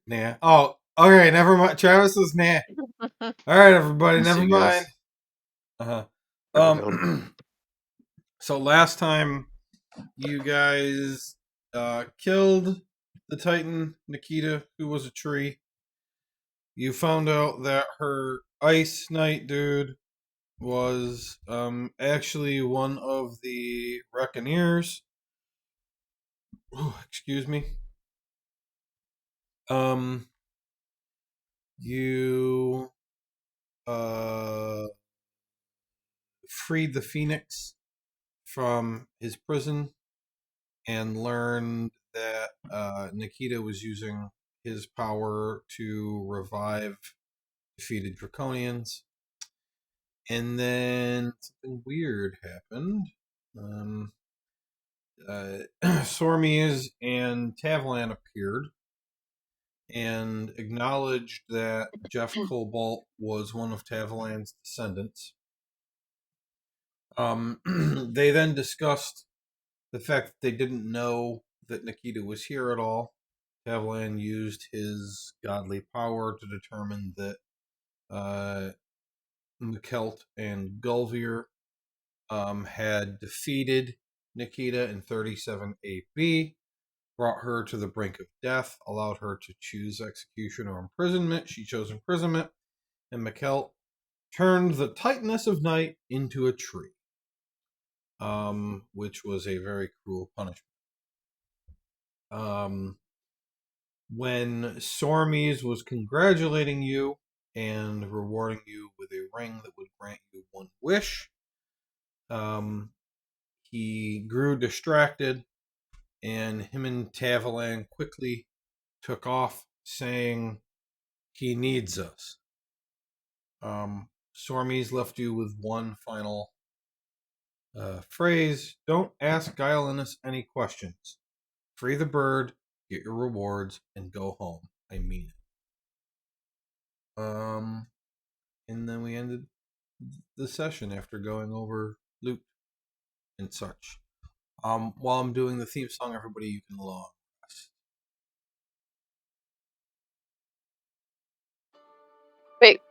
Nah. Oh, okay. Never mind. Travis is nah. All right, everybody. See Never you guys. mind. Uh huh. Have a good one. So last time you guys killed the Titan Nikita, who was a tree. You found out that her Ice Knight dude was actually one of the Reckoneers. Excuse me. Um, you uh freed the Phoenix from his prison and learned that Nikita was using his power to revive defeated Draconians. And then something weird happened. Um, Sormies and Tavlan appeared and acknowledged that Jeff Cobalt was one of Tavlan's descendants. They then discussed the fact that they didn't know that Nikita was here at all. Tavlan used his godly power to determine that Mikelt and Gulvier had defeated Nikita in 37 AB, brought her to the brink of death, allowed her to choose execution or imprisonment. She chose imprisonment, and Mikelt turned the Titaness of Night into a tree, which was a very cruel punishment. When Sormies was congratulating you and rewarding you with a ring that would grant you one wish, he grew distracted, and him and Tavlan quickly took off, saying he needs us. Sormies left you with one final phrase: don't ask Gyalinis any questions. Free the bird, get your rewards, and go home. I mean it. And then we ended the session after going over loot and such. While I'm doing the theme song, everybody, you can long rest. Wait.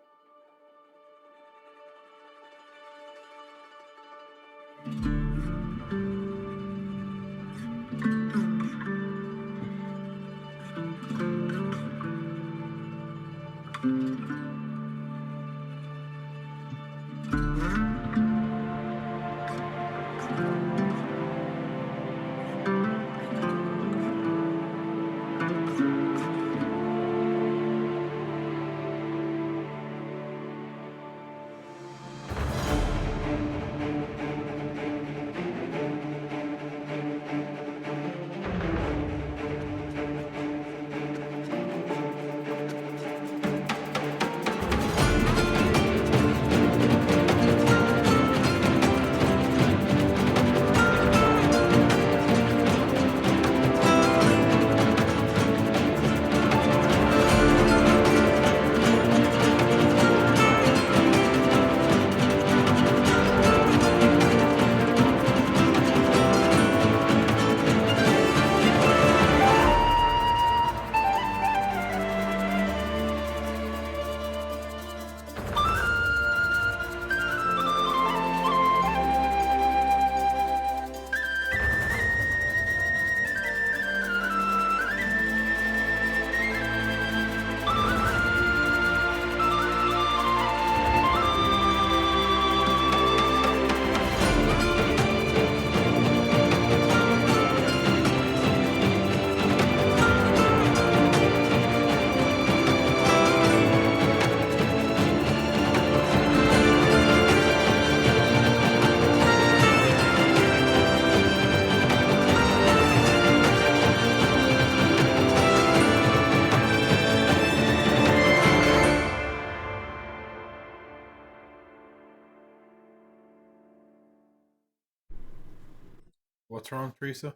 What's wrong, Teresa?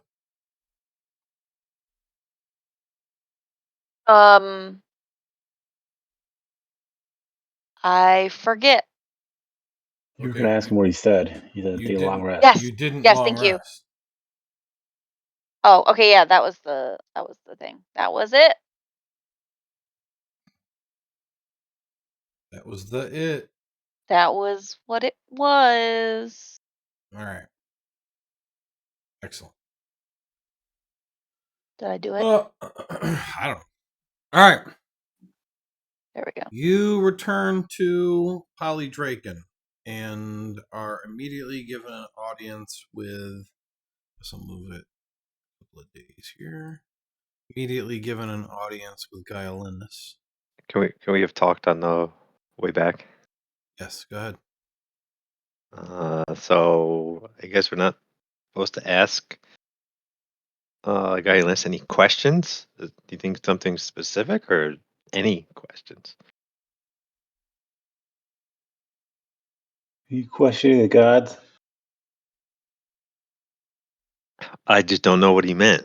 I forget. You were gonna ask him what he said. He said, You "Take a long didn't. rest." Yes. You didn't Yes, long thank you. rest. Oh, okay, yeah, that was the thing. That was it. That was the it. That was what it was. All right. Excellent. Did I do it? I don't know. All right. There we go. You return to Polydraken and are immediately given an audience with. I'll move it a couple of days here. Immediately given an audience with Gyalinis. Can we have talked on the way back? Yes, go ahead. So I guess we're not supposed to ask Gyalinis any questions. Do you think something specific or any questions? You questioning the gods? I just don't know what he meant.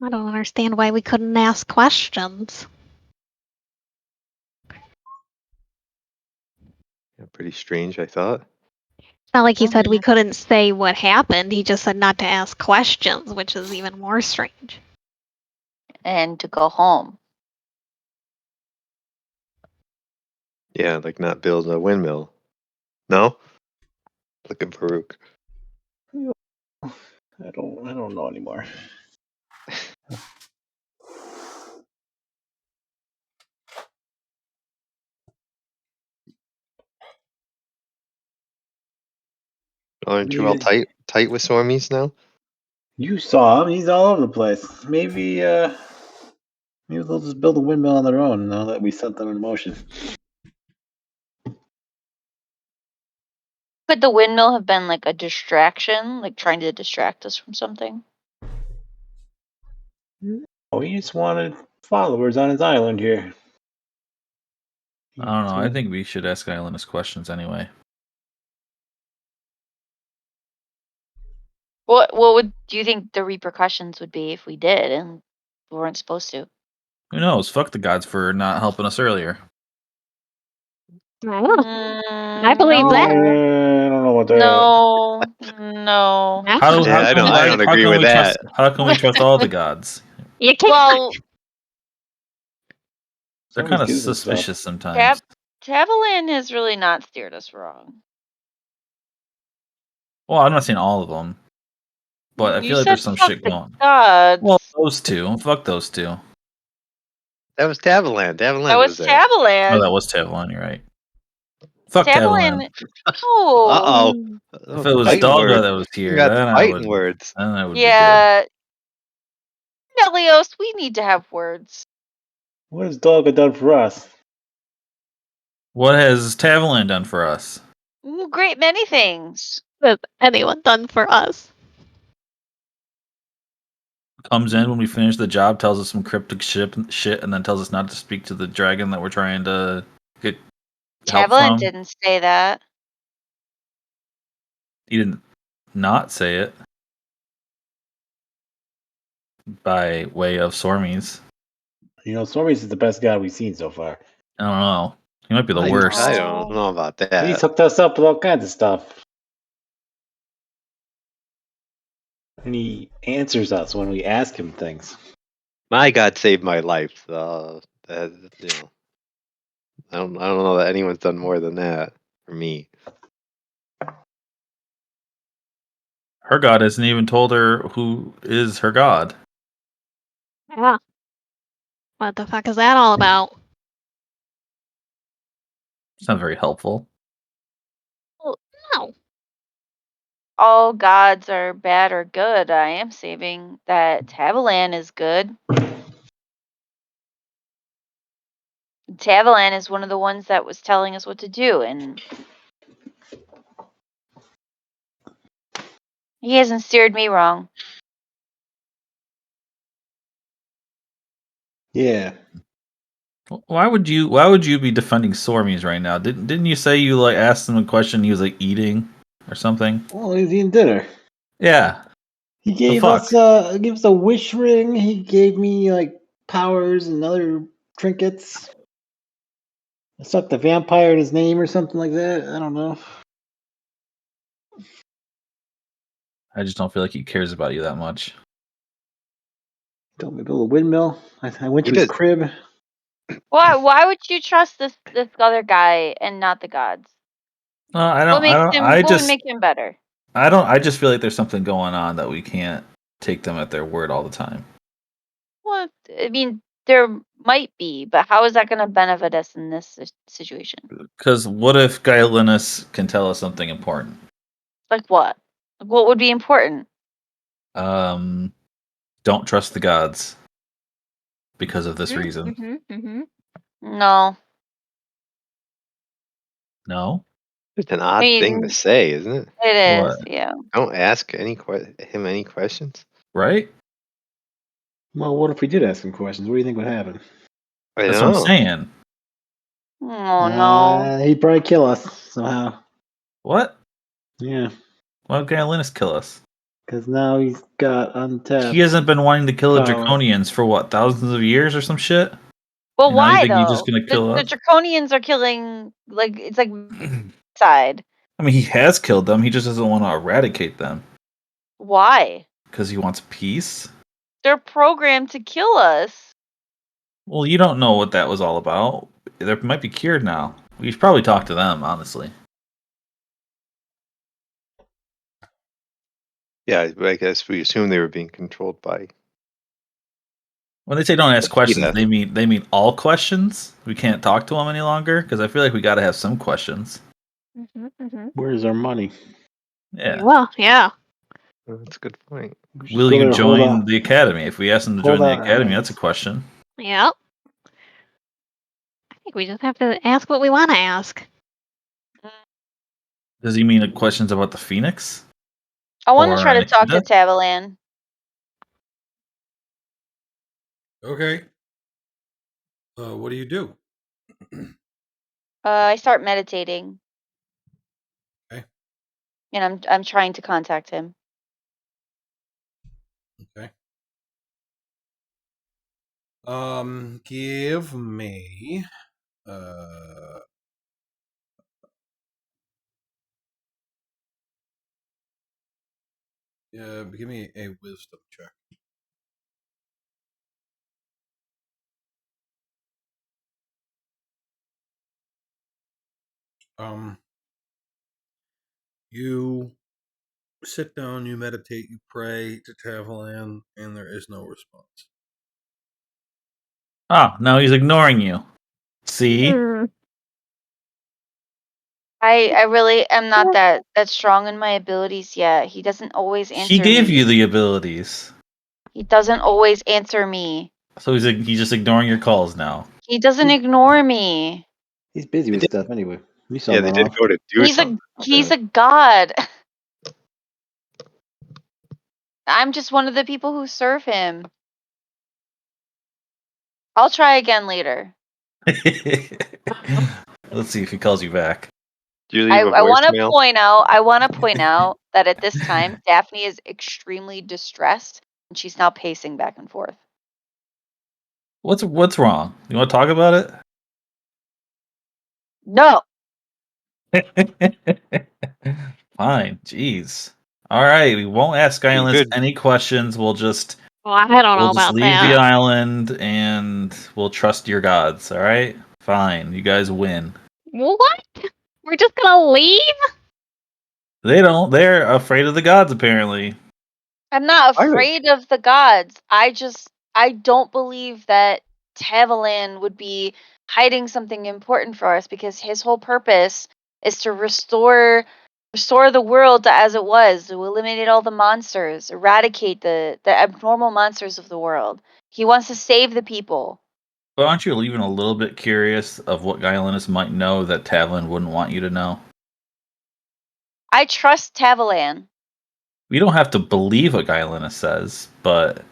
I don't understand why we couldn't ask questions. Yeah, pretty strange, I thought. It's not like he Oh, said we man. couldn't say what happened. He just said not to ask questions, which is even more strange. And to go home. Yeah, like not build a windmill. No? Looking Farouk. I don't know anymore. Aren't you all tight with Swarmies now? You saw him. He's all over the place. Maybe they'll just build a windmill on their own now that we set them in motion. Could the windmill have been like a distraction, like trying to distract us from something? Oh, he just wanted followers on his island here. I don't know. I think we should ask Gyalinis questions anyway. What do you think the repercussions would be if we did and we weren't supposed to? Who knows? Fuck the gods for not helping us earlier. I believe that. I don't know what that. No. How don't agree with that. How can we trust all the gods? You can't. Well, They're kind of suspicious sometimes. Tavalan has really not steered us wrong. Well, I'm not saying all of them, but I feel like there's some shit going on. Gods. Well, those two. Fuck those two. That was Tavalan. That was there. Tavalan. Oh, that was Tavalan. You're right. Fuck Tavalan. Oh. If it was Dalga that was here, then I would. Words. Then I would Yeah. Nelios, we need to have words. What has Dalga done for us? What has Tavalan done for us? Great many things. What has anyone done for us? Comes in when we finish the job, tells us some cryptic shit, and then tells us not to speak to the dragon that we're trying to get help Tavalan from. didn't say that. He didn't not say it by way of Sormies. You know, Sormies is the best god we've seen so far. I don't know. He might be the worst. I don't know about that. He's hooked us up with all kinds of stuff. And he answers us when we ask him things. My God saved my life. You know, I don't know that anyone's done more than that for me. Her god hasn't even told her who is her god. Yeah. What the fuck is that all about? It's not very helpful. Well, no. All gods are bad or good. I am saving that Tavalan is good. Tavalan is one of the ones that was telling us what to do, and he hasn't steered me wrong. Yeah. Why would you be defending Sormies right now? Didn't you say you like asked him a question? He was like eating or something. Well, he's eating dinner. Yeah. He gave us a wish ring. He gave me like powers and other trinkets. I stuck the vampire in his name or something like that. I don't know. I just don't feel like he cares about you that much. Told me to build a windmill. I went to his crib. Why would you trust this other guy and not the gods? No, I What don't. I makes don't. him? What would make him better? I don't. I just feel like there's something going on that we can't take them at their word all the time. Well, I mean, there might be, but how is that going to benefit us in this situation? Because what if Gyalinis can tell us something important? Like what? Like what would be important? Don't trust the gods because of this reason. No. No. It's an I odd thing to mean, say, isn't it? it is. What? Yeah. Don't ask him any questions. Right? Well, what if we did ask him questions? What do you think would happen? I That's don't what I'm know. saying. Oh no. He'd probably kill us somehow. What? Yeah, Why would Gyalinis kill us? because now he's got untapped. He hasn't been wanting to kill the power. Draconians for what, thousands of years or some shit? Well, And now you why think though? he's just gonna kill The us? Draconians are killing. Like it's like side. I mean, he has killed them. He just doesn't want to eradicate them Why? because he wants peace. They're programmed to kill us. Well, you don't know what that was all about. They might be cured now. We should probably talk to them, honestly. Yeah, but I guess we assume they were being controlled by. When they say don't ask questions, Yeah. they mean all questions. We can't talk to them any longer because I feel like we got to have some questions. Where's our money? Yeah. Well, yeah. Oh, that's a good point. We should Will go you there, hold join out- the academy? If we ask them to hold join the out our academy, hands. that's a question. Yep. I think we just have to ask what we want to ask. Does he mean questions about the Phoenix? I want to Or try to talk to Anita? Tavalan. Okay. What do you do? I start meditating. Okay. And I'm trying to contact him. Okay. Give me give me a wisdom check. You sit down, you meditate, you pray to Tavalan, and there is no response. Ah, no, he's ignoring you. See? I really am not that strong in my abilities yet. He doesn't always answer He gave me. you the abilities. He doesn't always answer me. So he's just ignoring your calls now. He doesn't ignore me. He's busy They with did- stuff anyway. We saw Yeah, they that did off. go to do He's something. a god. I'm just one of the people who serve him. I'll try again later. Let's see if he calls you back. Do you I leave a want to voicemail? point out that at this time Daphne is extremely distressed and she's now pacing back and forth. What's wrong? You want to talk about it? No. Fine. Jeez. All right. We won't ask Gyalinis good. any questions. We'll just Well, I don't know about leave the that. island and we'll trust your gods. All right. Fine. You guys win. What? We're just gonna leave? They don't. They're afraid of the gods. Apparently. I'm not Pirate. afraid of the gods. I don't believe that Tavalan would be hiding something important for us because his whole purpose is to restore the world to as it was, to eliminate all the monsters, eradicate the abnormal monsters of the world. He wants to save the people. But aren't you even a little bit curious of what Gyalinis might know that Tavlin wouldn't want you to know? I trust Tavalan. We don't have to believe what Gyalinis says, but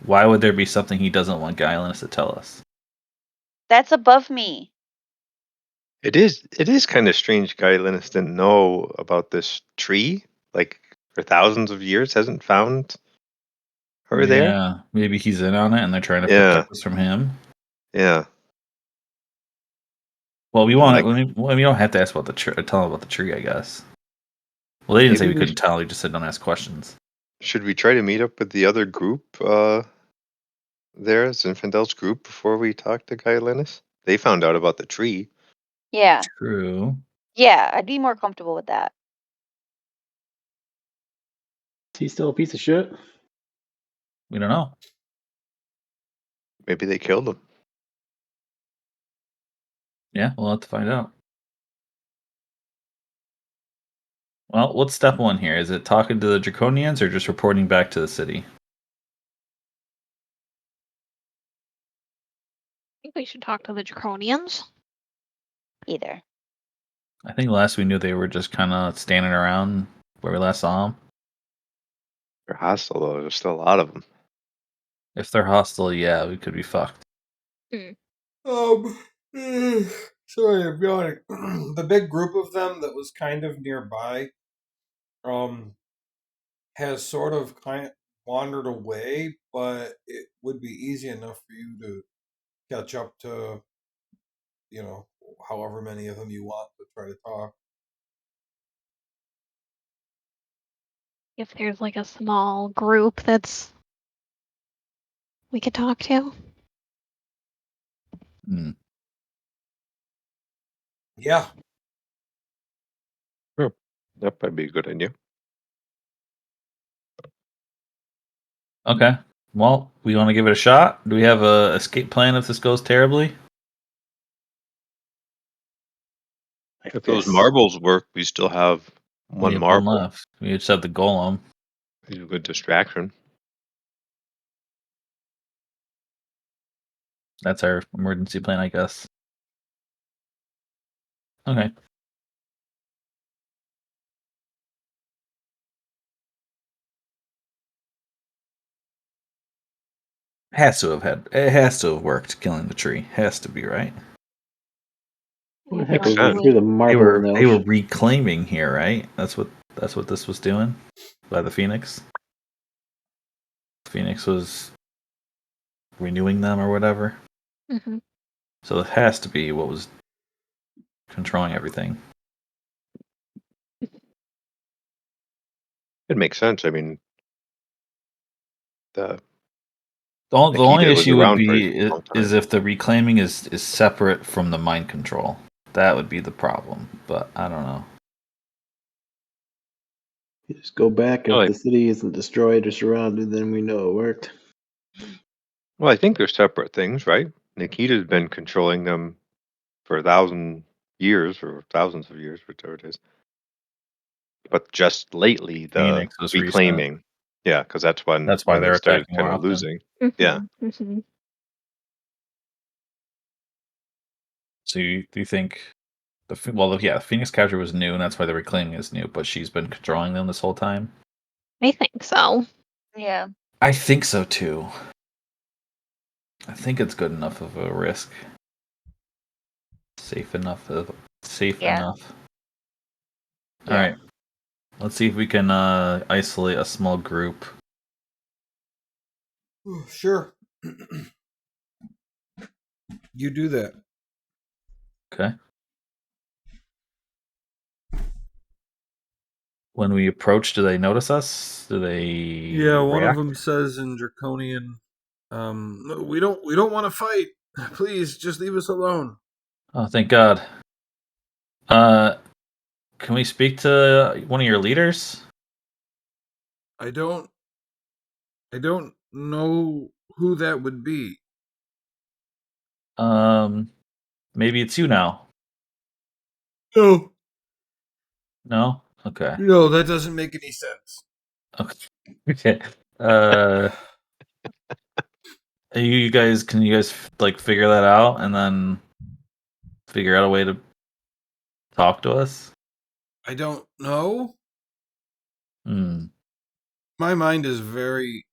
why would there be something he doesn't want Gyalinis to tell us? That's above me. It is kind of strange Gyalinis didn't know about this tree, like for thousands of years, hasn't found her there. Yeah, maybe he's in on it and they're trying to Yeah. protect us from him. Yeah. Well, we Like- we don't have to ask about the tree. Tell him about the tree, I guess. Well, they didn't say Maybe we we couldn't tell. They just said don't ask questions. Should we try to meet up with the other group there, Zinfandel's group, before we talked to Gyalinis? They found out about the tree. Yeah. True. Yeah, I'd be more comfortable with that. Is he still a piece of shit? We don't know. Maybe they killed him. Yeah, we'll have to find out. Well, what's step one here? Is it talking to the Draconians or just reporting back to the city? I think we should talk to the Draconians. Either. I think last we knew they were just kind of standing around where we last saw them. They're hostile, though. There's still a lot of them. If they're hostile, yeah, we could be fucked. Um, sorry, I'm yawning. The big group of them that was kind of nearby, has sort of wandered away, but it would be easy enough for you to catch up to, however many of them you want to try to talk. If there's like a small group that's we could talk to. Hmm. Yeah. Sure. That might be a good idea. Okay. Well, we want to give it a shot. Do we have a escape plan if this goes terribly? If those marbles work, we still have We one have one marble. left. We just have the golem. It's a good distraction. That's our emergency plan, I guess. Okay. It has to have worked killing the tree. Has to be, right? What the I heck Makes are we sense. through the They marble were note? reclaiming here, right? That's what this was doing by the Phoenix. Phoenix was renewing them or whatever. Mm-hmm. So it has to be what was controlling everything. It makes sense. I mean, the The only Nikita was issue would around for a be long is time. if the reclaiming is separate from the mind control. That would be the problem. But I don't know. You just go back No, if the city isn't destroyed or surrounded, then we know it worked. well, I think they're separate things, right? Nikita's been controlling them for 1,000 years or thousands of years, whichever it is. But just lately, the Phoenix was recent. reclaiming, yeah, because that's when That's why they they're started attacking more kind of often. losing. Mm-hmm. Yeah, Mm-hmm. So do you think the Phoenix capture was new, and that's why the reclaiming is new. But she's been controlling them this whole time. I think so. Yeah. I think so too. I think it's good enough of a risk. Safe enough. Yeah. All Yeah. right. Let's see if we can isolate a small group. Sure. You do that. Okay. When we approach, do they notice us? Do they? Yeah, one of react? them says in Draconian, "No, we don't want to fight. Please, just leave us alone." Oh, thank God. Can we speak to one of your leaders? I don't know who that would be. Maybe it's you now. No, No. Okay. no, that doesn't make any sense. Okay. Okay. You guys, can you guys like figure that out and then figure out a way to talk to us? I don't know. Hmm. My mind is very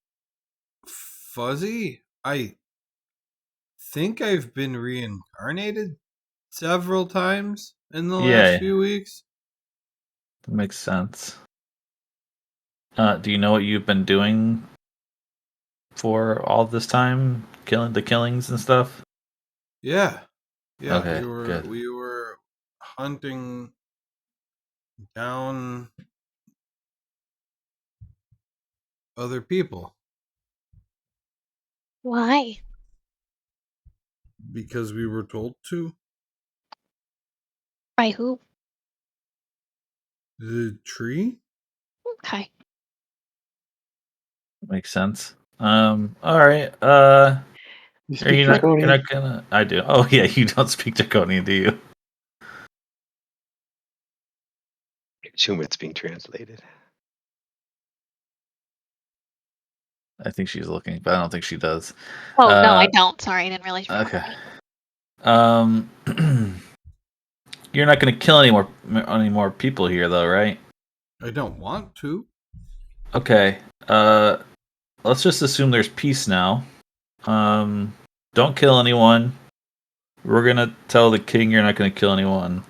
fuzzy. I think I've been reincarnated several times in the last Yeah, few weeks. that makes sense. Do you know what you've been doing for all this time? Killing the killings and stuff? Yeah. Yeah, Okay, good. we were hunting down other people. Why? Because we were told to. By who? The tree? Okay. Makes sense. All right. You Are speak you not? You're Draconian? not gonna. I do. Oh yeah, you don't speak Draconian, do you? I assume it's being translated. I think she's looking, but I don't think she does. Oh no, I don't. Sorry, I didn't realize you were Okay. looking at me. You're not gonna kill any more people here, though, right? I don't want to. Okay. Let's just assume there's peace now. Don't kill anyone. We're gonna tell the king you're not gonna kill anyone.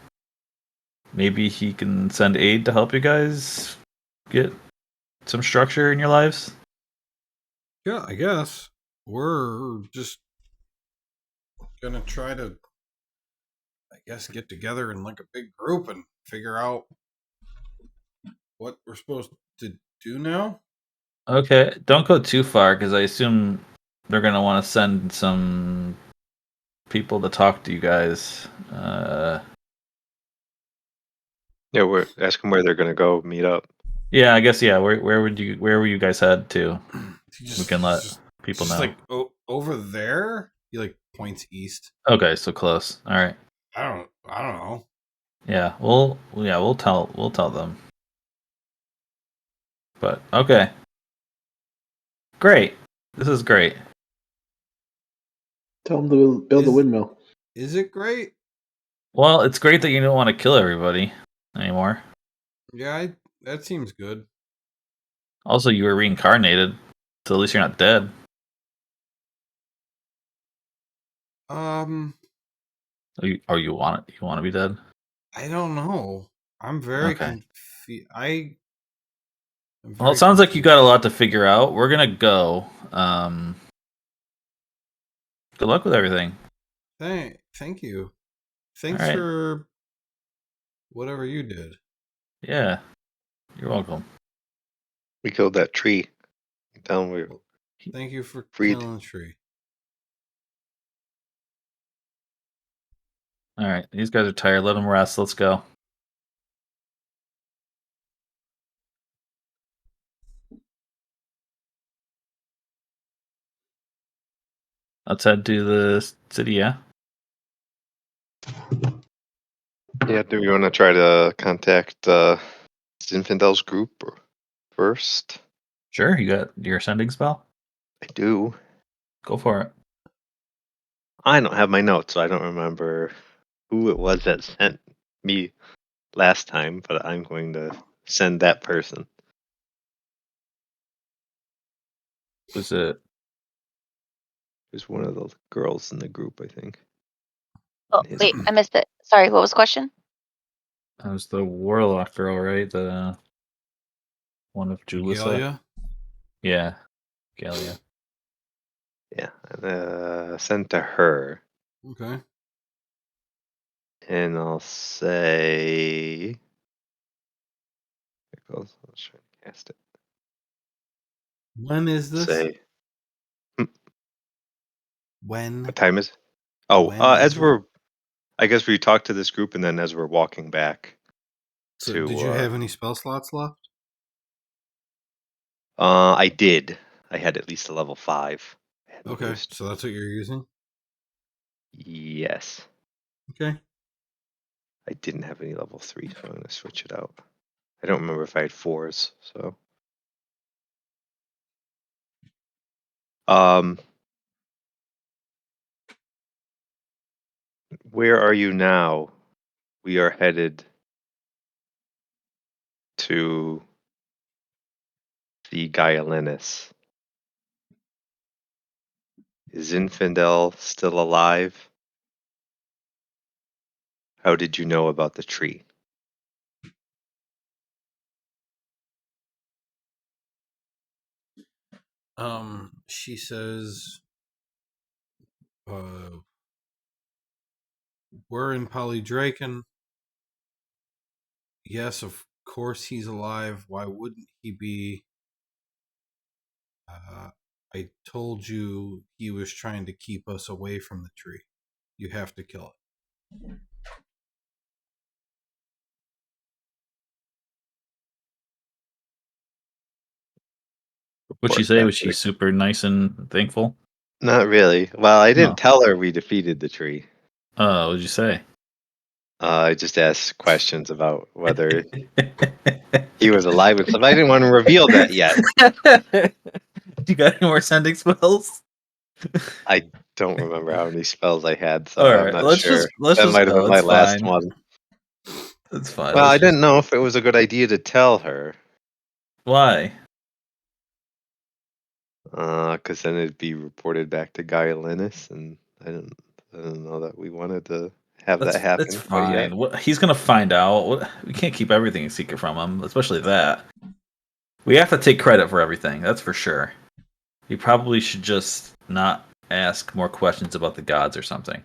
Maybe he can send aid to help you guys get some structure in your lives. Yeah, I guess. We're just gonna try to, I guess, get together in like a big group and figure out what we're supposed to do now. Okay, don't go too far because I assume they're gonna want to send some people to talk to you guys. Yeah, we're asking where they're gonna go meet up. Yeah, I guess yeah. Where will you guys head to? We can let people just know. like over there. He like points east. Okay, so close. All right. I don't know. Yeah, we'll tell them. But okay. Great. This is great. Tell them to build a windmill. Is it great? Well, it's great that you don't want to kill everybody anymore. Yeah, that seems good. Also, you were reincarnated, so at least you're not dead. You want it? You want to be dead? I don't know. I'm very Okay. confused. Well, it sounds like you got a lot to figure out. We're gonna go. Good luck with everything. Thank you. Thanks All right. for whatever you did. Yeah, you're welcome. We killed that tree. Tell them we were Thank you for freed. killing the tree. All right, these guys are tired. Let them rest. Let's go. Let's head to the city. Yeah. Yeah, do we want to try to contact Zinfandel's group first? Sure. You got your sending spell. I do. Go for it. I don't have my notes, so I don't remember who it was that sent me last time, but I'm going to send that person. Was it? It was one of the girls in the group, I think. Oh, wait, I missed it. Sorry, what was the question? That was the warlock girl, right? The one of Julissa. Galia? Yeah, Galia. Yeah, sent to her. Okay. And I'll say. There it goes. Let's try to cast it. When is this? Say. When? What time is it? Oh, When is as it? we're. I guess we talked to this group, and then as we're walking back. So, to, did you have any spell slots left? I did. I had at least a level 5. I hadn't Okay, used. so that's what you're using? Yes. Okay. I didn't have any level 3, so I'm going to switch it out. I don't remember if I had 4s, so. Where are you now? We are headed to the Gyalinis. Is Zinfandel still alive? How did you know about the tree? She says, we're in Polydraken. Yes, of course he's alive. Why wouldn't he be? I told you he was trying to keep us away from the tree. You have to kill it. What'd she Report say? back Was to she super nice and thankful? Not really. Well, I didn't No. tell her we defeated the tree. What'd you say? I just asked questions about whether he was alive and stuff. I didn't want to reveal that yet. You got any more sending spells? I don't remember how many spells I had, so All I'm right, not let's sure. That just might have go. been my It's last fine. one. It's fine. Well, Let's I just didn't know if it was a good idea to tell her, why? because then it'd be reported back to Gyalinis, and I didn't know that we wanted to have that That's happen quite yet. fine. What he's gonna find out. We can't keep everything a secret from him, especially that. We have to take credit for everything. That's for sure. He probably should just not ask more questions about the gods or something.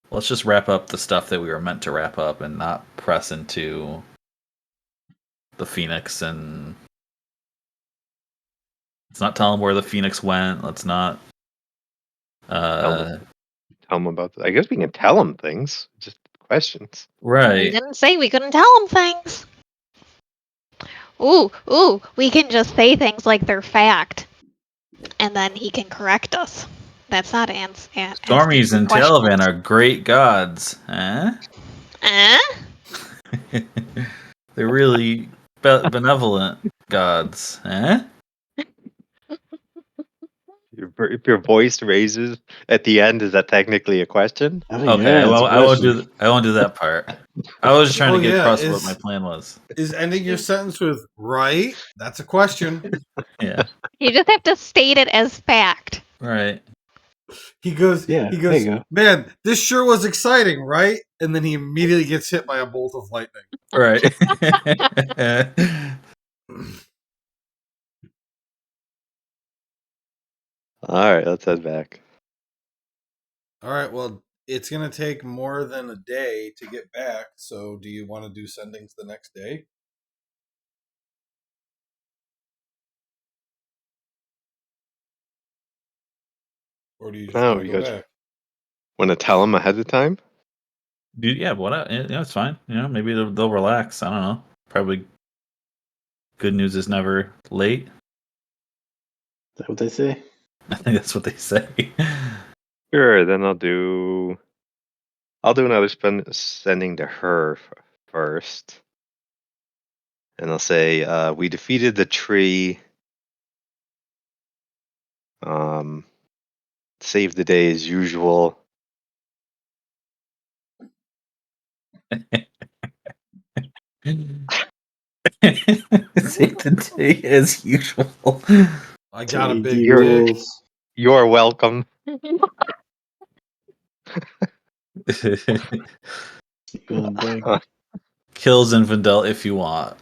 Let's just wrap up the stuff that we were meant to wrap up and not press into the Phoenix. And let's not tell him where the Phoenix went. Let's not. Tell him about I guess we can tell him things, just questions. We Right. didn't say we couldn't tell him things. Ooh, we can just say things like they're fact, and then he can correct us. That's not asking Stormies for and questions. Taliban are great gods. Eh? They're really benevolent gods. Eh? If your voice raises at the end, is that technically a question? Okay, Yeah, it's well, a question. I won't do that part. I was just trying Oh to get yeah, across what my plan was. is ending your sentence with right? That's a question. Yeah, You just have to state it as fact. right. He goes, Yeah, there you go. man, this sure was exciting, right? And then he immediately gets hit by a bolt of lightning. Right. All right, let's head back. All right, well, it's going to take more than a day to get back, so do you want to do sendings the next day? Or do you just No, want to you go guys back? want to tell him ahead of time? Yeah, what? Yeah, it's fine. You know, maybe they'll relax. I don't know. Probably good news is never late. Is that what they say? I think that's what they say. Sure. Then I'll do another sending to her first, and I'll say we defeated the tree. Saved the day as usual. Take the day as usual. I got a big You're dick. rules. you're welcome. Going back. Kills Infidel if you want.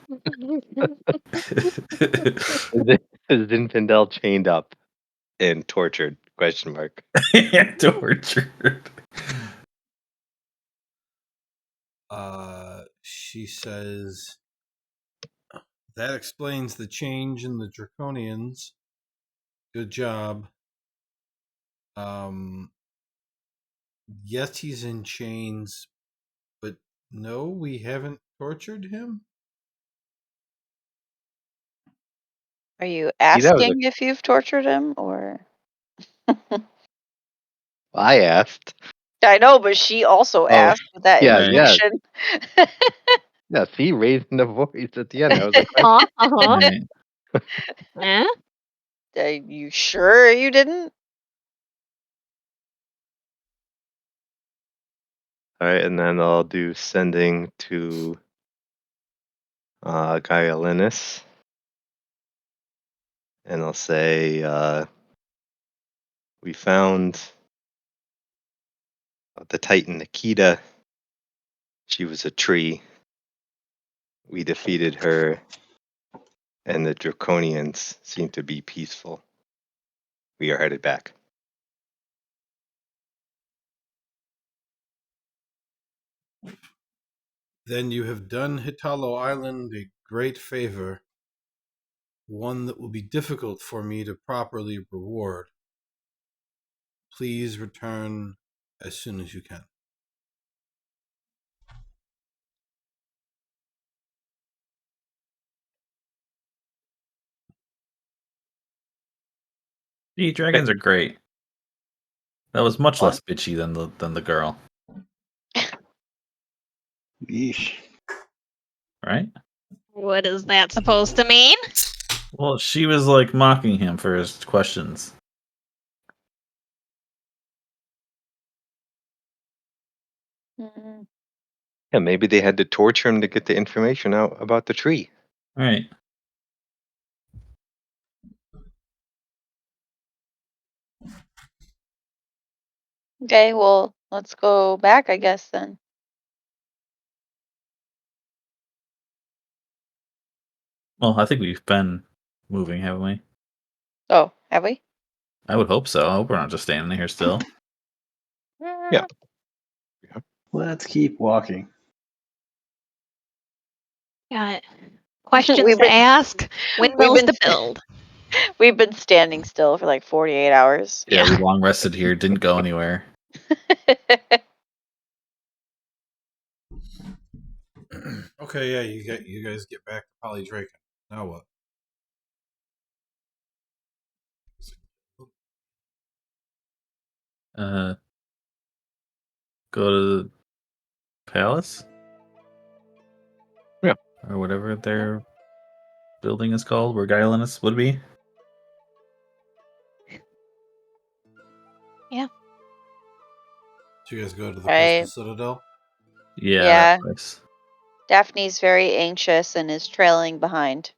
Is Zinfandel chained up and tortured? Question mark. Tortured. She says, that explains the change in the Draconians. Good job. Yes, he's in chains, but no, we haven't tortured him. Are you See, that was asking if you've tortured him, or? I asked. I know, but she also Oh, asked with that yeah, Right. yeah, inflection. yeah. See, raising the voice at the end. That was a question. Right. Eh? Are you sure you didn't? All right, and then I'll do sending to Gyalinis, and I'll say we found the Titan Nikita. She was a tree. We defeated her, and the Draconians seem to be peaceful. We are headed back. Then you have done Hitalo Island a great favor. one that will be difficult for me to properly reward. Please return as soon as you can. Gee, dragons are great. That was much What? less bitchy than the girl, Yeesh. right? What is that supposed to mean? Well, she was like mocking him for his questions. Mm. Yeah, maybe they had to torture him to get the information out about the tree. Right. Okay, well, let's go back, I guess, then. Well, I think we've been moving, haven't we? Oh, have we? I would hope so. I hope we're not just standing here still. Yeah. Let's keep walking. Got questions We've to been- ask, windmills been to sta- build. We've been standing still for like 48 hours. Yeah, Yeah. we long rested here, didn't go anywhere. Okay, yeah, you guys get back to Polydraken. Now what? Go to the palace? Yeah. Or whatever their building is called, where Gyalinis would be. So you guys go to the Right. Crystal Citadel? Yeah, Yeah. that place. Daphne's very anxious and is trailing behind.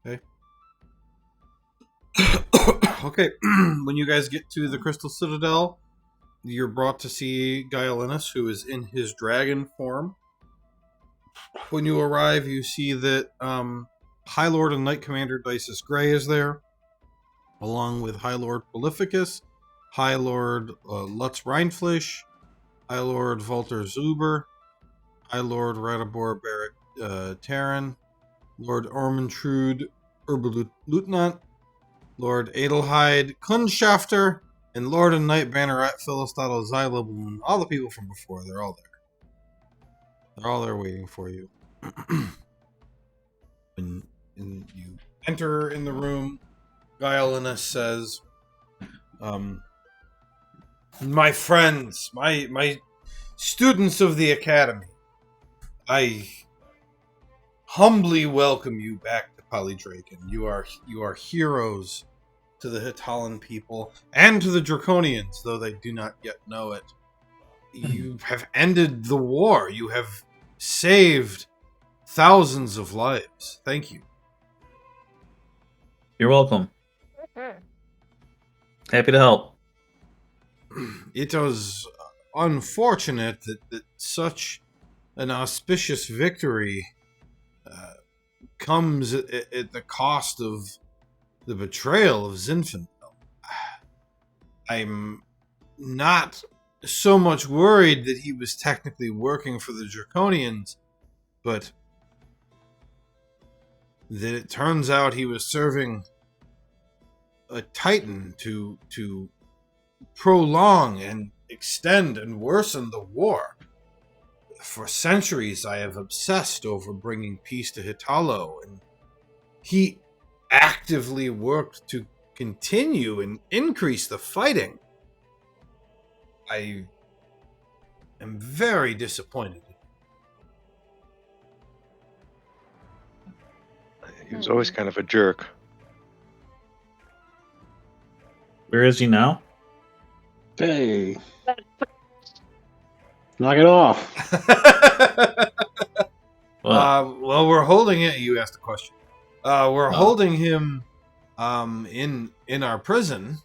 Okay. Okay, when you guys get to the Crystal Citadel, you're brought to see Gyalinis, who is in his dragon form. When you arrive, you see that High Lord and Knight Commander Dices Grey is there, along with High Lord Prolificus, High Lord Lutz Reinfleisch, High Lord Walter Zuber, High Lord Radibor Barrett Terran, Lord Ormantrude Lieutenant, Lord Adelheid Kundschafter, and Lord and Knight Banneret Philistotle Xylobloon. All the people from before, they're all there. They're all there waiting for you. when you enter in the room, Gyalinis says, my friends, my students of the Academy, I humbly welcome you back to Polydraken. You are heroes to the Hitalan people and to the Draconians, though they do not yet know it. You have ended the war. You have saved thousands of lives. Thank you. You're welcome. Happy to help. It was unfortunate that such an auspicious victory comes at the cost of the betrayal of Zinfandel. I'm not so much worried that he was technically working for the Draconians, but that it turns out he was serving a Titan to prolong and extend and worsen the war. For centuries, I have obsessed over bringing peace to Hitalo, and he actively worked to continue and increase the fighting. I am very disappointed. He was always kind of a jerk. Where is he now? Hey, knock it off. Well, we're holding it. You asked a question. We're holding him in our prison.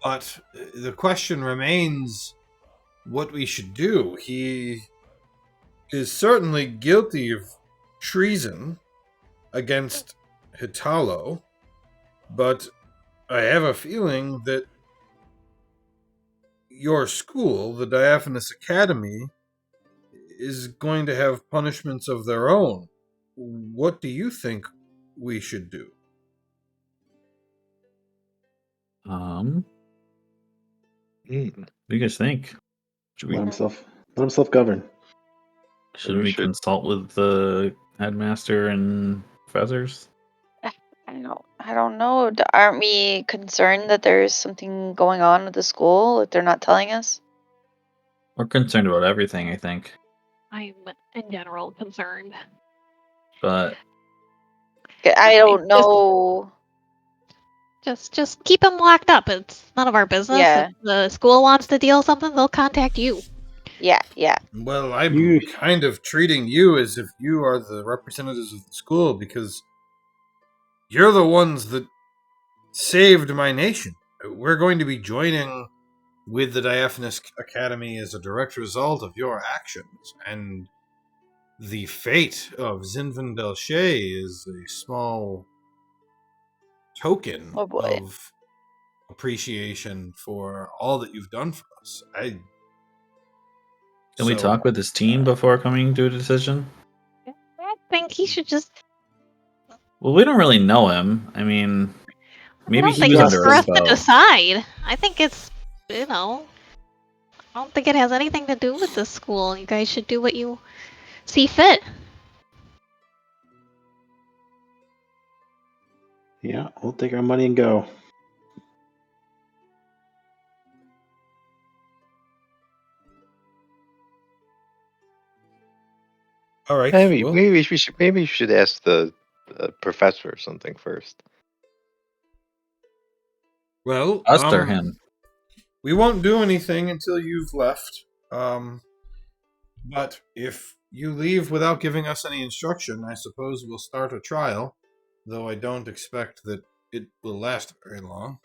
But the question remains what we should do. He is certainly guilty of treason against Hitalo, but I have a feeling that your school, the Diaphanous Academy, is going to have punishments of their own what do you think we should do? Mm. What do you guys think? Should Let we himself govern. should we consult with the headmaster and professors? I don't know. Aren't we concerned that there's something going on with the school that they're not telling us? We're concerned about everything, I think. I'm in general concerned. But I don't know. Just keep them locked up. It's none of our business. Yeah. If the school wants to deal something, they'll contact you. Yeah. Well, I'm You- kind of treating you as if you are the representatives of the school because you're the ones that saved my nation. We're going to be joining with the Diaphanous Academy as a direct result of your actions, and the fate of Zinfandel Shea is a small token Oh boy. of appreciation for all that you've done for us. can we talk with his team before coming to a decision? I think he should just. Well, we don't really know him. I mean, I maybe don't he think was it's under for our us to spell. decide. I think it's, I don't think it has anything to do with the school. You guys should do what you see fit. Yeah, we'll take our money and go. All right. Maybe Well, maybe you should ask the professor or something first. well, Us or him? we won't do anything until you've left. But if you leave without giving us any instruction, I suppose we'll start a trial, though I don't expect that it will last very long.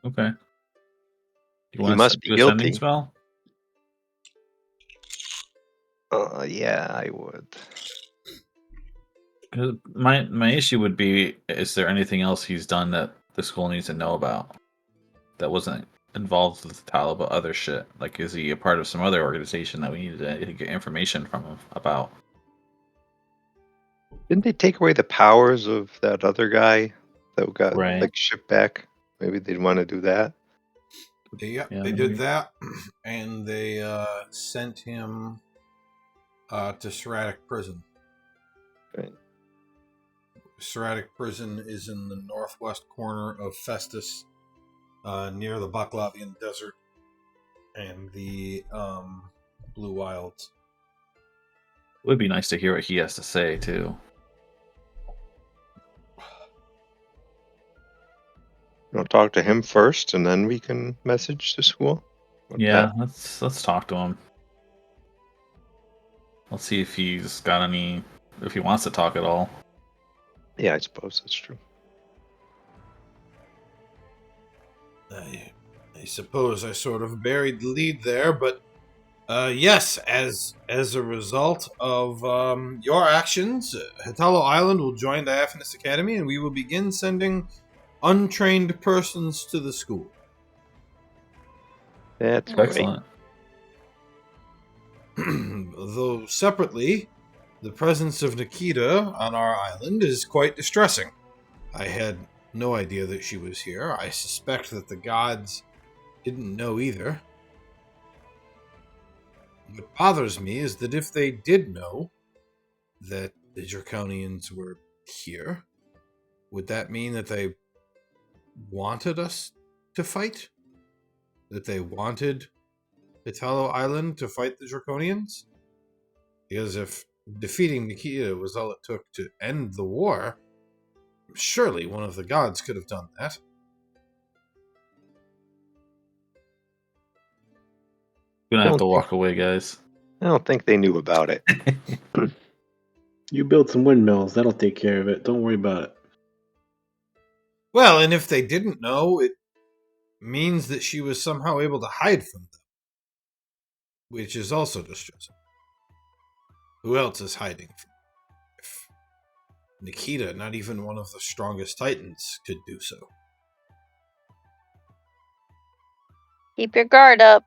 Okay. You He want must to be do a sending guilty. spell? Yeah, I would. 'Cause my issue would be: is there anything else he's done that the school needs to know about that wasn't involved with the Tal but other shit? Like, is he a part of some other organization that we needed to get information from him about? Didn't they take away the powers of that other guy that got Right. like shipped back? Maybe they'd want to do that. Yeah, Yeah, they maybe. did that, and they sent him to Seratic Prison. Right. Seratic Prison is in the northwest corner of Festus, near the Baklavian Desert and the Blue Wilds. It would be nice to hear what he has to say too. We'll talk to him first, and then we can message the school. What's Yeah, that? let's talk to him. Let's see if he's got any, if he wants to talk at all. Yeah, I suppose that's true. I suppose I sort of buried the lead there, but yes, as a result of your actions, Hitalo Island will join Diaphanous Academy, and we will begin sending untrained persons to the school. That's great. Excellent. Though separately, the presence of Nikita on our island is quite distressing. I had no idea that she was here. I suspect that the gods didn't know either. What bothers me is that if they did know that the Draconians were here, would that mean that they wanted us to fight? That they wanted Italo Island to fight the Draconians? Because if defeating Nikita was all it took to end the war, surely one of the gods could have done that. Gonna have to Don't walk away, guys. I don't think they knew about it. You build some windmills. That'll take care of it. Don't worry about it. Well, and if they didn't know, it means that she was somehow able to hide from them, which is also distressing. Who else is hiding from them? If Nikita, not even one of the strongest titans, could do so. Keep your guard up.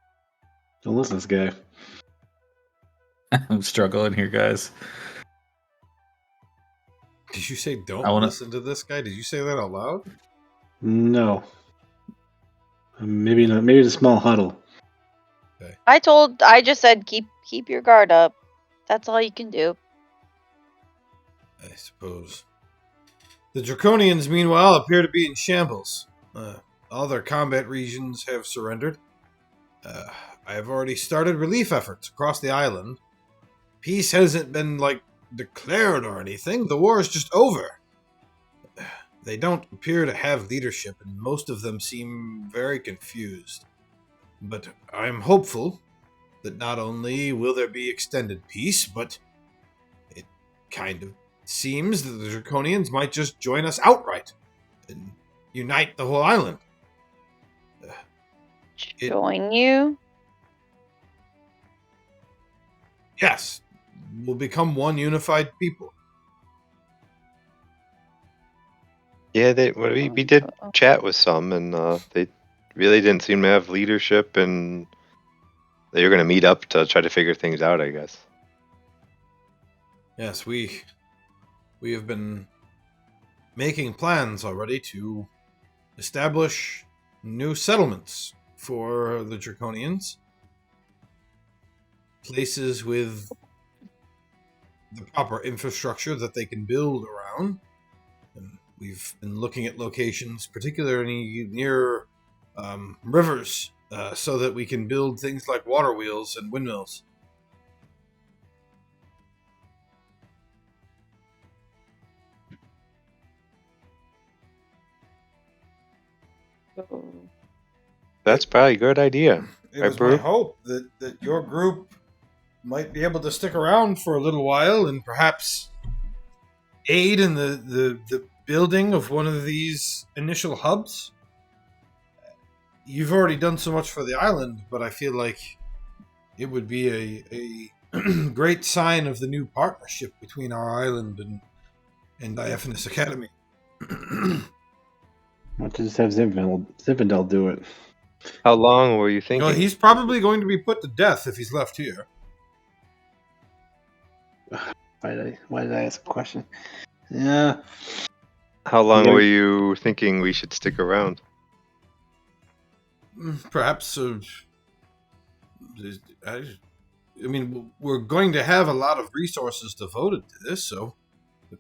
Don't listen to this guy. I'm struggling here, guys. Did you say don't I wanna- listen to this guy? Did you say that out loud? No. Maybe not. Maybe it's a small huddle. I just said keep your guard up. That's all you can do. I suppose. The Draconians, meanwhile, appear to be in shambles. All their combat regions have surrendered. I have already started relief efforts across the island. Peace hasn't been, declared or anything. The war is just over. They don't appear to have leadership, and most of them seem very confused. But I'm hopeful that not only will there be extended peace, but it kind of seems that the Draconians might just join us outright and unite the whole island. Join you? Yes, we'll become one unified people. Yeah, we did chat with some, and they really didn't seem to have leadership, and they were going to meet up to try to figure things out, I guess. Yes, we have been making plans already to establish new settlements for the Draconians. Places with the proper infrastructure that they can build around. And we've been looking at locations, particularly near rivers, so that we can build things like water wheels and windmills. That's probably a good idea. It Right, was my Brew? hope that your group might be able to stick around for a little while and perhaps aid in the building of one of these initial hubs. You've already done so much for the island, but I feel like it would be a great sign of the new partnership between our island and Diaphanous Academy. Why don't you just have Zinfandel do it? How long were you thinking? Well, he's probably going to be put to death if he's left here. Why did I ask a question? Yeah. How long Yeah. were you thinking we should stick around? Perhaps. I mean, we're going to have a lot of resources devoted to this, so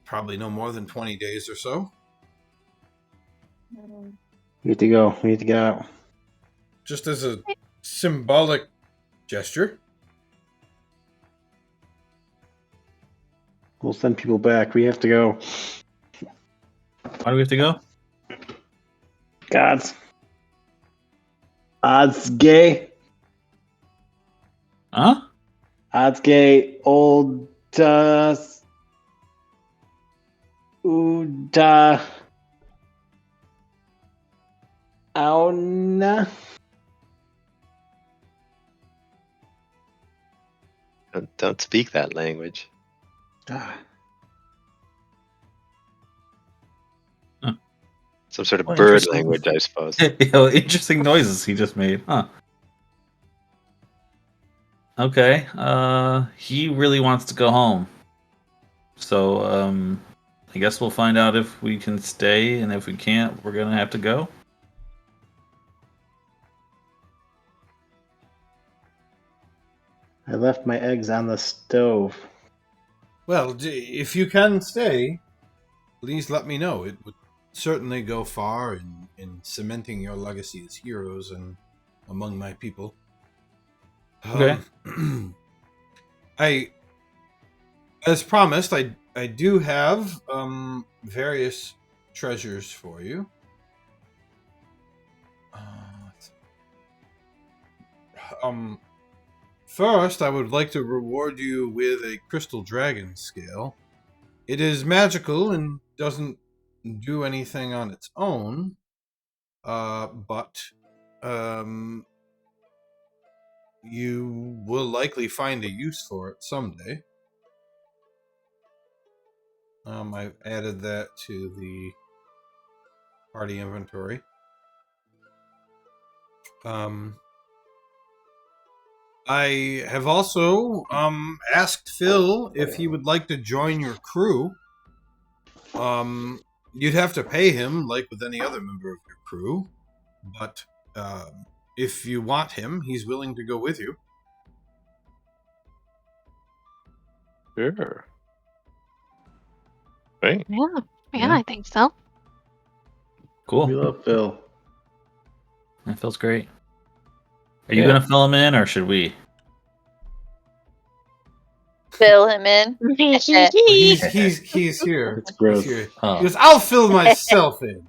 probably no more than 20 days or so. We have to go. We have to get out. Just as a symbolic gesture. We'll send people back. We have to go. Why do we have to go? Gods. Odds gay. Huh? Odds gay. Old. Uda. Auna. Don't speak that language. Some sort of Oh, bird interesting. language, I suppose. Interesting noises he just made, huh? Okay. He really wants to go home. So, I guess we'll find out if we can stay, and if we can't, we're gonna have to go. I left my eggs on the stove. Well, if you can stay, please let me know. It would certainly go far in cementing your legacy as heroes and among my people. Okay. As promised, I do have various treasures for you. First, I would like to reward you with a crystal dragon scale. It is magical and doesn't do anything on its own, but you will likely find a use for it someday. I've added that to the party inventory. I have also asked Phil if he would like to join your crew. You'd have to pay him like with any other member of your crew, but if you want him, he's willing to go with you. Sure. Right. Yeah, Yeah. I think so. We Cool. love Phil. That feels great. Are you Yeah. gonna fill him in, or should we? Fill him in. He's here. It's He's gross. here. Oh. He goes, I'll fill myself in.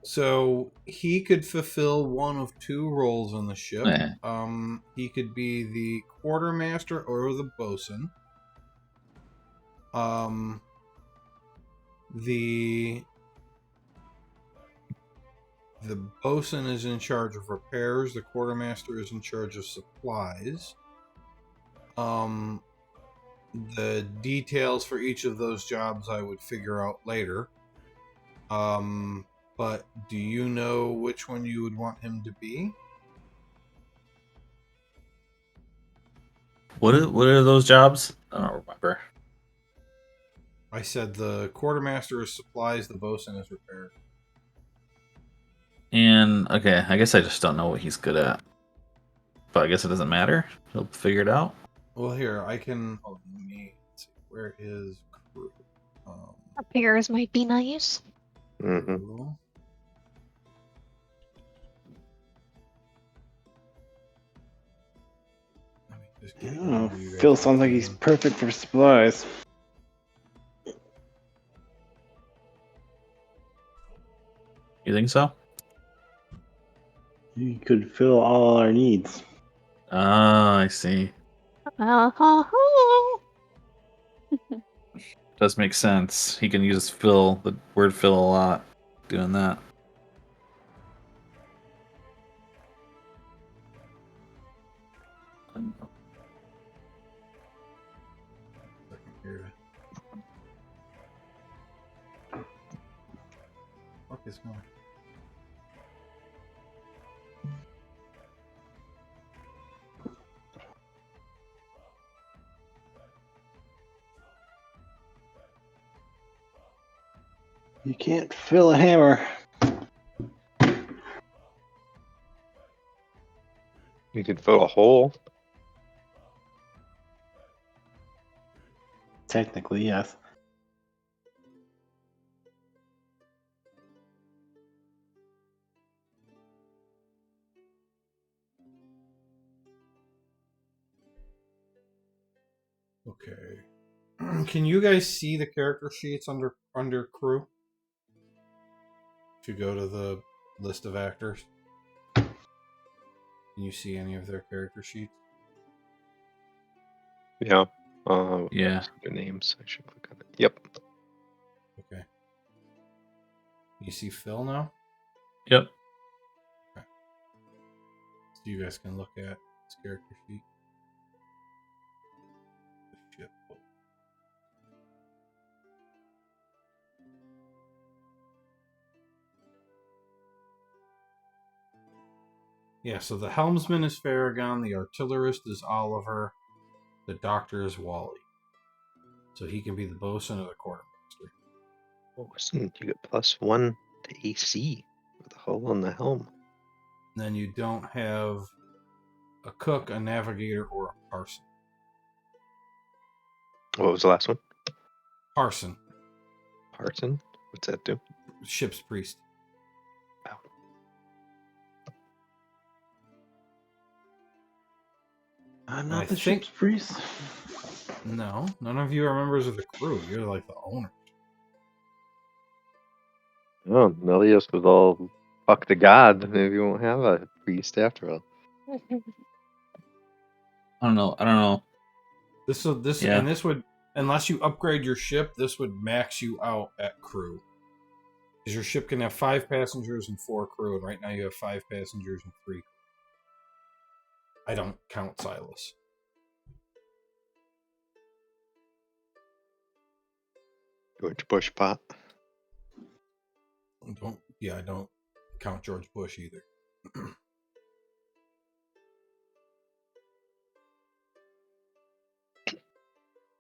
So he could fulfill one of two roles on the ship. Yeah. He could be the quartermaster or the bosun. The bosun is in charge of repairs. The quartermaster is in charge of supplies. The details for each of those jobs I would figure out later. But do you know which one you would want him to be? What are those jobs? I don't remember. I said the quartermaster is supplies, the bosun is repair. And okay, I guess I just don't know what he's good at. But I guess it doesn't matter. He'll figure it out. Well, here I can. Hold on, let me see. Where is crew? Repairs might be nice. Mm-hmm. Crew. Let me just I get don't know. who you guys Phil are sounds like he's feeling. perfect for supplies. You think so? He could fill all our needs. Ah, I see. Does make sense. He can use fill, the word fill, a lot doing that. Here. Fuck is going? You can't fill a hammer. You could fill a hole. Technically, yes. Okay. Can you guys see the character sheets under crew? If you go to the list of actors, can you see any of their character sheets? Yeah. Yeah. Their names. I should click on it. Yep. Okay. You see Phil now? Yep. So you guys can look at his character sheet. Shit. Yeah, so the helmsman is Farragon, the artillerist is Oliver, the doctor is Wally. So he can be the bosun or the quartermaster. Oh, listen, you get +1 to AC with a hole in the helm. And then you don't have a cook, a navigator, or a parson. What was the last one? Parson, Parson? What's that do? ship's priest. Oh. I'm I not the think- ship's priest. No, none of you are members of the crew. You're like the owner. Oh, Melios was all fuck the god. Maybe you won't have a priest after all. I don't know. Yeah. And this would, unless you upgrade your ship, this would max you out at crew. Because your ship can have 5 passengers and 4 crew, and right now you have 5 passengers and 3 crew. I don't count Silas. George Bush pot. I don't count George Bush either.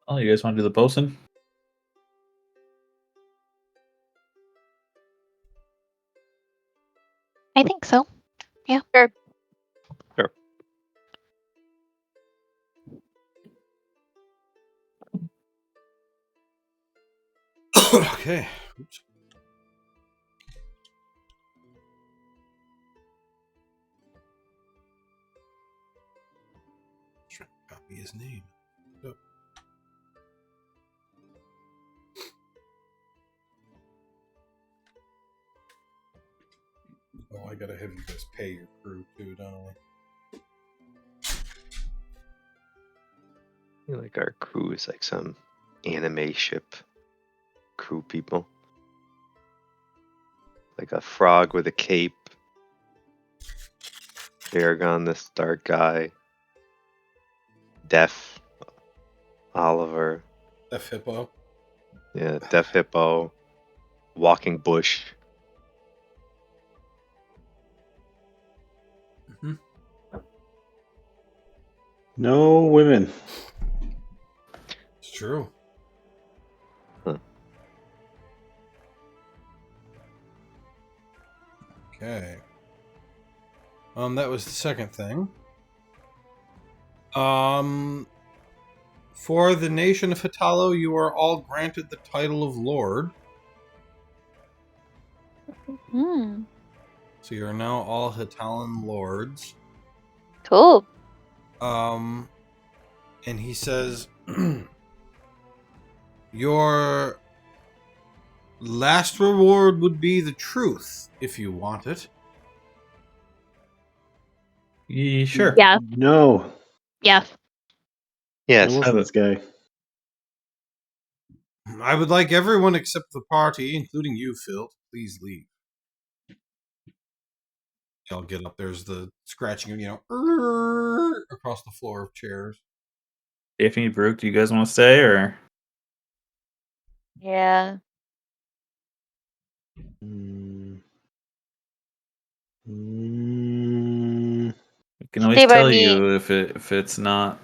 Oh, you guys want to do the bosun? I think so. Sure. Sure. Okay. Oops. Trying to copy his name. Oh. Oh, I gotta have you guys pay your crew too, don't I? I feel like our crew is like some anime ship crew people. Like a frog with a cape. Aragon, this dark guy. Deaf. Oliver. F Hippo. Yeah, Deaf Hippo. Walking Bush. Mm-hmm. No women. It's true. Huh. Okay. That was the second thing. For the nation of Hitalo, you are all granted the title of Lord. Hmm. So you are now all Hitalan lords. Cool. And he says, your last reward would be the truth, if you want it. Sure. Yeah. No. Yeah. Yes. Don't listen to this guy. I would like everyone except the party, including you, Phil, to please leave. I'll get up. There's the scratching, across the floor of chairs. Daphne, Brooke, do you guys want to stay or? Yeah. Mm. I can always Stay by tell me. you if it's not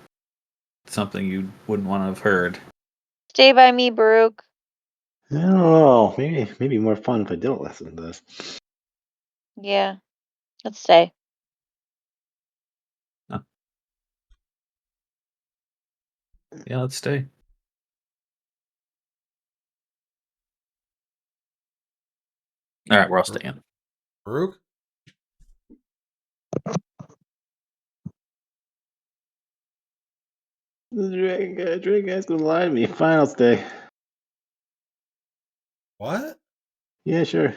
something you wouldn't want to have heard. Stay by me, Baruch. I don't know. Maybe more fun if I didn't listen to this. Yeah. Let's stay. Yeah, let's stay. All right, we're all staying. Baruch? The dragon guy's gonna lie to me. Fine, I'll stay. What? Yeah, sure.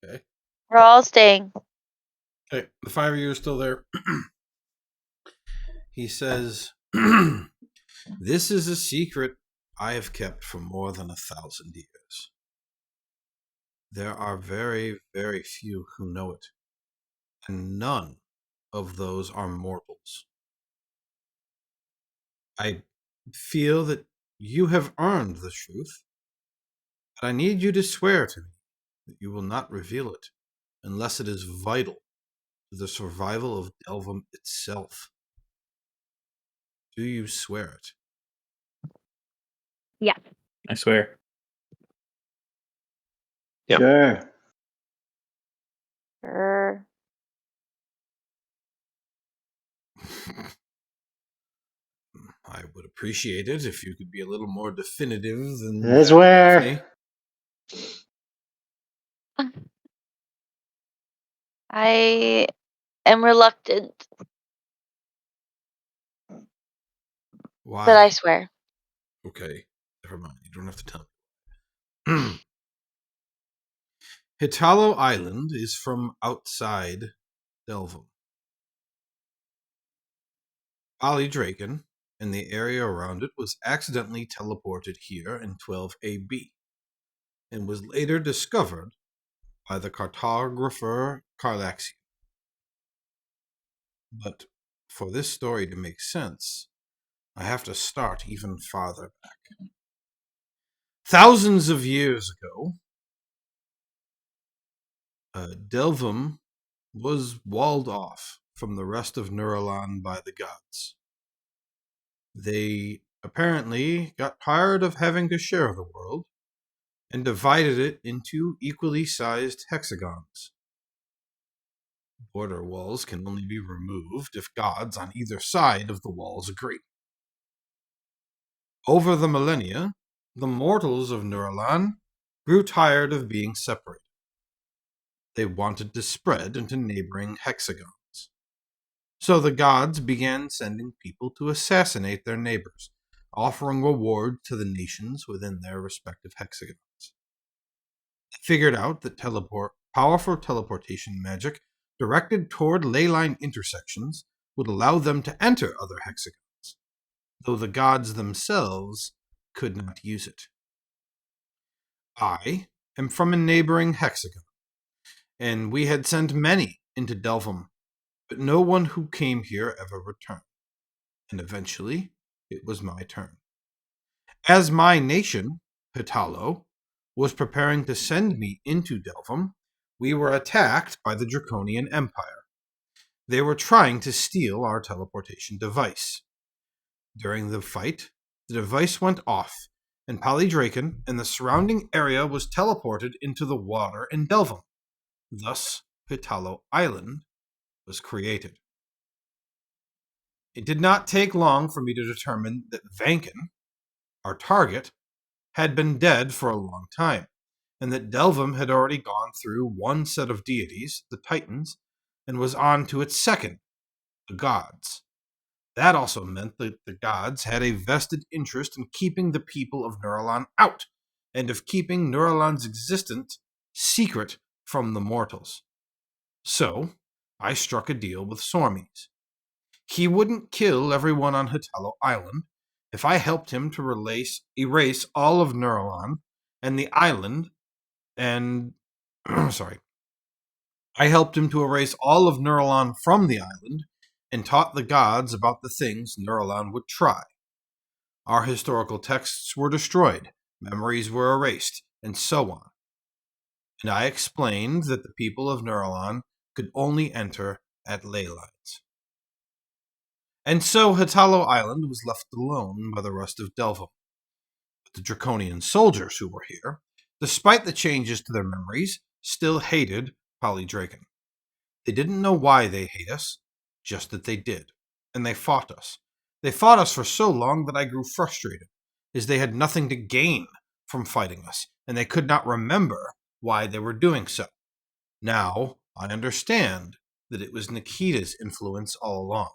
Okay. We're all staying. Okay, the 5 of you are still there. He says, this is a secret I have kept for more than 1,000 years. There are very, very few who know it, and none of those are mortals. I feel that you have earned the truth, but I need you to swear to me that you will not reveal it unless it is vital to the survival of Delvum itself. Do you swear it? Yeah. I swear. Yep. Sure. Sure. I would appreciate it if you could be a little more definitive than I that, swear. Daphne. I am reluctant, Why? but I swear. Okay, never mind. You don't have to tell me. Hitalo Island is from outside Delvum. Ali Draken and the area around it was accidentally teleported here in 12 AB and was later discovered by the cartographer Carlaxian. But for this story to make sense, I have to start even farther back. Thousands of years ago, Delvum was walled off from the rest of Neurolan by the gods. They apparently got tired of having to share the world and divided it into equally sized hexagons. Border walls can only be removed if gods on either side of the walls agree. Over the millennia, the mortals of Neurolan grew tired of being separated. They wanted to spread into neighboring hexagons. So the gods began sending people to assassinate their neighbors, offering reward to the nations within their respective hexagons. They figured out that powerful teleportation magic directed toward leyline intersections would allow them to enter other hexagons, though the gods themselves could not use it. I am from a neighboring hexagon, and we had sent many into Delvum, but no one who came here ever returned. And eventually, it was my turn. As my nation, Pitalo, was preparing to send me into Delvum, we were attacked by the Draconian Empire. They were trying to steal our teleportation device. During the fight, the device went off, and Polydraken and the surrounding area was teleported into the water in Delvum. Thus, Pitalo Island was created. It did not take long for me to determine that Vanken, our target, had been dead for a long time, and that Delvum had already gone through one set of deities, the Titans, and was on to its second, the gods. That also meant that the gods had a vested interest in keeping the people of Neurolan out, and of keeping Neurolan's existence secret from the mortals. So, I struck a deal with Sormes. He wouldn't kill everyone on Hitalo Island if I helped him to erase all of Neurolan and the island, and sorry, I helped him to erase all of Neurolan from the island and taught the gods about the things Neurolan would try. Our historical texts were destroyed, memories were erased, and so on. And I explained that the people of Neurolan could only enter at ley lines. And so Hitalo Island was left alone by the rest of Delvum. But the Draconian soldiers who were here, despite the changes to their memories, still hated Polydraken. They didn't know why they hate us, just that they did. And they fought us. They fought us for so long that I grew frustrated, as they had nothing to gain from fighting us, and they could not remember why they were doing so. Now, I understand that it was Nikita's influence all along.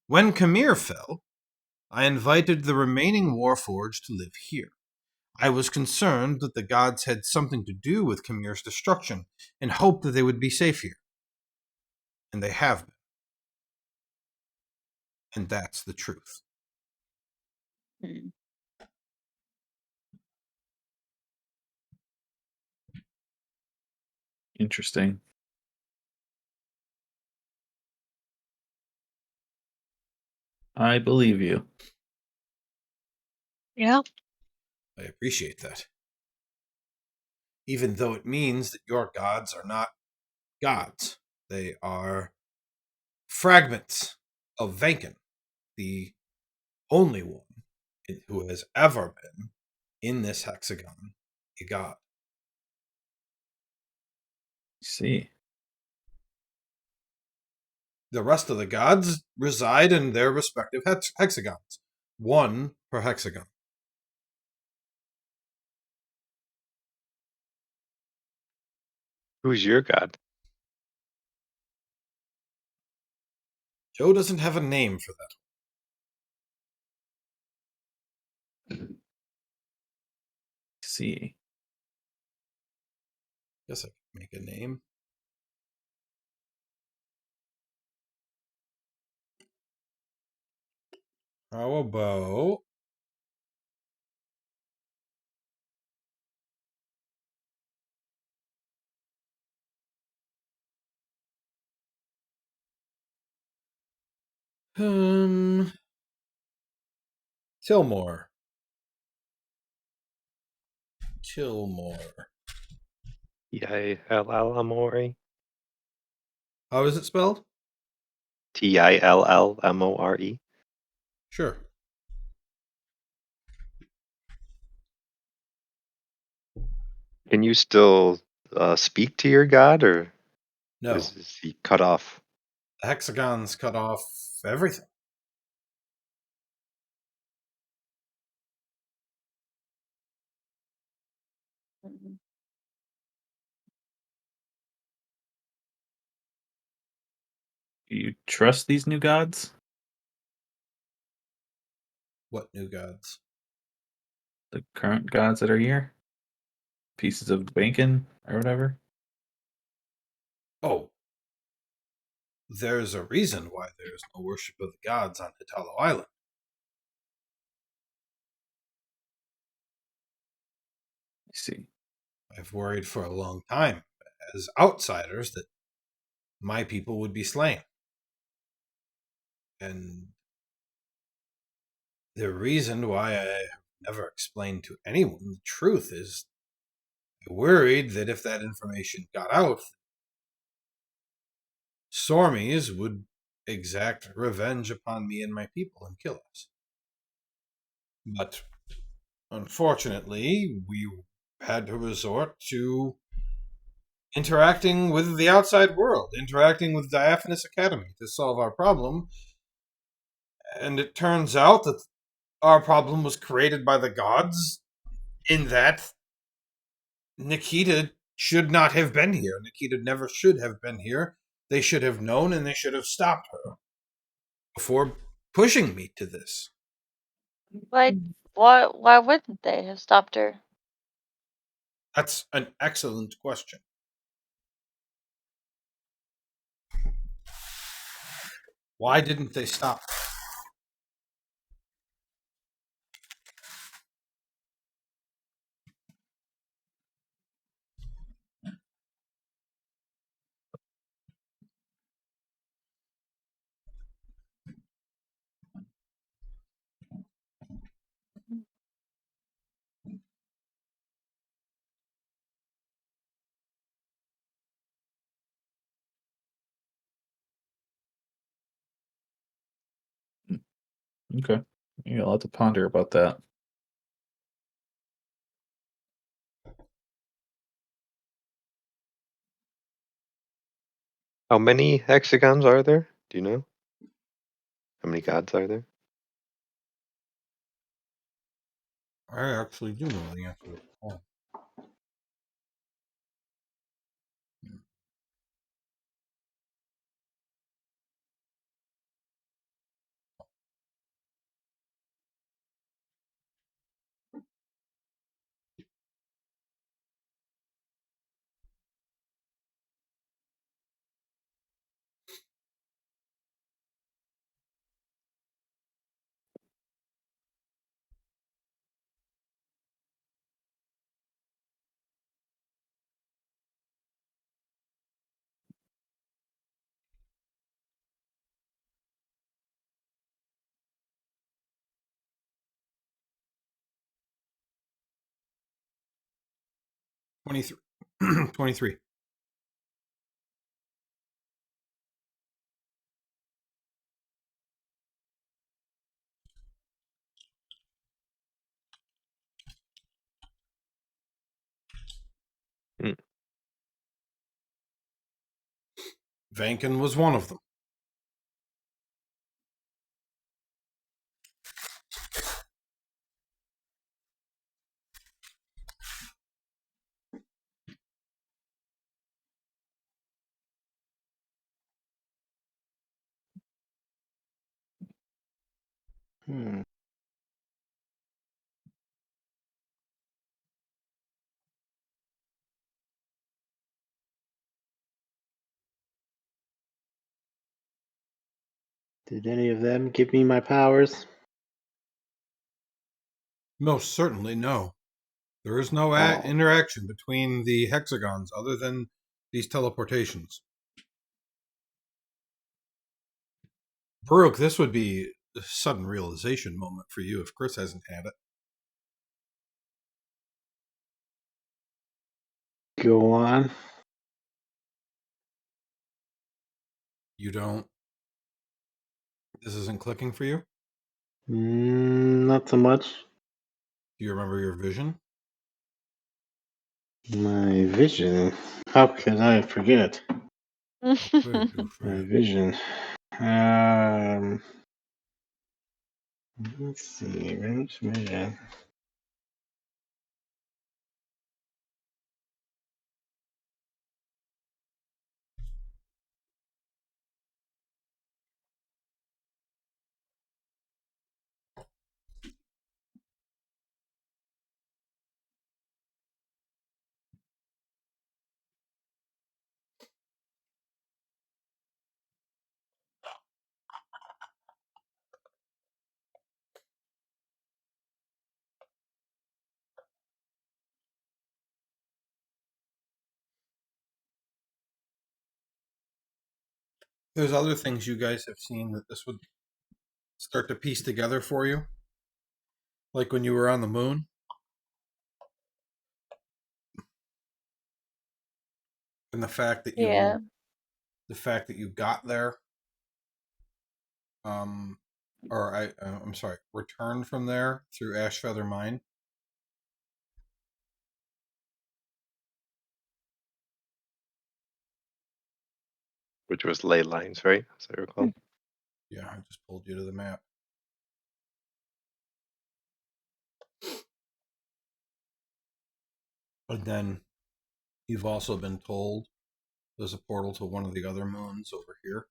When Khmer fell, I invited the remaining Warforged to live here. I was concerned that the gods had something to do with Khmer's destruction, and hoped that they would be safe here. And they have been. And that's the truth. Hmm. Interesting. I believe you. Yeah. I appreciate that. Even though it means that your gods are not gods. They are fragments of Vanken, the only one who has ever been in this hexagon a god. See. The rest of the gods reside in their respective hexagons, one per hexagon. Who's your god? Joe doesn't have a name for that. See. Guess I can make a name. How about Tillmore. Tillmore. Tillmore. How is it spelled? Tillmore. Sure. Can you still speak to your god, or No. is he cut off? The hexagons cut off everything. Mhm. Do you trust these new gods? What new gods? The current gods that are here? Pieces of bacon or whatever? Oh, there's a reason why there's no worship of the gods on Hitalo Island. I see. I've worried for a long time, as outsiders, that my people would be slain. And the reason why I have never explained to anyone the truth is I worried that if that information got out, Sormies would exact revenge upon me and my people and kill us. But unfortunately, we had to resort to interacting with the outside world, interacting with Diaphanous Academy to solve our problem. And it turns out that our problem was created by the gods, in that Nikita should not have been here. Nikita never should have been here. They should have known, and they should have stopped her before pushing me to this. Like, why wouldn't they have stopped her? That's an excellent question. Why didn't they stop her? Okay. You got a lot to ponder about that. How many hexagons are there? Do you know? How many gods are there? I actually do know the answer to that. Oh. $23. 23. Hmm. Vankin was one of them. Hmm. Did any of them give me my powers? Most certainly no. There is no Oh. interaction between the hexagons other than these teleportations. Baruch, this would be a sudden realization moment for you if Chris hasn't had it. Go on. You don't. This isn't clicking for you? Not so much. Do you remember your vision? My vision. How can I forget? What did you My forget? vision. Let's see. Which vision? There's other things you guys have seen that this would start to piece together for you. Like when you were on the moon. And the fact that Yeah. you got there, I'm sorry, returned from there through Ashfeather Mine. Which was ley lines, right? As I recall. Yeah, I just pulled you to the map. And then you've also been told there's a portal to one of the other moons over here.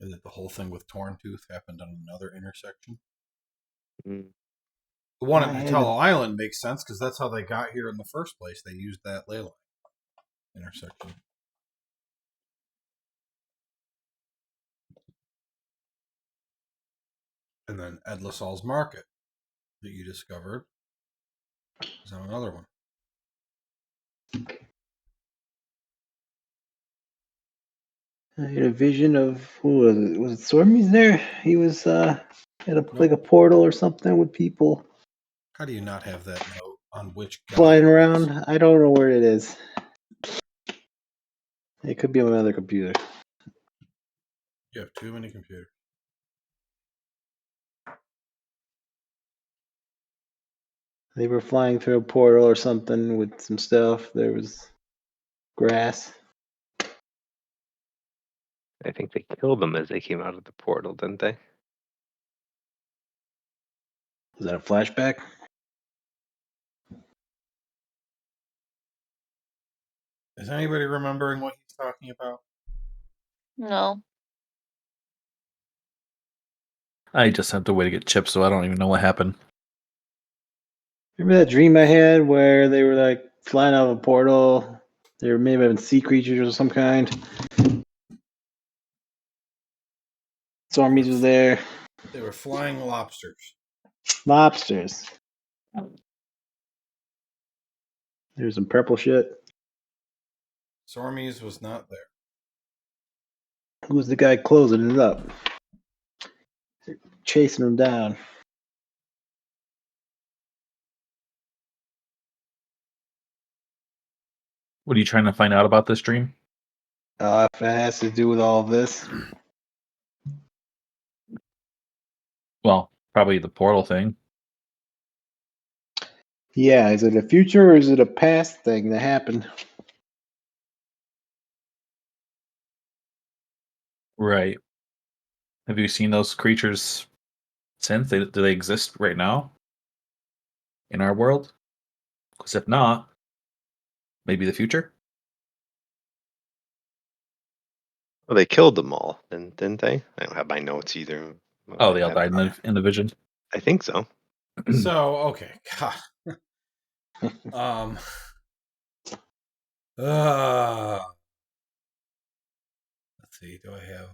And that the whole thing with Torntooth happened on another intersection. Mm. The one I at had Nutella Island makes sense because that's how they got here in the first place. They used that ley line intersection. And then Edlisall's Market that you discovered is on another one. a vision of who was it? Was it Sormies there? He was at Nope. like a portal or something with people How do you not have that note on which god flying it around. was? I don't know where it is. It could be on another computer. You have too many computers. They were flying through a portal or something with some stuff. There was grass. I think they killed them as they came out of the portal, didn't they? Was that a flashback? Is anybody remembering what he's talking about? No. I just have to wait to get chips, so I don't even know what happened. Remember that dream I had where they were like flying out of a portal? They were maybe having sea creatures of some kind. Sormies was there. They were flying lobsters. Lobsters. There's some purple shit. Sormies was not there. Who's the guy closing it up? Chasing him down. What are you trying to find out about this dream? If it has to do with all of this. Well, probably the portal thing. Yeah, is it a future or is it a past thing that happened? Right. Have you seen those creatures since? Do they exist right now in our world? Because if not, maybe the future? Well, they killed them all, didn't they? I don't have my notes either. Oh, I they all have died in the vision. I think so. So, okay. God. Um. Let's see. Do I have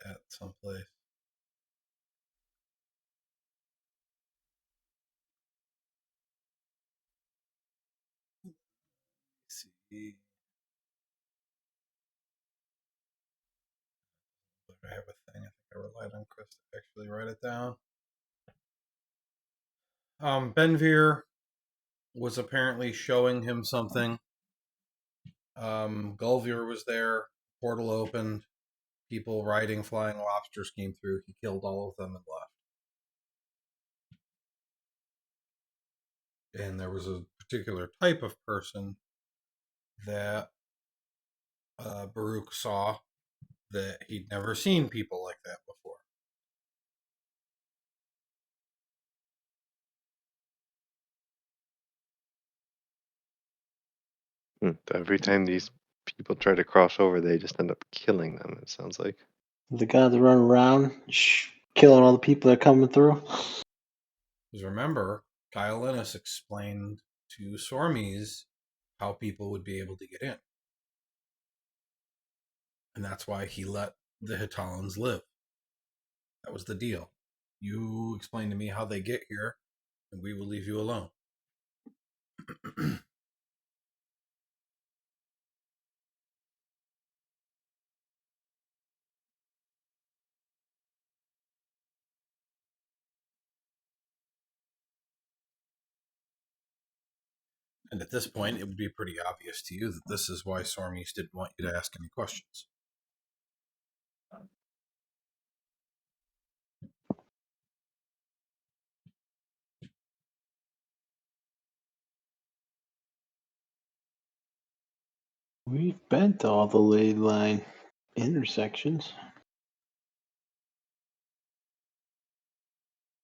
that someplace? Let's see. Do I have a thing? I think I relied on Chris to actually write it down. Benvir was apparently showing him something. Gulvir was there. Portal opened. People riding flying lobsters came through. He killed all of them and left. And there was a particular type of person that Baruch saw that he'd never seen people like that before. Every time these people try to cross over, they just end up killing them, it sounds like. The guys that run around, killing all the people that are coming through. Because remember, Gyalinis explained to Sormies how people would be able to get in. And that's why he let the Hitalans live. That was the deal. You explain to me how they get here, and we will leave you alone. And at this point, it would be pretty obvious to you that this is why Sormies didn't want you to ask any questions. We've been to all the ley line intersections.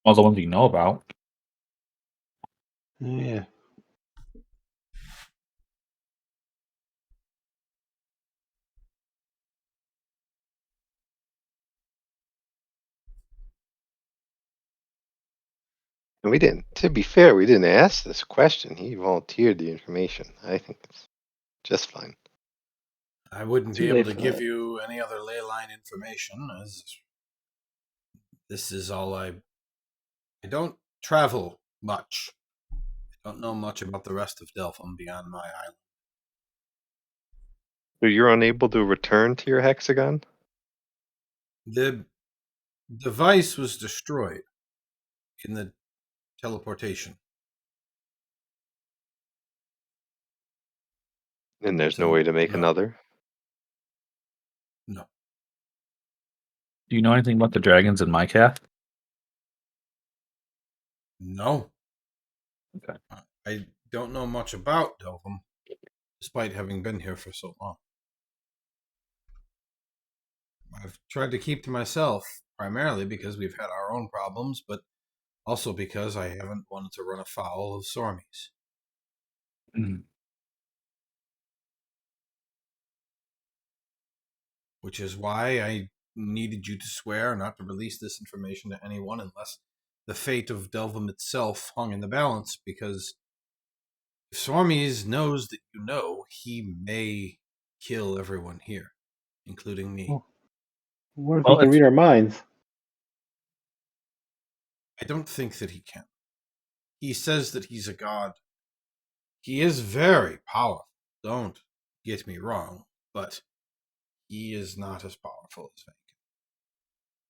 All the ones you know about. Yeah. And we didn't, to be fair, we didn't ask this question. He volunteered the information. I think it's just fine. I wouldn't Too be able late to for give that. you any other ley line information, as this is all I don't travel much. I don't know much about the rest of Delphum beyond my island. So you're unable to return to your hexagon? The device was destroyed in the teleportation. And there's no So, way to make no. another? No. Do you know anything about the dragons in my calf? No. Okay. I don't know much about Delphum, despite having been here for so long. I've tried to keep to myself, primarily because we've had our own problems, but also because I haven't wanted to run afoul of Sormies. Mm. Which is why I needed you to swear not to release this information to anyone unless the fate of Delphum itself hung in the balance, because if Sormies knows that you know, he may kill everyone here, including me. What if Well, he can if- read our minds? I don't think that he can. He says that he's a god. He is very powerful. Don't get me wrong, but he is not as powerful as Fake.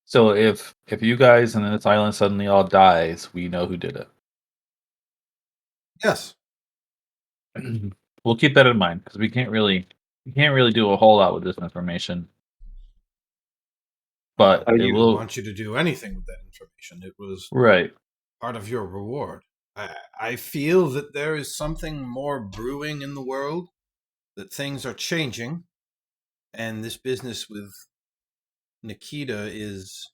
So if you guys and this island suddenly all dies, we know who did it. Yes. We'll keep that in mind because we can't really do a whole lot with this information. But I it didn't will want you to do anything with that information. It was right. part of your reward. I feel that there is something more brewing in the world, that things are changing, and this business with Nikita is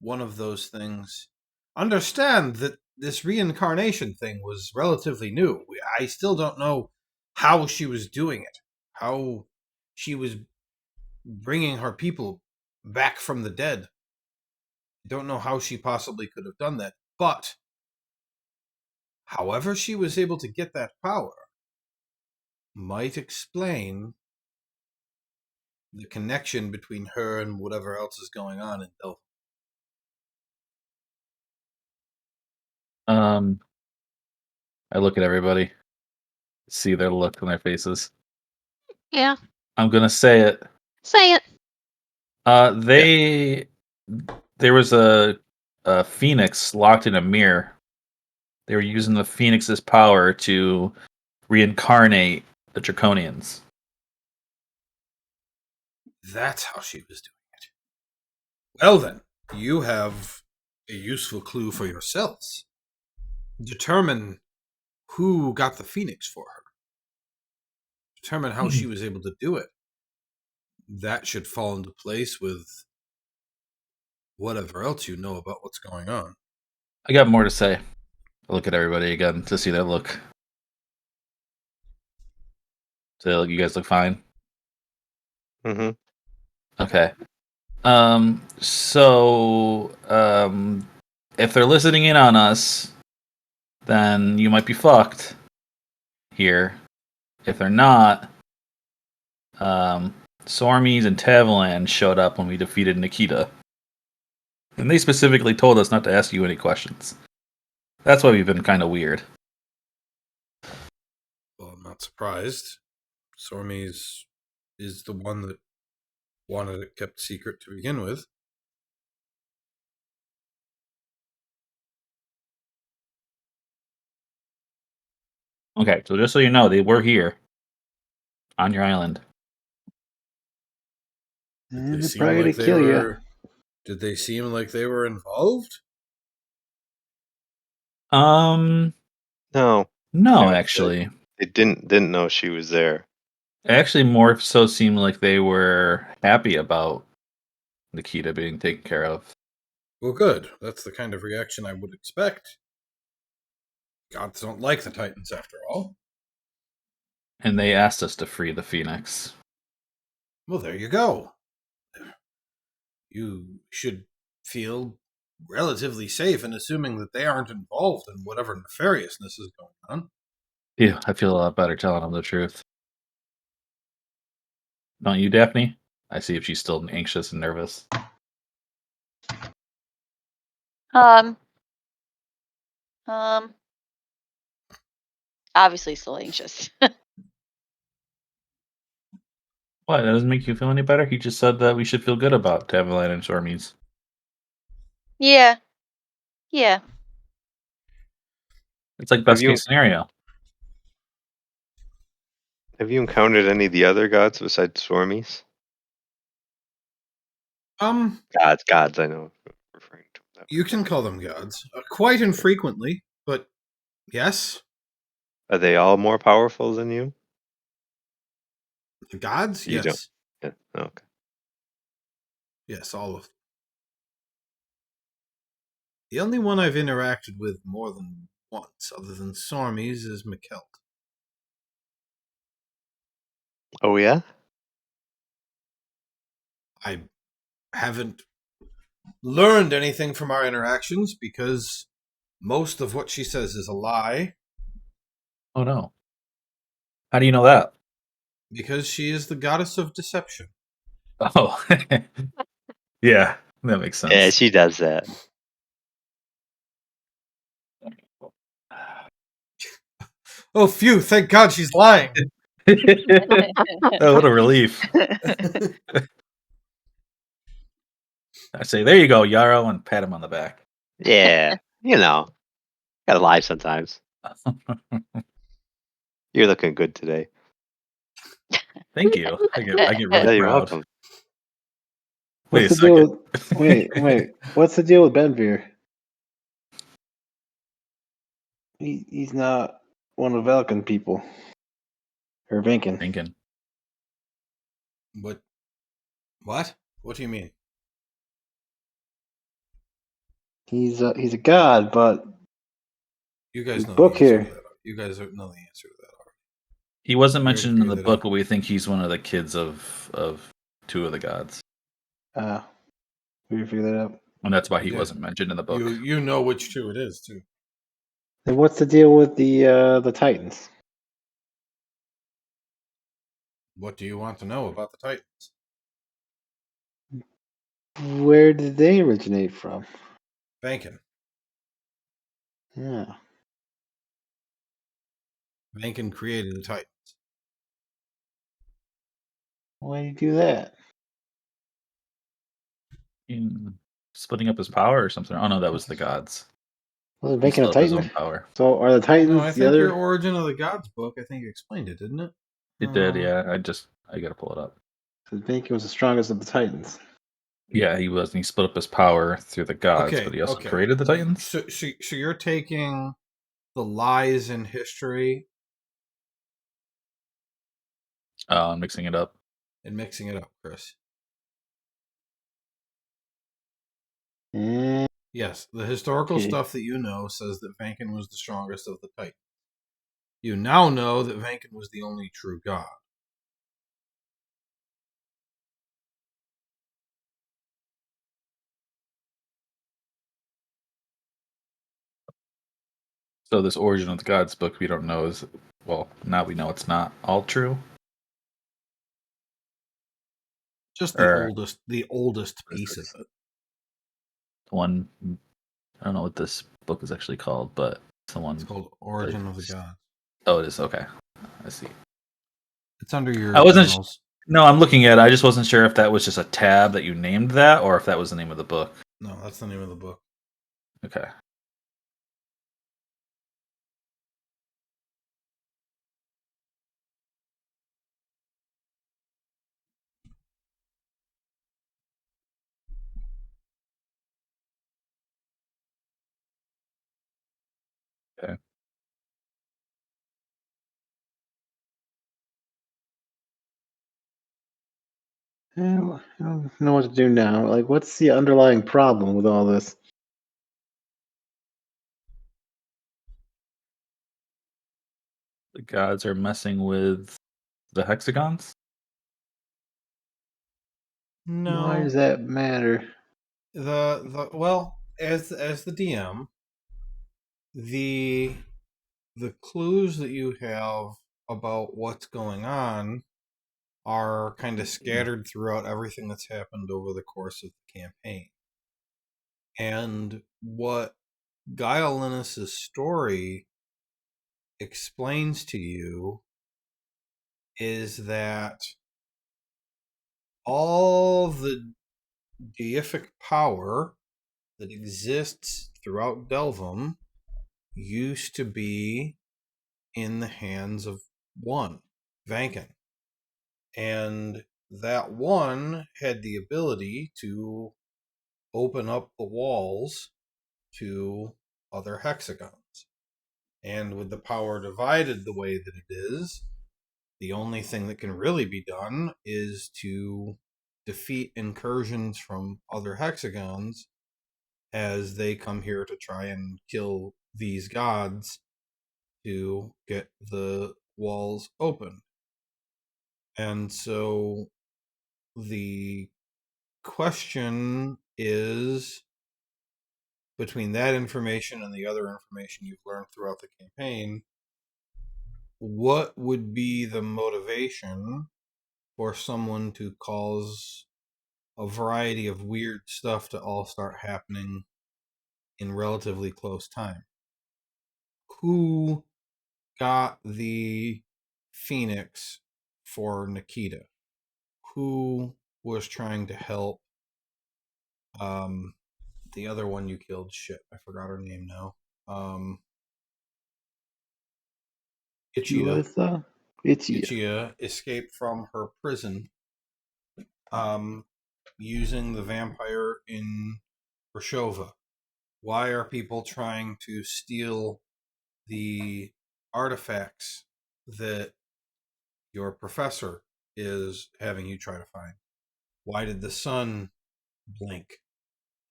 one of those things. Understand that this reincarnation thing was relatively new. I still don't know how she was doing it, how she was bringing her people back from the dead. I don't know how she possibly could have done that, but however she was able to get that power might explain the connection between her and whatever else is going on in Delphi. I look at everybody, see their look on their faces. Yeah, I'm gonna say it. say it. They there was a phoenix locked in a mirror. They were using the phoenix's power to reincarnate the Draconians. That's how she was doing it. Well then, you have a useful clue for yourselves. Determine who got the phoenix for her. Determine how she was able to do it. That should fall into place with whatever else you know about what's going on. I got more to say. I look at everybody again to see their look. So you guys look fine. Mm-hmm. Okay. If they're listening in on us, then you might be fucked here. If they're not, Sormies and Tavalan showed up when we defeated Nikita. And they specifically told us not to ask you any questions. That's why we've been kind of weird. Well, I'm not surprised. Sormies is the one that wanted it kept secret to begin with. Okay, so just so you know, they were here on your island. Did they They're seem probably like to they kill you. were? Did they seem like they were involved? No, No, actually. they didn't know she was there. It actually more so seemed like they were happy about Nikita being taken care of. Well, good. That's the kind of reaction I would expect. Gods don't like the Titans, after all. And they asked us to free the Phoenix. Well, there you go. You should feel relatively safe in assuming that they aren't involved in whatever nefariousness is going on. Yeah, I feel a lot better telling them the truth. Don't you, Daphne? I see if she's still anxious and nervous. Um, obviously still anxious. What? That doesn't make you feel any better? He just said that we should feel good about Tavalan and Sormies. Yeah. It's like best case scenario. Have you encountered any of the other gods besides Swarmies? Gods, I know. I'm referring to them. You can call them gods. Quite infrequently, but yes. Are they all more powerful than you? The gods? You don't. Yes. Yeah. Okay. Yes, all of them. The only one I've interacted with more than once, other than Sormies, is Mikelt. Oh yeah. I haven't learned anything from our interactions because most of what she says is a lie. Oh no. How do you know that? Because she is the goddess of deception. Oh. Yeah, that makes sense. Yeah, she does that. Oh, phew, thank God she's lying. Oh, what a relief. I say, there you go, Yarrow, and pat him on the back. Yeah, gotta lie sometimes. You're looking good today. Thank you. I get Yeah, really you're proud. welcome. Wait What's a the deal second. with wait? What's the deal with Benvir? He's not one of Velkin people. Or Vinkin. Thinking. What? What? What do you mean? He's a god, but You guys know the book answer to here. that. You guys know the answer to that already. He wasn't We already mentioned in the figured that book, out. but we think he's one of the kids of two of the gods. We figure that out. And that's why he Yeah. wasn't mentioned in the book. You know which two it is too. Then what's the deal with the Titans? What do you want to know about the Titans? Where did they originate from? Vankin. Yeah. Vankin created the Titans. Why do you do that? splitting up his power or something. Oh no, that was the gods. Was He Vankin a split up his Titan? own power. So are the No, Titans I the think other? your Origin of the Gods book, I think explained it, didn't it? It did, yeah. I gotta pull it up. So Vankin was the strongest of the Titans. Yeah, he was, and he split up his power through the gods, Okay, but he also okay. created the Titans. So you're taking the lies in history I'm mixing it up. and mixing it up, Chris. Eh, Yes, the historical Okay. stuff that you know says that Vankin was the strongest of the Titans. You now know that Vankin was the only true god. So this Origin of the Gods book we don't know is, well, now we know it's not all true. Just Or the oldest piece of it. one, I don't know what this book is actually called, but it's the one. It's called Origin of the Gods. Oh, it is, okay. I see. It's under your I wasn't. journals. No, I'm looking at it. I just wasn't sure if that was just a tab that you named that, or if that was the name of the book. No, that's the name of the book. Okay. Okay. I don't know what to do now. Like, what's the underlying problem with all this? The gods are messing with the hexagons. No. Why does that matter? Well, as the DM, the clues that you have about what's going on are kind of scattered throughout everything that's happened over the course of the campaign. And what Gyalinis' story explains to you is that all the deific power that exists throughout Delvum used to be in the hands of one, Vankin. And that one had the ability to open up the walls to other hexagons. And with the power divided the way that it is, the only thing that can really be done is to defeat incursions from other hexagons as they come here to try and kill these gods to get the walls open. And so the question is, between that information and the other information you've learned throughout the campaign, what would be the motivation for someone to cause a variety of weird stuff to all start happening in relatively close time? Who got the Phoenix for Nikita? Who was trying to help the other one you killed? Shit, I forgot her name now. Ichida. Ichida escaped from her prison using the vampire in Rashova. Why are people trying to steal the artifacts that your professor is having you try to find? Why did the sun blink?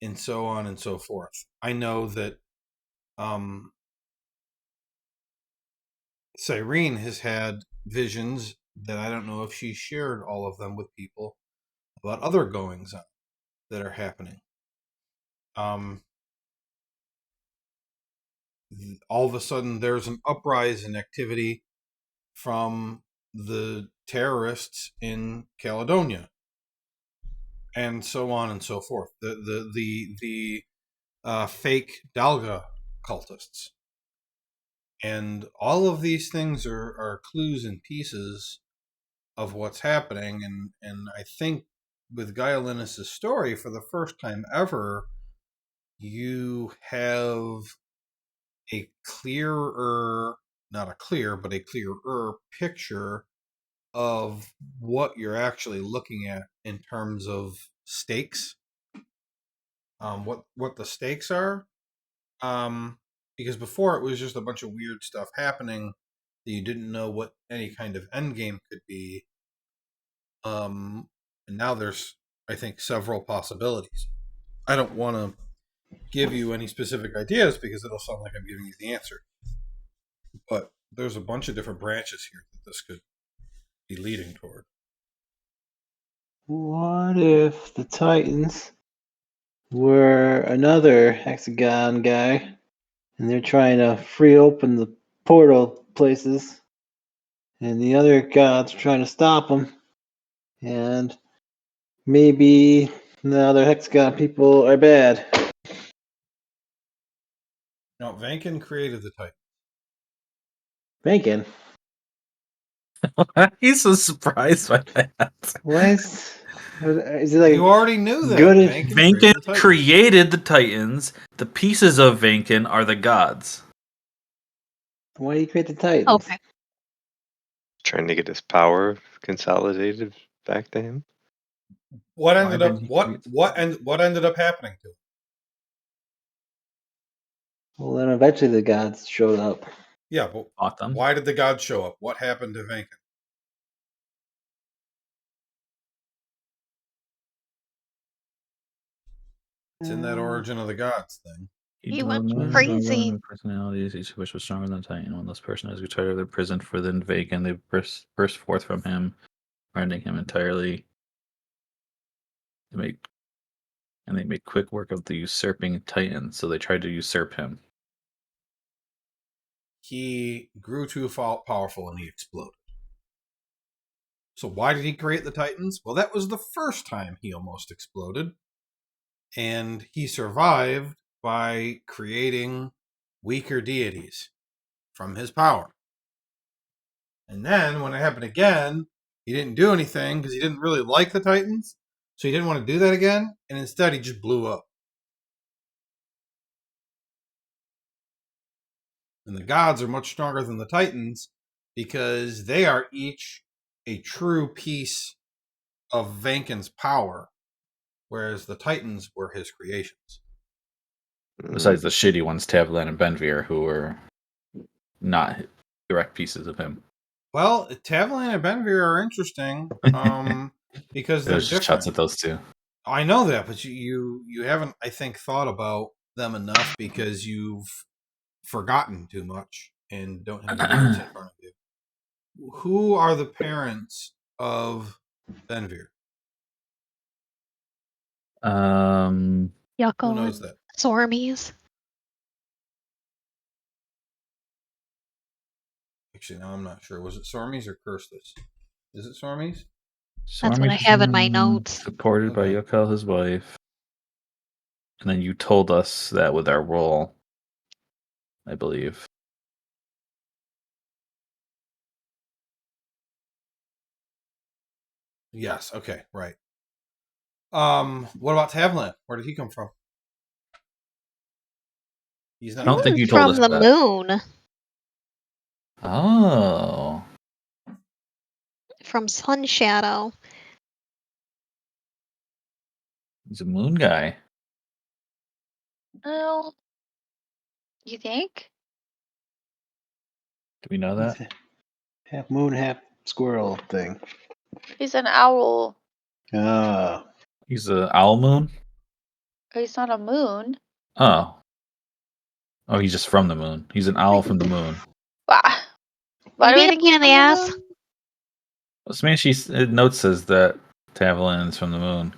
And so on and so forth. I know that Cyrene has had visions that I don't know if she shared all of them with people about other goings on that are happening. All of a sudden, there's an uprising activity from the terrorists in Caledonia, and so on and so forth. The fake Dalga cultists, and all of these things are clues and pieces of what's happening, and I think with Gyalinis' story, for the first time ever, you have a clearer, not a clear, but a clearer picture of what you're actually looking at in terms of stakes. What the stakes are. Because before it was just a bunch of weird stuff happening that you didn't know what any kind of end game could be. And now there's, I think, several possibilities. I don't want to give you any specific ideas because it'll sound like I'm giving you the answer. But there's a bunch of different branches here that this could be leading toward. What if the Titans were another hexagon guy, and they're trying to free open the portal places, and the other gods are trying to stop them, and maybe the other hexagon people are bad? Now, Vankin created the Titan. Bacon. He's so surprised by that. What is it like? You already knew that. Good. Vankin created the Titans. The pieces of Vankin are the gods. Why do you create the Titans? Okay. Trying to get his power consolidated back to him. What Why ended did up he what create- what ended up happening to him? Well, then eventually the gods showed up. Yeah, but Fought them. why did the gods show up? What happened to Vankin? It's in that Origin of the Gods thing. He drove went more crazy. personalities, each of which was stronger than the Titan. When this person is retired of their prison for the Vankin, they burst forth from him, rending him entirely. They made quick work of the usurping Titan, so they tried to usurp him. He grew too powerful and he exploded. So why did he create the Titans? Well, that was the first time he almost exploded. And he survived by creating weaker deities from his power. And then when it happened again, he didn't do anything because he didn't really like the Titans. So he didn't want to do that again. And instead he just blew up. And the gods are much stronger than the Titans because they are each a true piece of Vankin's power, whereas the Titans were his creations. Besides the shitty ones, Tavlan and Benvir, who were not direct pieces of him. Well, Tavlan and Benvir are interesting because they're There's just shots different. at those two. I know that, but you haven't, I think, thought about them enough because you've forgotten too much and don't have the notes in front of you. Who are the parents of Benvir? Who Yucko knows and that? Sormies. Actually, no, I'm not sure. Was it Sormies or Kirstis? Is it Sormies? That's what I have in my notes. Supported by Okay. Yokel, his wife. And then you told us that with our roll, I believe. Yes. Okay. Right. What about Tavlan? Where did he come from? He's not. I don't think you told From us the that. moon. Oh. From Sun Shadow. He's a moon guy. Oh, you think? Do we know that? Half moon, half squirrel thing. He's an owl. Ah. He's an owl moon? He's not a moon. Oh. Oh, he's just from the moon. He's an owl from the moon. Why? Why do we Being a think pain he's in the from ass. moon? Well, Smashy's note says that Tavlan is from the moon.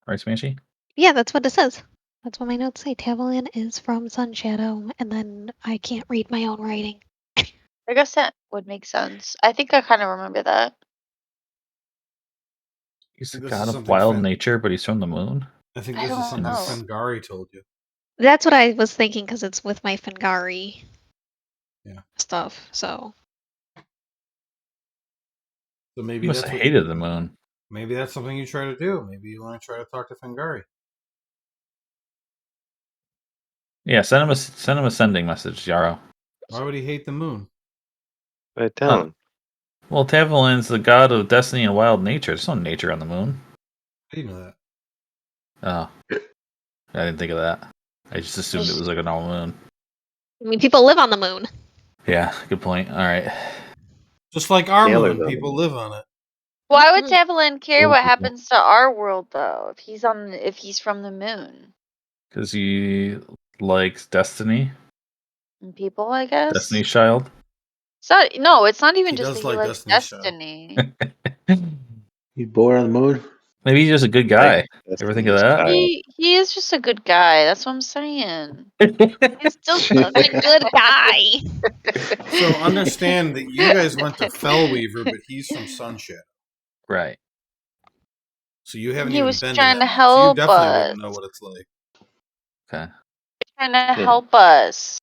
Right, Smashy? Yeah, that's what it says. That's what my notes say. Tavlan is from Sun Shadow, and then I can't read my own writing. I guess that would make sense. I think I kind of remember that. He's the This god is of something wild Finn- nature, but he's from the moon? I think I this is don't something know. Fengari told you. That's what I was thinking because it's with my Fengari. Yeah. 'Stuff, so. Stuff. So So He maybe must that's have what hated the moon. maybe that's something you try to do. Maybe you want to try to talk to Fengari. Yeah, send him a sending message, Yarrow. Why would he hate the moon? I tell him. Well, Tavalin's the god of destiny and wild nature. There's no nature on the moon. How do you know that? Oh, I didn't think of that. I just assumed it was like a normal moon. I mean, people live on the moon. Yeah, good point. All right. Just like our Sailors moon, on the people moon. live on it. Why would Mhm. Tavalin care Oh, what people. happens to our world though? If he's from the moon Because he likes destiny. and people, I guess. Destiny's Child. It's not even He just does that he like likes Destiny's Child. destiny. He's born on the moon. Maybe he's just a good guy. Ever think of Destiny's that? Child. He is just a good guy. That's what I'm saying. He's just a good guy. So understand that you guys went to Fellweaver, but he's from Sunshadow. Right. So you haven't He even was been to trying that to moon. So you help definitely us. wouldn't know what it's like. Okay. Trying to help us.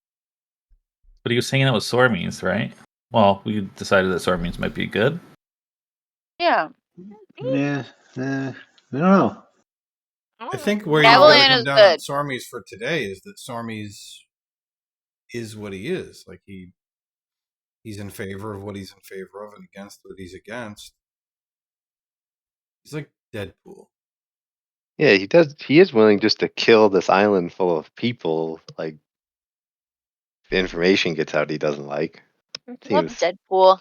But he was hanging out with Sormeans, right? Well, we decided that Sormeans might be good. Yeah. Yeah, I don't know. I think where you've got to Tavalin come is down on good. Sormies for today is that Sormies is what he is. Like he's in favor of what he's in favor of and against what he's against. He's like Deadpool. Yeah, he does. He is willing just to kill this island full of people. Like, if the information gets out he doesn't like. Love Seems Deadpool.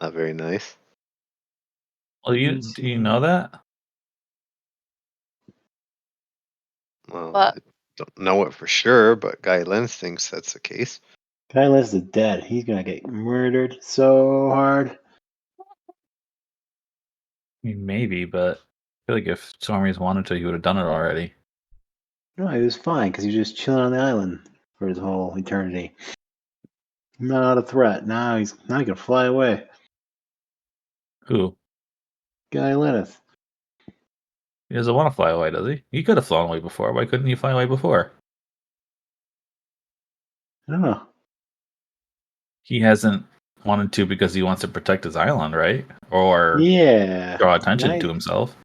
not very nice. Well, do you know that? Well, But I don't know it for sure, but Gyalinis thinks that's the case. Gyalinis is dead. He's gonna get murdered so hard. I mean, maybe, but I feel like if Sormeans wanted to, he would have done it already. No, he was fine because he was just chilling on the island for his whole eternity. Not a threat. Now he can fly away. Who? Gyalinis. He doesn't want to fly away, does he? He could have flown away before. Why couldn't he fly away before? I don't know. He hasn't wanted to because he wants to protect his island, right? Or Yeah. draw attention Now to himself.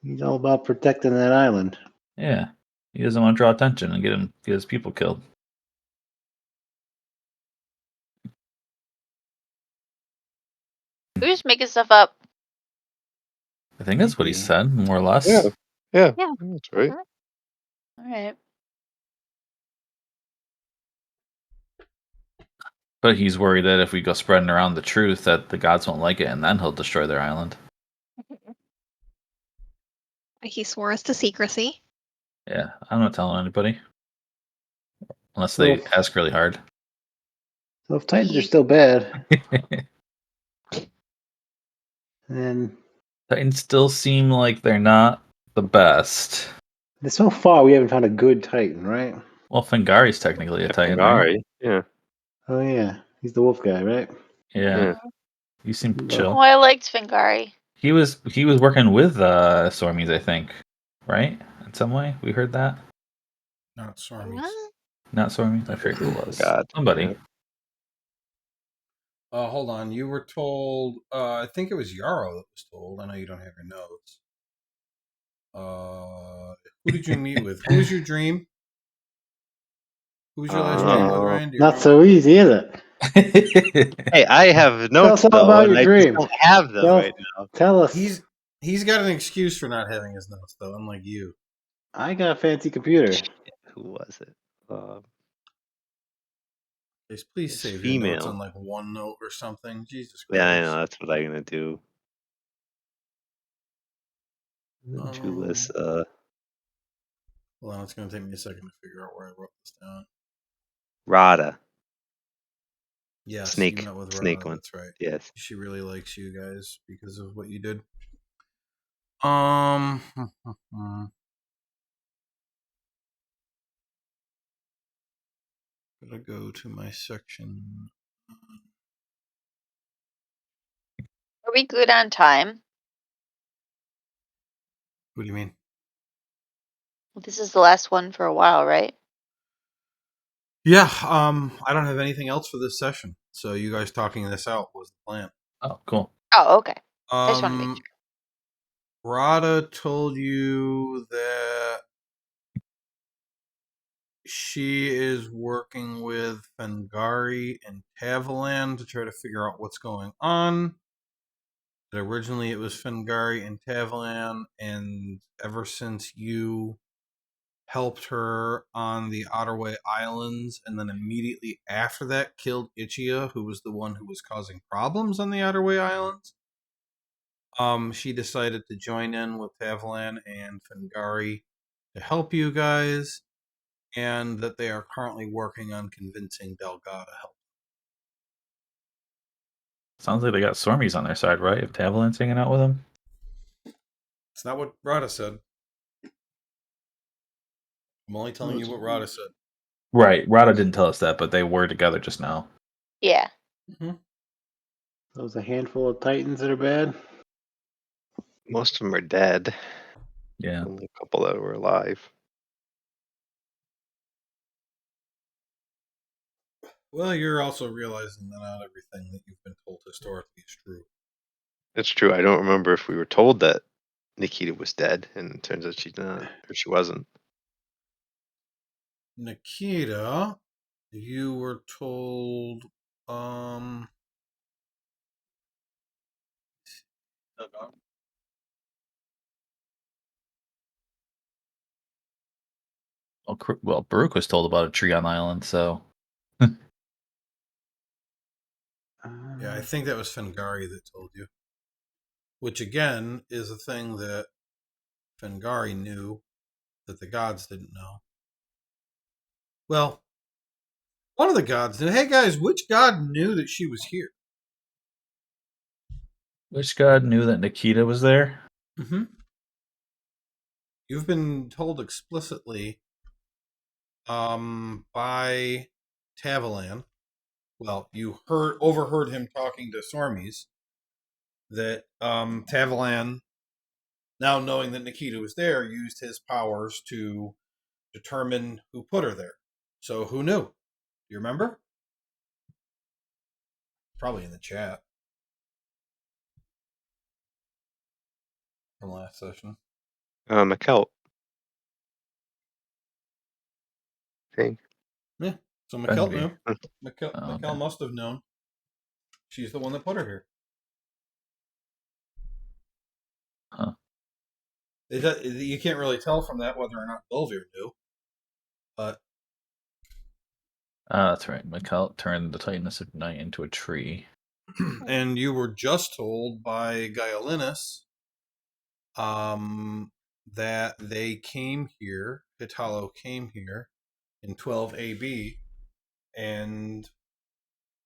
he's all about protecting that island. Yeah. He doesn't want to draw attention and get his people killed. we're just making stuff up. I think that's what he Maybe. said, more or less. Yeah, Yeah. that's right. All right. But he's worried that if we go spreading around the truth, that the gods won't like it, and then he'll destroy their island. He swore us to secrecy. Yeah, I'm not telling anybody. Unless So they if- ask really hard. So if Titans are still bad, Titans then still seem like they're not the best. so far we haven't found a good Titan, right? Well, Fengari's technically a Titan, right? Fengari, yeah. Oh yeah, he's the wolf guy, right? Yeah. Yeah. You seem Oh. chill. Oh, I liked Fengari. He was working with Sormies, I think, right? In some way, we heard that. Not Sormies. What? Not Sormies. I forget who it was. God. Somebody. Yeah. Hold on. You were told. I think it was Yarrow that was told. I know you don't have your notes. Who did you meet with? Who was your dream? Who was your last dream with, Ryan? Do you Not remember? so easy, is it? Hey, I have notes us all though, about and your I dream. just don't have them right now. Tell us. He's got an excuse for not having his notes, though, unlike you. I got a fancy computer. Who was it? Please It's save your notes female. on like OneNote or something. Jesus Christ. Yeah, I know. That's what I'm gonna do. Hold on, it's gonna take me a second to figure out where I wrote this down. Rada. Yes, Snake. you met with Snake Rada, one. that's right. Yes. She really likes you guys because of what you did. Gotta go to my section. Are we good on time? What do you mean? This is the last one for a while, right? Yeah, I don't have anything else for this session. So you guys talking this out was the plan. Oh, cool. Oh, okay. I just want to make sure. Rada told you that she is working with Fengari and Tavalan to try to figure out what's going on. That originally it was Fengari and Tavalan, and ever since you helped her on the Otterway Islands, and then immediately after that killed Ichia, who was the one who was causing problems on the Otterway Islands, she decided to join in with Tavalan and Fengari to help you guys, and that they are currently working on convincing Delgado to help. Sounds like they got Stormies on their side, right? If Tavalan's hanging out with them. It's not what Rada said. I'm only telling you what Rada said. Right. Rada didn't tell us that, but they were together just now. Yeah. Mm-hmm. There's a handful of Titans that are bad. Most of them are dead. Yeah. Only a couple that were alive. Well, you're also realizing that not everything that you've been told historically is true. It's true. I don't remember if we were told that Nikita was dead, and it turns out she's not, or she wasn't. Nikita, you were told, Well, Baruch was told about a tree on the island, so. yeah, I think that was Fengari that told you. Which, again, is a thing that Fengari knew that the gods didn't know. Well, one of the gods knew. Hey, guys, which god knew that she was here? Which god knew that Nikita was there? Mm-hmm. You've been told explicitly by Tavalan. Well, you overheard him talking to Sormies that Tavalan, now knowing that Nikita was there, used his powers to determine who put her there. So who knew? Do you remember? Probably in the chat from last session. McKelt. Hey. Yeah. So Mikkel Benvie. knew. Mikkel okay. must have known. She's the one that put her here. Huh. You can't really tell from that whether or not Belvier knew. But That's right. Mikkel turned the Titaness of Night into a tree. and you were just told by Gyalinis that they came here, Hitalo came here in 12 AB, and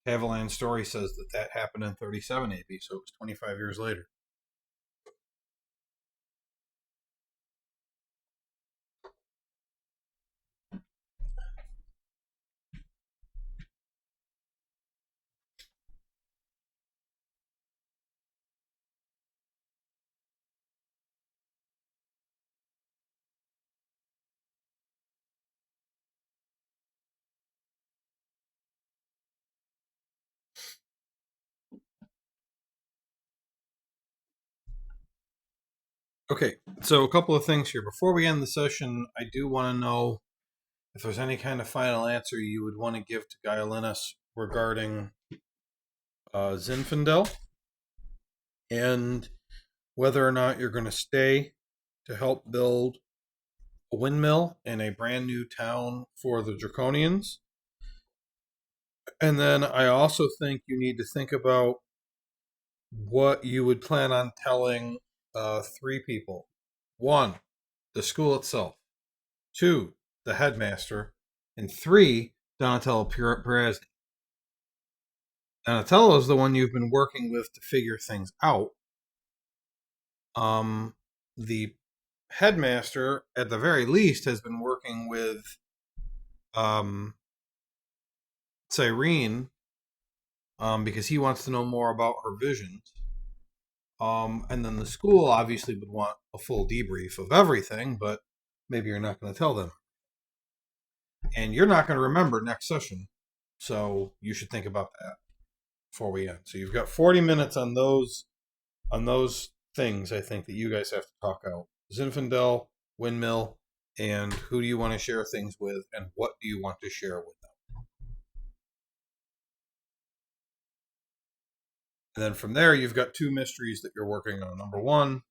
Haviland's story says that that happened in 37 AB, so it was 25 years later. Okay, so a couple of things here. Before we end the session, I do want to know if there's any kind of final answer you would want to give to Gyalinis regarding Zinfandel, and whether or not you're going to stay to help build a windmill in a brand new town for the Draconians. And then I also think you need to think about what you would plan on telling three people. One, the school itself. Two, the headmaster. And three, Donatello Perez. Donatello is the one you've been working with to figure things out. The headmaster, at the very least, has been working with Cyrene because he wants to know more about her visions. And then the school obviously would want a full debrief of everything, but maybe you're not going to tell them. And you're not going to remember next session, so you should think about that. before we end. So you've got 40 minutes on those things. I think that you guys have to talk out. Zinfandel, windmill, and who do you want to share things with, and what do you want to share with them? And then from there, you've got two mysteries that you're working on. Number one,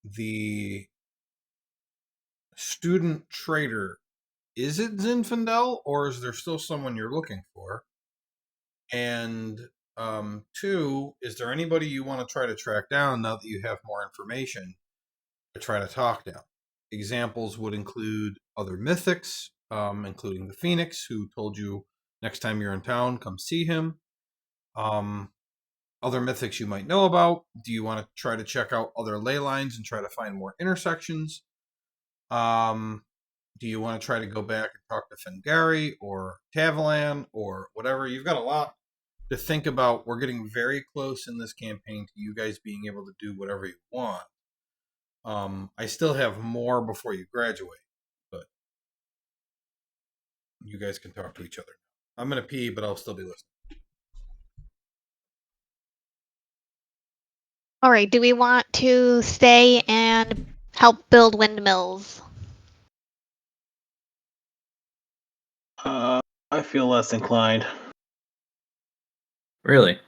the student trader. Is it Zinfandel, or is there still someone you're looking for? And two, is there anybody you want to try to track down now that you have more information to try to talk down? Examples would include other mythics, including the Phoenix, who told you next time you're in town, come see him. Other mythics you might know about. Do you want to try to check out other ley lines and try to find more intersections? Do you want to try to go back and talk to Fengari or Tavalan or whatever? You've got a lot to think about. We're getting very close in this campaign to you guys being able to do whatever you want. I still have more before you graduate, but you guys can talk to each other. I'm going to pee, but I'll still be listening. All right, do we want to stay and help build windmills? I feel less inclined. Really?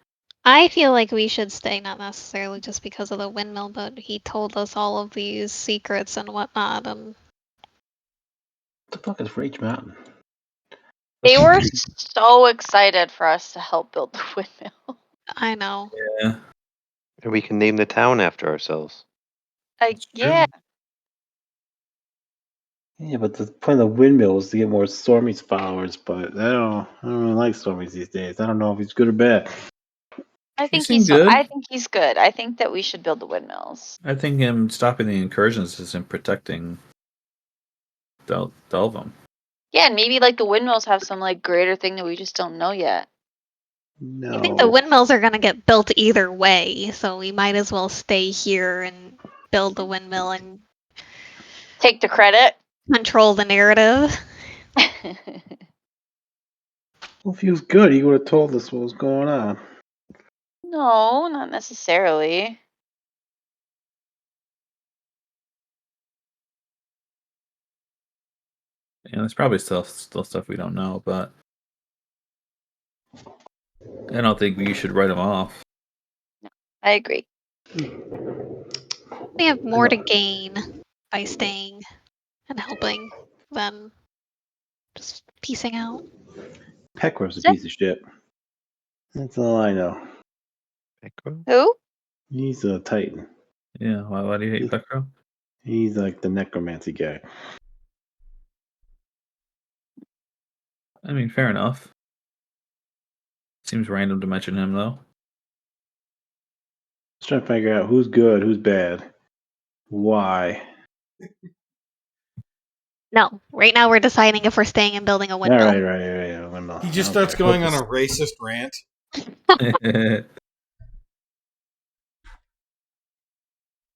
I feel like we should stay, not necessarily just because of the windmill, but he told us all of these secrets and whatnot. And What the fuck is Rage Mountain? They were so excited for us to help build the windmill. I know. Yeah. And we can name the town after ourselves. Yeah. Yeah, but the point of the windmill is to get more Stormy's followers, but I don't really like Stormy's these days. I don't know if he's good or bad. I think seemed he's. I good. think he's good. I think that we should build the windmills. I think him stopping the incursions is him protecting Delvum. Yeah, and maybe like the windmills have some like greater thing that we just don't know yet. No. I think the windmills are going to get built either way, so we might as well stay here and build the windmill and Take the credit. control the narrative. Well, if he was good, he would have told us what was going on. No, not necessarily. Yeah, there's probably still stuff we don't know, but I don't think we should write him off. I agree. We have more to gain by staying and helping than just piecing out. Peckworth's a piece of shit. That's all I know. Echo? Who? He's a Titan. Yeah, why do you hate Pekro? He's like the necromancy guy. I mean, fair enough. Seems random to mention him, though. Just trying to figure out who's good, who's bad, why. No, right now we're deciding if we're staying and building a All windmill. right. Windmill. He just Okay. starts going on a racist rant.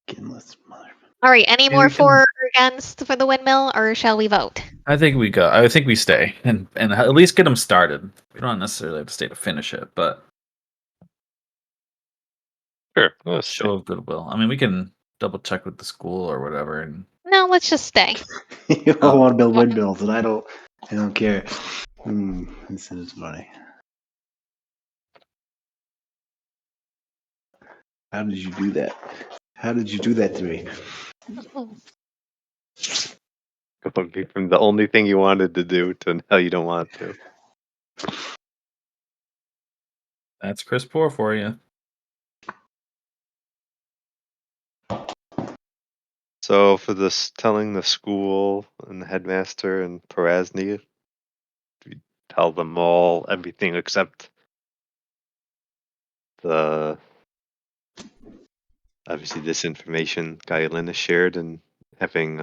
Skinless mother. All right, any Yeah, more we can- for or against for the windmill, or shall we vote? I think we go. I think we stay and at least get him started. We don't necessarily have to stay to finish it, but Sure. Let's show of goodwill. I mean, we can double check with the school or whatever. And No, let's just stay. You all want to build windmills, and I don't care. This is funny. How did you do that? How did you do that to me? Going from the only thing you wanted to do to now you don't want to. that's Chris Poor for you. So for this, telling the school and the headmaster and Perazny, we tell them all everything except the obviously this information Gyalinis shared and having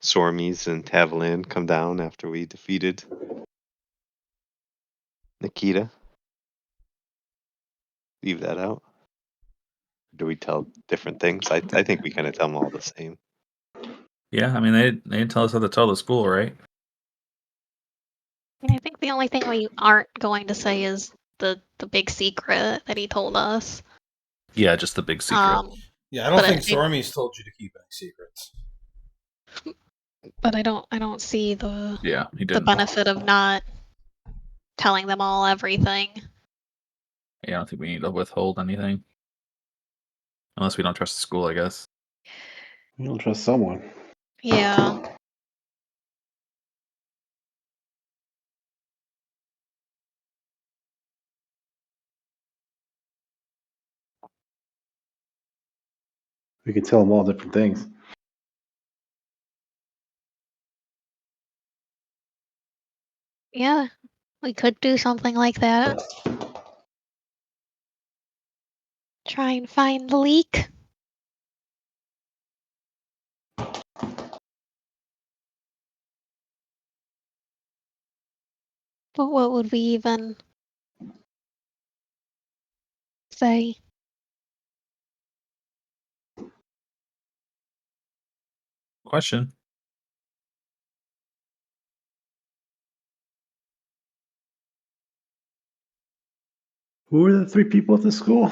Sormies and Tavalan come down after we defeated Nikita. Leave that out. Do we tell different things? I think we kind of tell them all the same. Yeah, I mean, they didn't tell us how to tell the school, right? And I think the only thing we aren't going to say is the big secret that he told us. Yeah, just the big secret. Yeah, I don't think Stormy's told you to keep any secrets. But I don't see the Yeah, he the didn't. benefit of not telling them all everything. Yeah, I don't think we need to withhold anything. Unless we don't trust the school, I guess. We don't trust someone. Yeah. We could tell them all different things. Yeah. We could do something like that. Try and find the leak. But what would we even say? Question. Who are the three people at the school?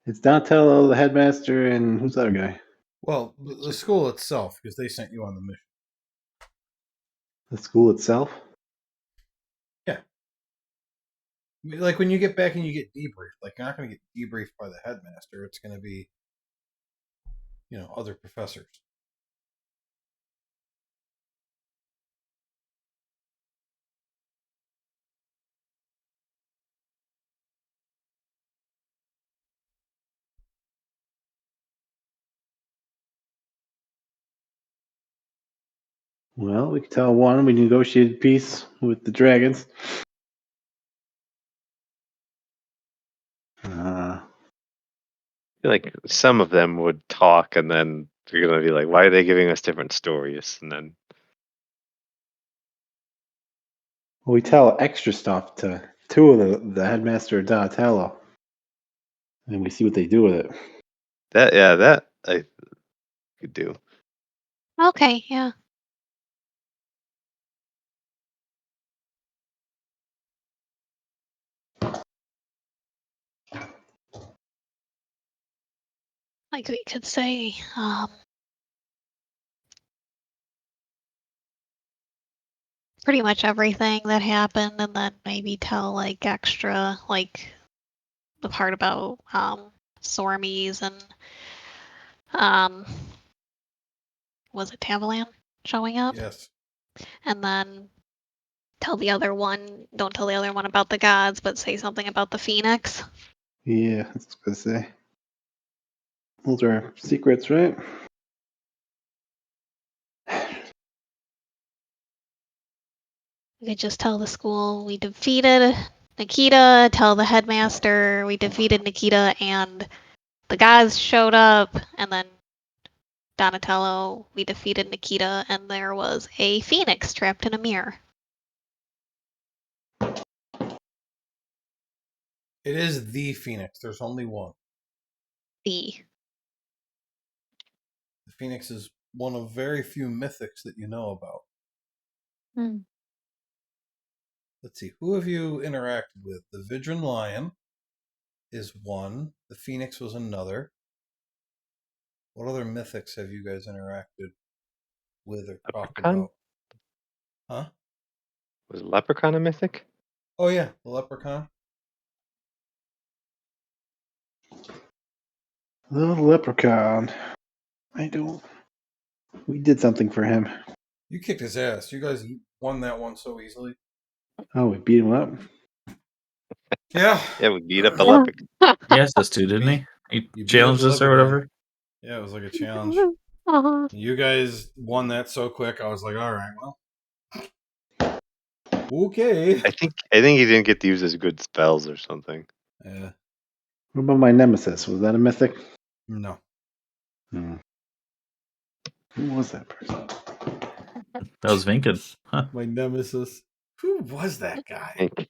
It's Donatello, the headmaster, and who's the other guy? Well, the school itself, because they sent you on the mission. The school itself? Yeah. Like when you get back and you get debriefed, like you're not going to get debriefed by the headmaster. It's going to be, other professors. Well, we could tell one we negotiated peace with the dragons. I feel like some of them would talk, and then you're gonna be like, "Why are they giving us different stories?" And then We tell extra stuff to two of the headmaster and Donatello, and we see what they do with it. that I could do. Okay, yeah. Like we could say, pretty much everything that happened, and then maybe tell like extra, like the part about Sormies and was it Tavalan showing up? Yes. And then don't tell the other one about the gods, but say something about the Phoenix. Yeah, that's what I was gonna say. Those are secrets, right? We could just tell the school we defeated Nikita, tell the headmaster we defeated Nikita and the gods showed up, and then Donatello, we defeated Nikita and there was a phoenix trapped in a mirror. It is the Phoenix. There's only one. The The Phoenix is one of very few mythics that you know about. Hmm. Let's see. Who have you interacted with? The Vidrin Lion is one. The Phoenix was another. What other mythics have you guys interacted with or talked Leprechaun? about? Huh? Was Leprechaun a mythic? Oh, yeah. The Leprechaun. The leprechaun. I don't. We did something for him. You kicked his ass. You guys won that one so easily. Oh, we beat him up. Yeah. Yeah, we beat up the leprechaun. He asked us to, didn't he? He You beat up challenged the us or Leprechaun. whatever. Yeah, it was like a challenge. Uh-huh. You guys won that so quick. I was like, all right, well, okay. I think he didn't get to use his good spells or something. Yeah. What about my nemesis? Was that a mythic? No. Hmm. Who was that person? That was Vinkin. Huh. My nemesis. Who was that guy? Hank.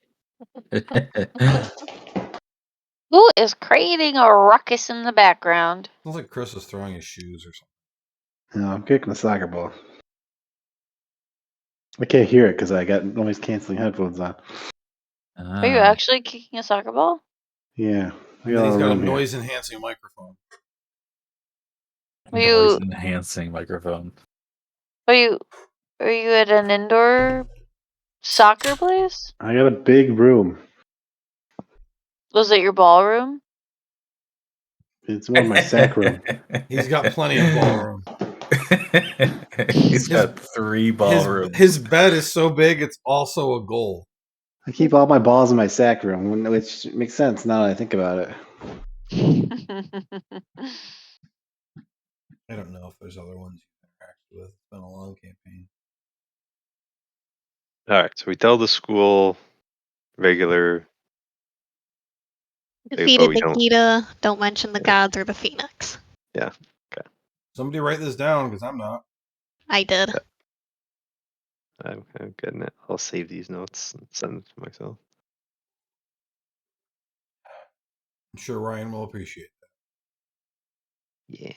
Who is creating a ruckus in the background? Sounds like Chris is throwing his shoes or something. No, I'm kicking a soccer ball. I can't hear it because I got noise canceling headphones on. Are you actually kicking a soccer ball? Yeah. And then he's got a room here. noise enhancing microphone. Noise enhancing microphone. Are you at an indoor soccer place? I got a big room. Was it your ballroom? It's more my sack room. He's got plenty of ballroom. He's got 3 ballrooms. His bed is so big, it's also a goal. I keep all my balls in my sack room, which makes sense now that I think about it. I don't know if there's other ones you can interact with. It's been a long campaign. All right, so we tell the school regular. Defeated we don't- Nikita. Don't mention the gods or the phoenix. Yeah. Okay. Somebody write this down because I'm not. I did. I'm getting it. I'll save these notes and send them to myself. I'm sure Ryan will appreciate that. Yeah.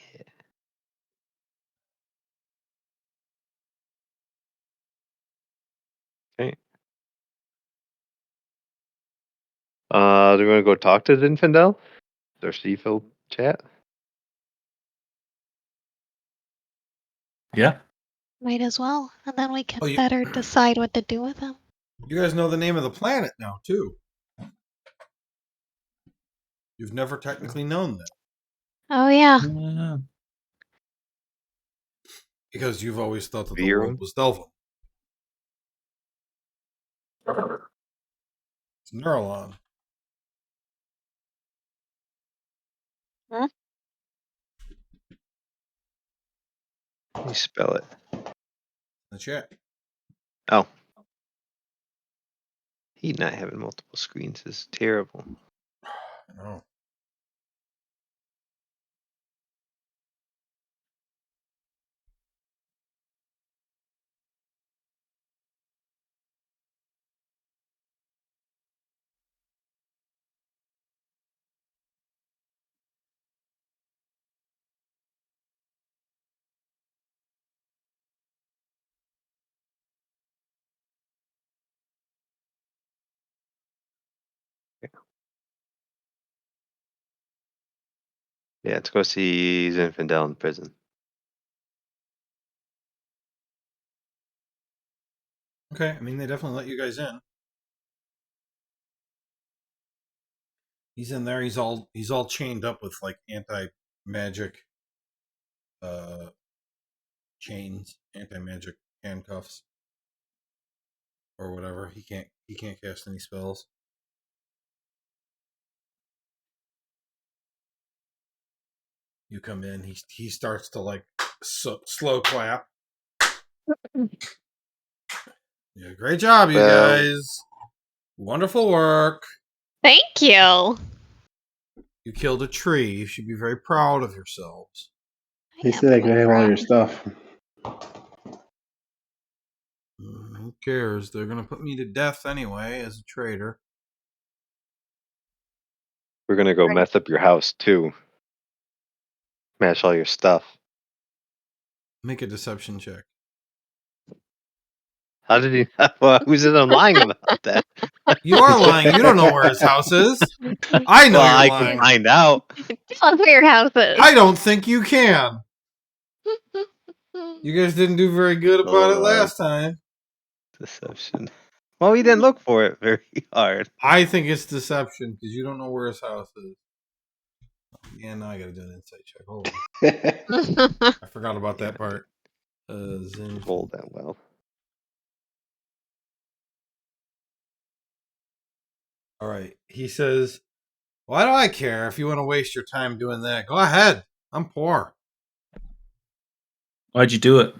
Okay. Do we want to go talk to Zinfandel? Their Seafield chat? Yeah. Might as well. And then we can Oh, you- better decide what to do with him. You guys know the name of the planet now, too. You've never technically known that. Oh, yeah. Because you've always thought that the Viren? world was Delvin. It's Neuralon. Hmm? How do you spell it? The chat. Oh. He not having multiple screens is terrible. I know. Yeah, let's go see Zinfandel in prison. Okay, I mean, they definitely let you guys in. He's in there. He's all chained up with like anti-magic chains, anti-magic handcuffs, or whatever. He can't cast any spells. You come in. He starts to like slow clap. Yeah, great job, you guys. Wonderful work. Thank you. You killed a tree. You should be very proud of yourselves. He said I could have all your stuff. Who cares? They're gonna put me to death anyway as a traitor. We're gonna go mess up your house too. Smash all your stuff. Make a deception check. How did he? Well, who's it? I'm lying about that. You are lying. You don't know where his house is. I know Well, you're I lying. can find out. Tell us where your house is. I don't think you can. You guys didn't do very good about it last time. Deception. Well, we didn't look for it very hard. I think it's deception because you don't know where his house is. Yeah, now I gotta do an insight check. Hold on. I forgot about that part. Hold that well. All right. He says, "Why do I care if you want to waste your time doing that? Go ahead. I'm poor." Why'd you do it?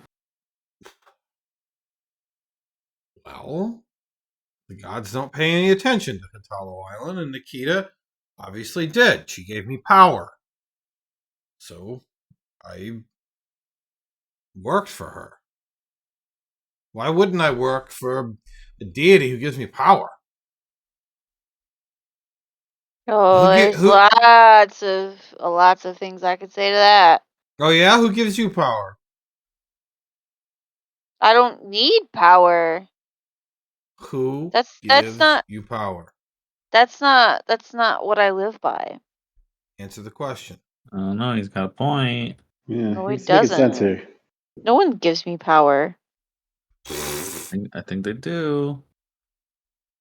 Well, the gods don't pay any attention to Hatalo Island, and Nikita obviously did. She gave me power. So I worked for her. Why wouldn't I work for a deity who gives me power? Oh, there's lots of things I could say to that. Oh yeah, who gives you power? I don't need power. Who That's gives not you power? that's not what I live by. Answer the question. I don't know. He's got a point. Yeah, No, he he's making sense doesn't. here. No one gives me power. I think they do.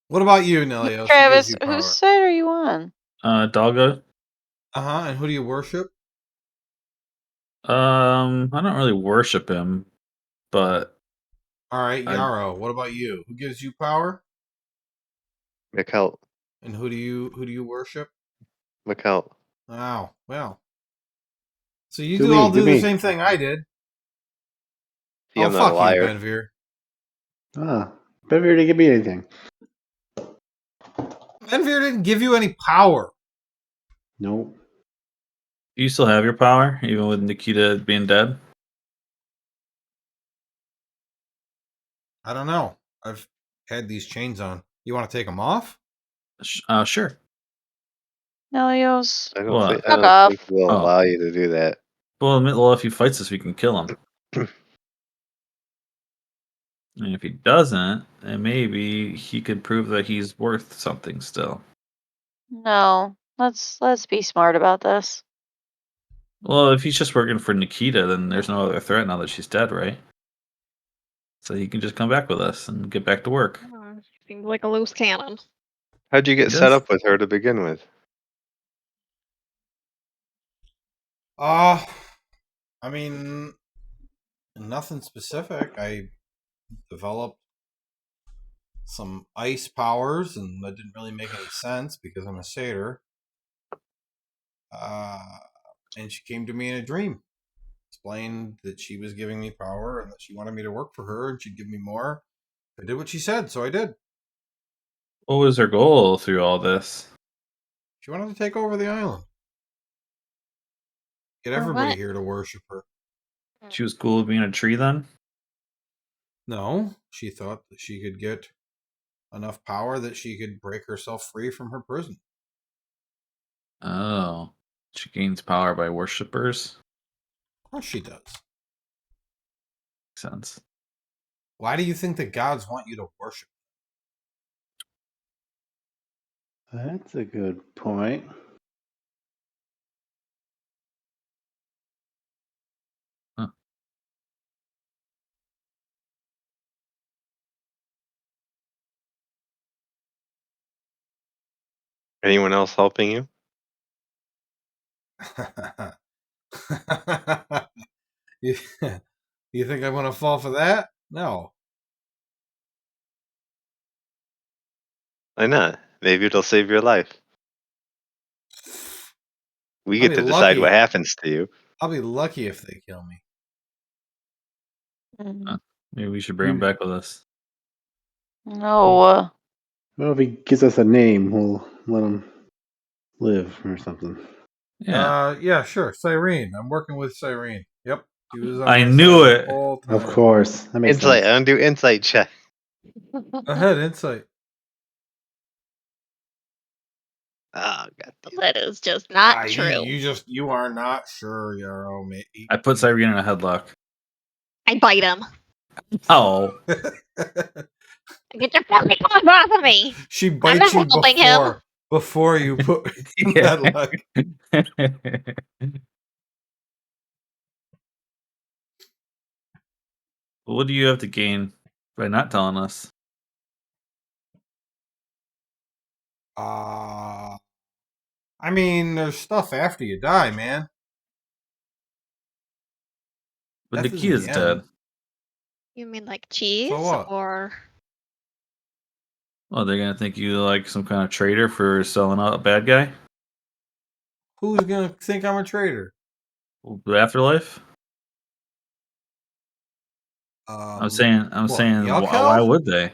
What about you, Nelios? Who gives Travis, you whose power? side are you on? Doggo. And who do you worship? I don't really worship him, but All right, I Yarrow. What about you? Who gives you power? McCult. And who do you worship? McCult. Oh, well. So you Do all me, do do the me. same thing I did. See, Oh, I'm not a fuck you, liar. Benvir. Better didn't give me anything. Benvir didn't give you any power. Nope. you still have your power, even with Nikita being dead. I don't know. I've had these chains on. You want to take them off? Sure. Nelios, I don't What? think I fuck don't think off. we'll Oh. allow you to do that. Well, if he fights us, we can kill him. And if he doesn't, then maybe he could prove that he's worth something still. No. Let's be smart about this. Well, if he's just working for Nikita, then there's no other threat now that she's dead, right? So he can just come back with us and get back to work. Seems like a loose cannon. How'd you get set Yes. up with her to begin with? I mean, nothing specific. I developed some ice powers, and that didn't really make any sense because I'm a satyr. And she came to me in a dream, explained that she was giving me power and that she wanted me to work for her and she'd give me more. I did what she said, so I did. What was her goal through all this? She wanted to take over the island. Get For everybody what? here to worship her. She was cool with being a tree then? No, she thought that she could get enough power that she could break herself free from her prison. Oh. She gains power by worshippers? Of course she does. Makes sense. Why do you think the gods want you to worship? That's a good point. Huh. Anyone else helping you? you, you think I'm going to fall for that? No. Why not? Maybe it'll save your life. We I'll get be to decide what lucky. happens to you. I'll be lucky if they kill me. Maybe we should bring him back with us. No. Well, if he gives us a name, we'll let him live or something. Yeah. Yeah, sure. Cyrene. I'm working with Cyrene. Yep. She was on I my knew side it. the whole time. Of course. That makes Insight. sense. Undo insight check. Go ahead, insight. Oh, God. That is just not true. You are not sure, Yarrow, mate. I put Cyrene in a headlock. I bite him. Oh. Get your filthy paws off of me! She I'm bites not you helping him. before you put Yeah. that luck. What do you have to gain by not telling us? I mean, there's stuff after you die, man. But Death isn't Nikita's the dead. end. You mean like cheese? So what? Or Well, they're gonna think you like some kind of traitor for selling out a bad guy? Who's gonna think I'm a traitor? The afterlife? I'm saying, why Yuckel? would they?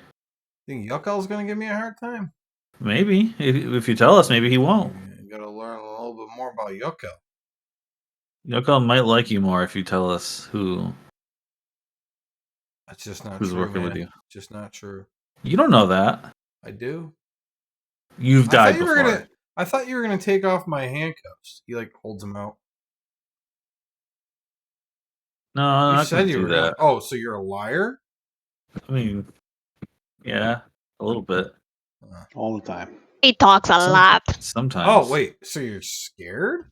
Think Yuckel's gonna give me a hard time? Maybe if you tell us, maybe he won't. You gotta learn a little bit more about Yuckel. Yoko might like you more if you tell us who's That's just not true, working man. with you. Just not true. You don't know that. I do. You've died I before. thought you were gonna take off my handcuffs. He holds them out. No, I'm You not said gonna you do were that. gonna. Oh, so you're a liar? I mean, yeah, a little bit. All the time. He talks a lot. Sometimes. Oh, wait. So you're scared?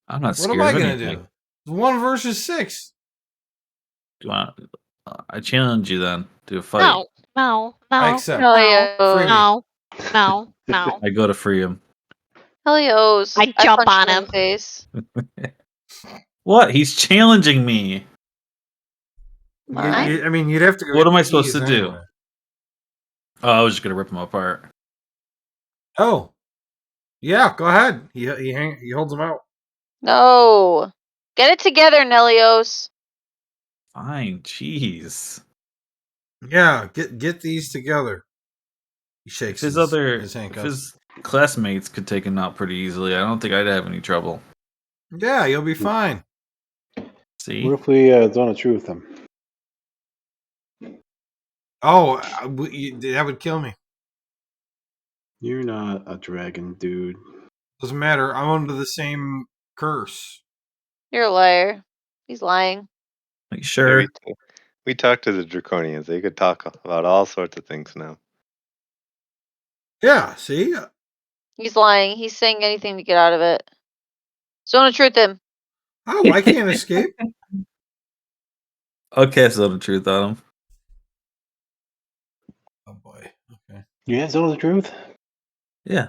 I'm not What scared am I of going anything. to do? 1 versus 6. Do you want? I challenge you then to a fight. No. I accept. Free me. No. I go to free him. Helios. I jump punch on him in him. the face. What? He's challenging me. Alright. I mean, you'd have to go What get am the I supposed keys to do? anyway. Oh, I was just gonna rip him apart. Oh. Yeah, go ahead. He holds them out. No. Get it together, Nelios. Fine, jeez. Yeah, get these together. He If shakes his his if handcuffs. his classmates could take him out pretty easily, I don't think I'd have any trouble. Yeah, you'll be fine. See? What if we Zone of Truth him? Oh, that would kill me. You're not a dragon, dude. Doesn't matter. I'm under the same curse. You're a liar. He's lying. Like, sure. We talked to the Draconians. They could talk about all sorts of things now. Yeah, see? He's lying. He's saying anything to get out of it. Zone of truth him. Oh, I can't escape. I'll cast Zone of Truth on him. Oh boy. Okay. You have Zone of Truth? Yeah.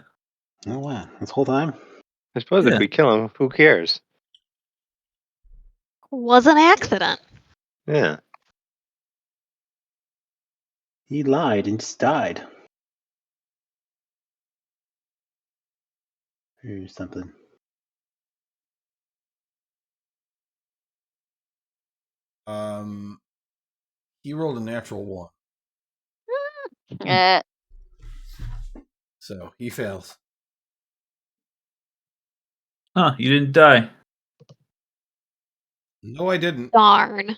Oh wow, this whole time? I suppose Yeah. if we kill him, who cares? Was an accident. Yeah. He lied and just died. Here's something. He rolled a natural 1. Eh. So he fails. Huh, you didn't die. No, I didn't. Darn.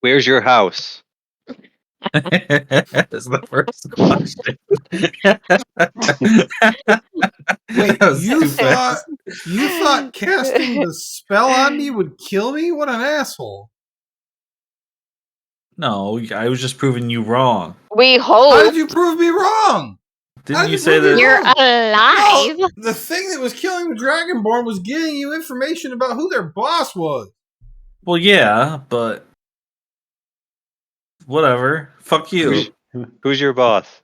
Where's your house? That's the first question. Wait, That was you too thought fast. casting the spell on me would kill me? What an asshole. No, I was just proving you wrong. We How hope. did you prove me wrong? Didn't you say prove me that? You're wrong? alive. No, the thing that was killing the Dragonborn was getting you information about who their boss was. Well, yeah, but whatever. Fuck you. Who's your boss?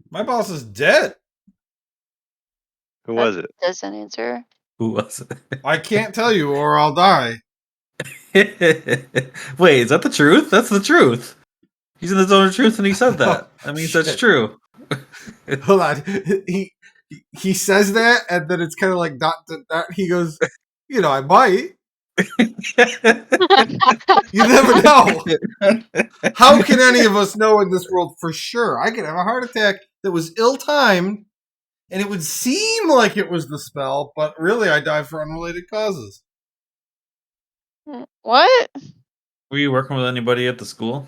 My boss is dead. Who was it? Doesn't answer. Who was I can't tell you or I'll die. it? Wait, is that the truth? That's the truth. He's in the zone of truth and he said that. That means that's Shit. true. Hold on. He says that, and then it's kind of like dot, dot, dot. He goes, I might. You never know. How can any of us know in this world for sure? I could have a heart attack that was ill-timed, and it would seem like it was the spell, but really I died for unrelated causes. What? Were you working with anybody at the school?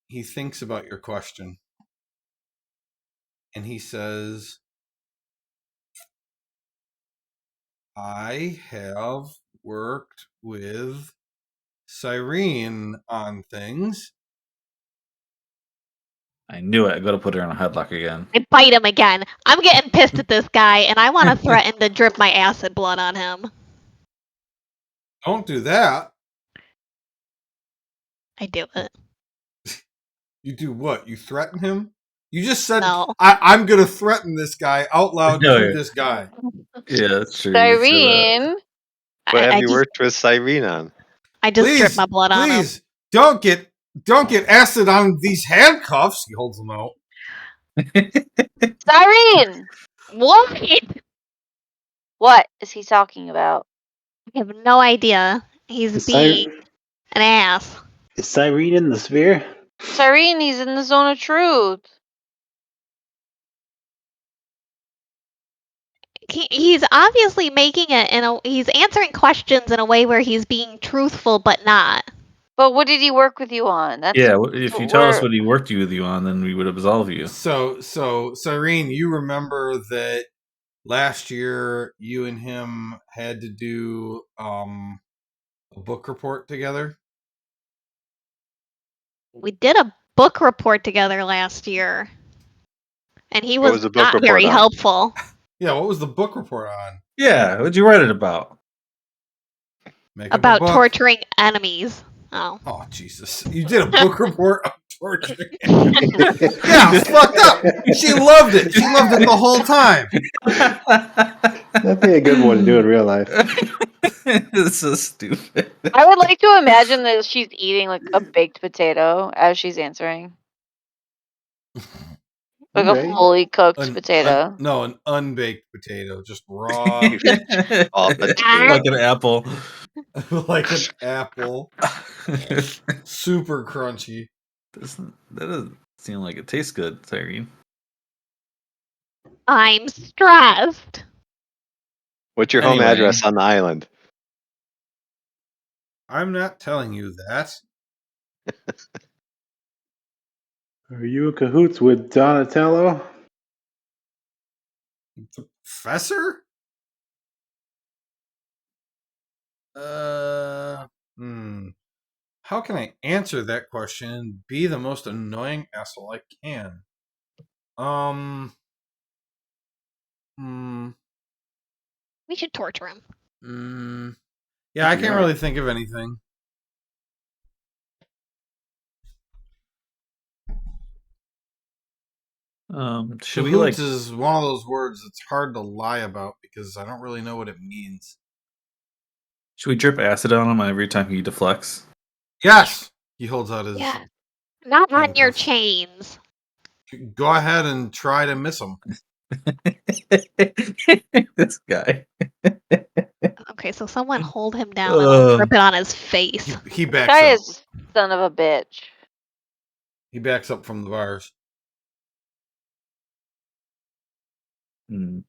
He thinks about your question, and he says, I have worked with Cyrene on things. I knew it. I gotta put her in a headlock again. I bite him again. I'm getting pissed at this guy, and I want to threaten to drip my acid blood on him. Don't do that. I do it. You do what? You threaten him? You just said, No. I'm going to threaten this guy out loud No, to yeah. this guy. Yeah, that's true. You said that. Cyrene. What have I you just, worked with Cyrene on? I just drip my blood on him. Please, don't get acid on these handcuffs. He holds them out. Cyrene. What? What is he talking about? I have no idea. He's Is being an ass. Is Cyrene in the sphere? Cyrene, he's in the zone of truth. He's obviously making it he's answering questions in a way where he's being truthful but not. But what did he work with you on? That's Yeah, if you tell us we're- what he worked with you on, then we would absolve you. So Cyrene, you remember that last year you and him had to do a book report together? We did a book report together last year, and he What was was the book not report very on? helpful. Yeah, what was the book report on? Yeah, what'd you write it about? Make up a About book. torturing enemies. Oh. Oh, Jesus. You did a book report on torturing. Yeah, it's fucked up. She loved it. She loved it the whole time. That'd be a good one to do in real life. It's so stupid. I would like to imagine that she's eating like a baked potato as she's answering. Like a Okay. fully cooked potato. No, an unbaked potato, just raw, All potato. Like an apple. like an apple, super crunchy. That doesn't seem like it tastes good, Tyrene. I'm stressed. What's your home Anyway. address on the island? I'm not telling you that. Are you in cahoots with Donatello? The professor? How can I answer that question and be the most annoying asshole I can? We should torture him. Yeah, I can't really think of anything. Should we like? Cahoots is one of those words that's hard to lie about because I don't really know what it means. Should we drip acid on him every time he deflects? Yes! He holds out his... Yeah. Not on your handcuffs. chains. Go ahead and try to miss him. This guy. Okay, so someone hold him down and I'll drip it on his face. He This backs guy up. is son of a bitch. He backs up from the bars. Hmm.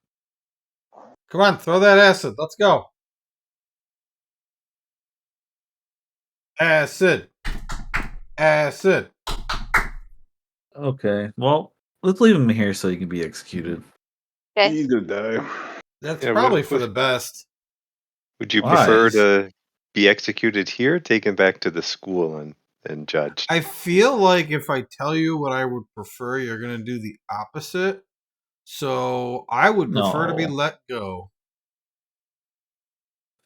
Come on, throw that acid. Let's go. Acid. Acid. Okay, well, let's leave him here so he can be executed. Okay. He's gonna die. That's Yeah, probably what- for the best. Would you Why? prefer to be executed here, taken back to the school, and judged? I feel like if I tell you what I would prefer, you're going to do the opposite. So I would prefer to be No. let go.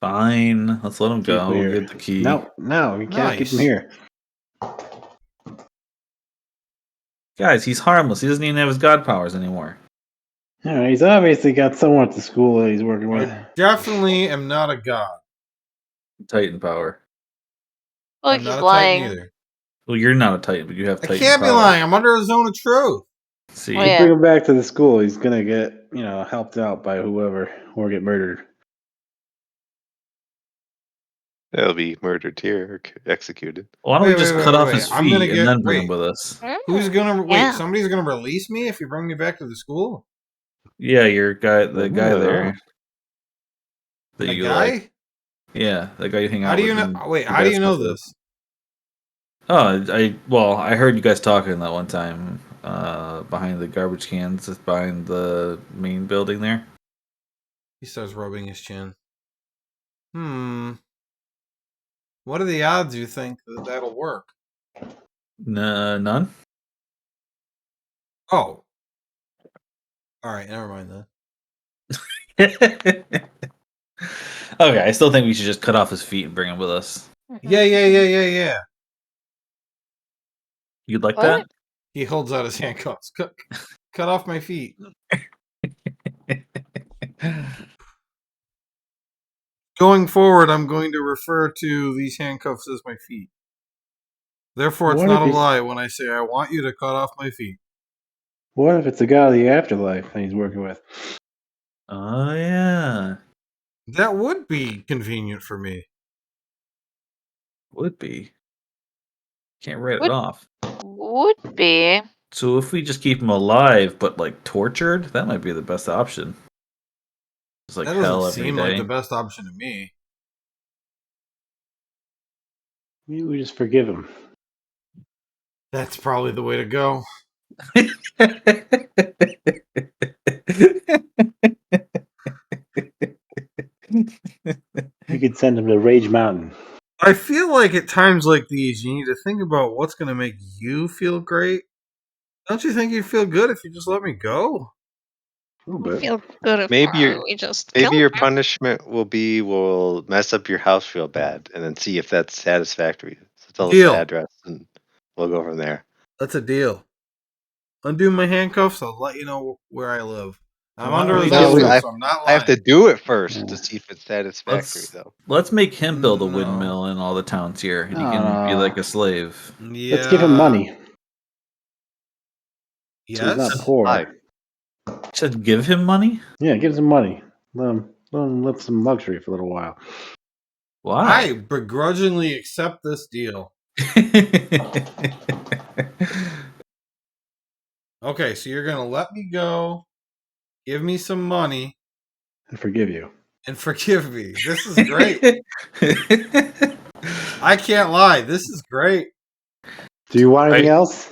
Fine, let's let him Keep him go. We'll here. get the key. No, you can't keep him Nice. here. Guys, he's harmless. He doesn't even have his god powers anymore. Yeah, he's obviously got someone at the school that he's working with. I definitely am not a god. Titan power. Well, I'm he's not a lying. titan either. Well, you're not a Titan, but you have I Titan can't be power. lying. I'm under a zone of truth. See, Oh, yeah. Bring him back to the school. He's gonna get, helped out by whoever or get murdered. They'll be murdered here or executed. why don't Wait, we just wait, cut wait, off wait. his I'm feet gonna and get- then bring him wait. with us? Who's gonna wait? Yeah. Somebody's gonna release me if you bring me back to the school. Yeah, your guy, the guy Yeah. there. That A you guy? like. Yeah, the guy you hang out How do with. you know? and Wait, your how do bad you know stuff with. this? Oh, I heard you guys talking that one time behind the garbage cans, behind the main building there. He starts rubbing his chin. What are the odds you think that that'll work? None. Oh. All right, never mind then. Okay, I still think we should just cut off his feet and bring him with us. Yeah. You'd like What? He holds out his handcuffs. Cut off my feet. that? Going forward, I'm going to refer to these handcuffs as my feet. Therefore, it's What not if a he's- lie when I say I want you to cut off my feet. What if it's a guy of the afterlife that he's working with? Oh yeah, That would be convenient for me. would be. Can't write Would- it off. Would be. So if we just keep him alive but like tortured, that might be the best option. It's like That hell doesn't every seem day. like the best option to me. Maybe we just forgive him. That's probably the way to go. We could send him to Rage Mountain. I feel like at times like these, you need to think about what's going to make you feel great. Don't you think you'd feel good if you just let me go? A little I bit. feel good if Maybe we just maybe kill your him. punishment will be we'll mess up your house real bad, and then see if that's satisfactory. So tell us the Deal. address, and we'll go from there. That's a deal. Undo my handcuffs. I'll let you know where I live. I'm Why don't under we a No, just- deal, I so I'm not I have to lying. do it first Yeah. to see if it's satisfactory, though. Let's make him build a No. windmill in all the towns here, and he No, can be no. like a slave. Yeah. Let's give him money. So he's Yes. not poor. Why? You said give him money? Yeah, give him some money. Let him live some luxury for a little while. I Why? begrudgingly accept this deal. Okay, so you're gonna let me go, give me some money, I forgive you. and forgive me. This is great. I can't lie. This is great. Do you want anything Right. else?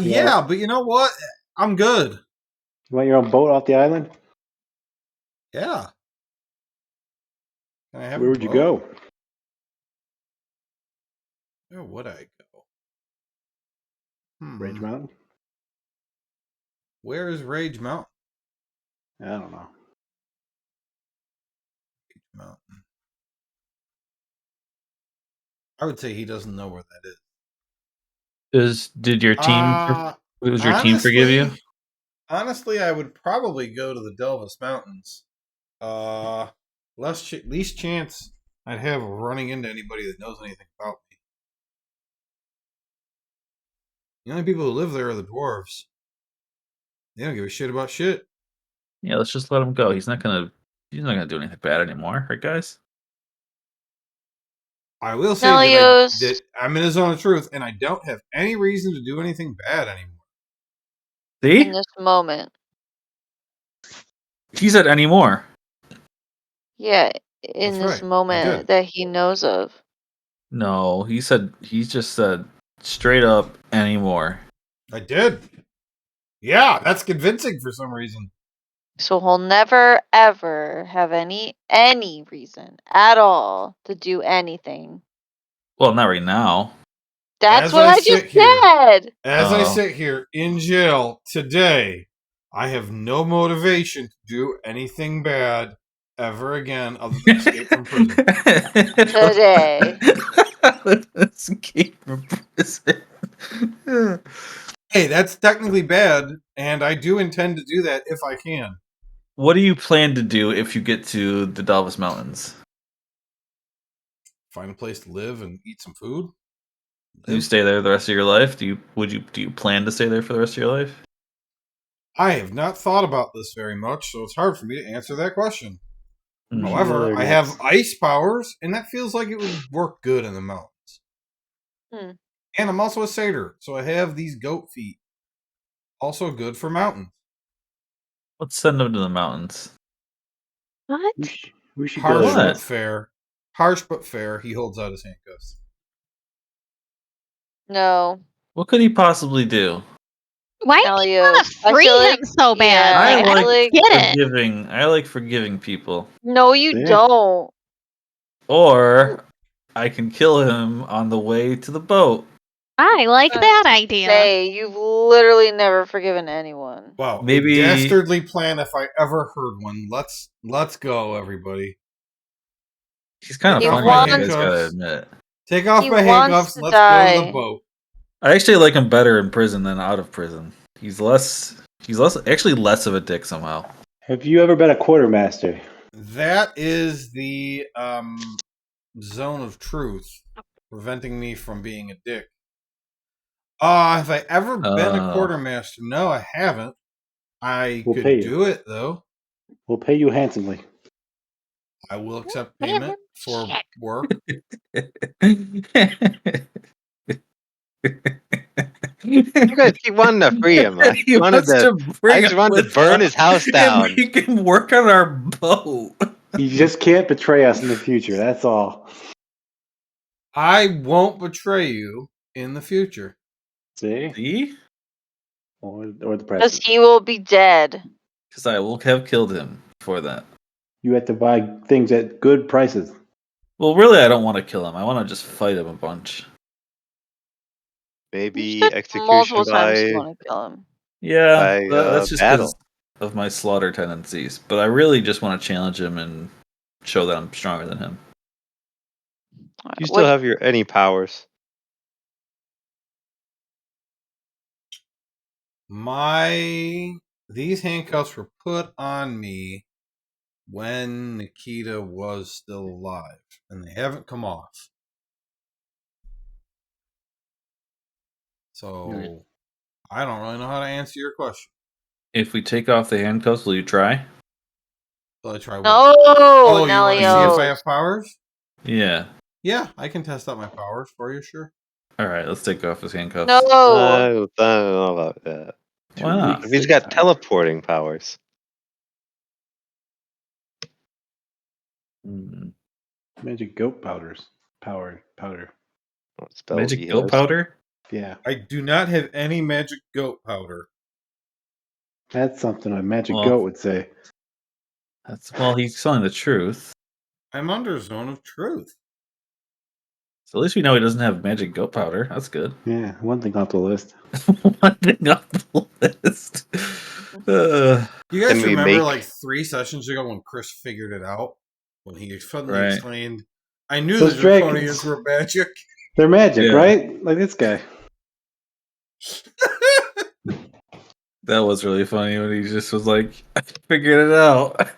Yeah, but you know what? I'm good. You want your own boat off the island? Yeah. Can I have Where a would you boat? go? Where would I go? Rage Mountain? Where is Rage Mountain? I don't know. Mountain. I would say he doesn't know where that is. Did your team was your team forgive you? Honestly, I would probably go to the Diaphanous Mountains. Least chance I'd have of running into anybody that knows anything about me. The only people who live there are the dwarves. They don't give a shit about shit. Yeah, let's just let him go. He's not gonna do anything bad anymore, right, guys? I will say Nelios. that I'm in a zone of truth, and I don't have any reason to do anything bad anymore. In See? this moment. He said anymore. Yeah, in That's this right. I moment did. that he knows of. No, he just said straight up anymore. I did. Yeah, that's convincing for some reason. So he'll never ever have any reason at all to do anything. Well, not right now. That's As what I I just sit here- said. As I Oh. sit here in jail today, I have no motivation to do anything bad ever again other than escape from prison. Today. Escape from prison. Hey, that's technically bad, and I do intend to do that if I can. What do you plan to do if you get to the Diaphanous Mountains? Find a place to live and eat some food. Do you Live. stay there the rest of your life? Do you plan to stay there for the rest of your life? I have not thought about this very much, so it's hard for me to answer that question. Hmm. However, Another I have ice powers, and that feels like it would work good in the mountains. Hmm. And I'm also a satyr, so I have these goat feet. Also good for mountains. Let's send them to the mountains. What? We should Harsh go there. but fair. Harsh but fair. He holds out his handcuffs. No. What could he possibly do? Why do you want Nelios. to I free feel him like so bad? yeah, I Like, I like don't get it. forgiving. I like forgiving people. no, you See? don't. Or I can kill him on the way to the boat. I like that idea. Say, you've literally never forgiven anyone. Wow, Maybe- a dastardly plan if I ever heard one. Let's go, everybody. He's kind He of funny, wants- you guys gotta admit. Take off He my wants handcuffs to and let's go to the die. boat. I actually like him better in prison than out of prison. He's less actually less of a dick somehow. Have you ever been a quartermaster? That is the zone of truth, preventing me from being a dick. Have I ever been a quartermaster? No, I haven't. I We'll could pay you. do it though. We'll pay you handsomely. I will accept payment for work. You guys keep wanting to free him. I He wants to bring just him wanted to with burn us his house down. and make him work on our boat. You just can't betray us in the future. That's all. I won't betray you in the future. See? See? Or the Because president. he will be dead. Because I will have killed him for that. You have to buy things at good prices. Well, really, I don't want to kill him. I want to just fight him a bunch. You Maybe said execution multiple times you by want to kill him. Yeah, that's just because battle. of my slaughter tendencies. But I really just want to challenge him and show that I'm stronger than him. You still have your any powers. These handcuffs were put on me when Nikita was still alive, and they haven't come off. So I don't really know how to answer your question. If we take off the handcuffs, will you try? Will I try what? No, Oh, you want to see if Nelios. I have powers? Yeah. Yeah, I can test out my powers for you, sure. All right, let's take off his handcuffs. No. I don't know about that. Why not? If he's got teleporting powers. Magic goat powder. What spells Magic he goat has. powder? Yeah, I do not have any magic goat powder. that's something a magic Well- goat would say. Well, he's telling the truth. I'm under zone of truth. So at least we know he doesn't have magic goat powder. That's good. Yeah, one thing off the list. One thing off the list. You guys Can we remember make- like 3 sessions ago when Chris figured it out? When he suddenly Right. explained, I knew Those the Draconians dragons. were magic. They're magic, Yeah. right? Like this guy. That was really funny when he just was like, I figured it out.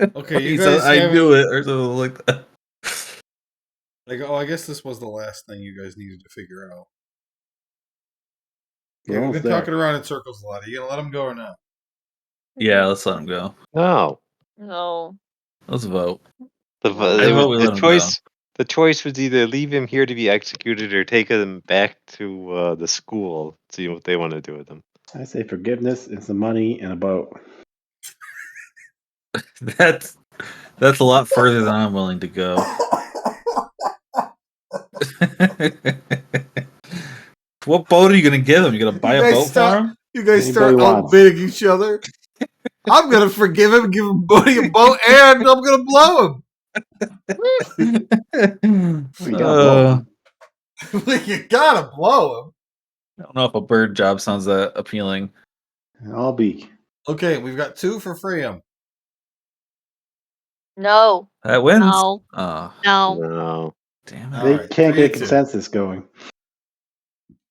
Okay, you He said, guys I haven't- knew it, or something like that. Like, oh, I guess this was the last thing you guys needed to figure out. We're Yeah, we've almost been there. talking around in circles a lot. Are you gonna let him go or not? Yeah, let's let him go. No. No. Let's vote. The, I vote we let him choice. The choice was either leave him here to be executed or take him back to the school. See what they want to do with him. I say forgiveness and some money and a boat. That's a lot further than I'm willing to go. What boat are you gonna give him? You gonna buy a boat for him? You guys Anybody start wants. outbidding each other. I'm gonna forgive him, give him Buddy a boat, and I'm gonna blow him. You gotta blow him. You gotta blow him. I don't know if a bird job sounds that appealing. I'll be. Okay, we've got 2 for Freedom. No. That wins. No. Oh, No. No. damn it. All They right, can't get a 3-2. consensus going.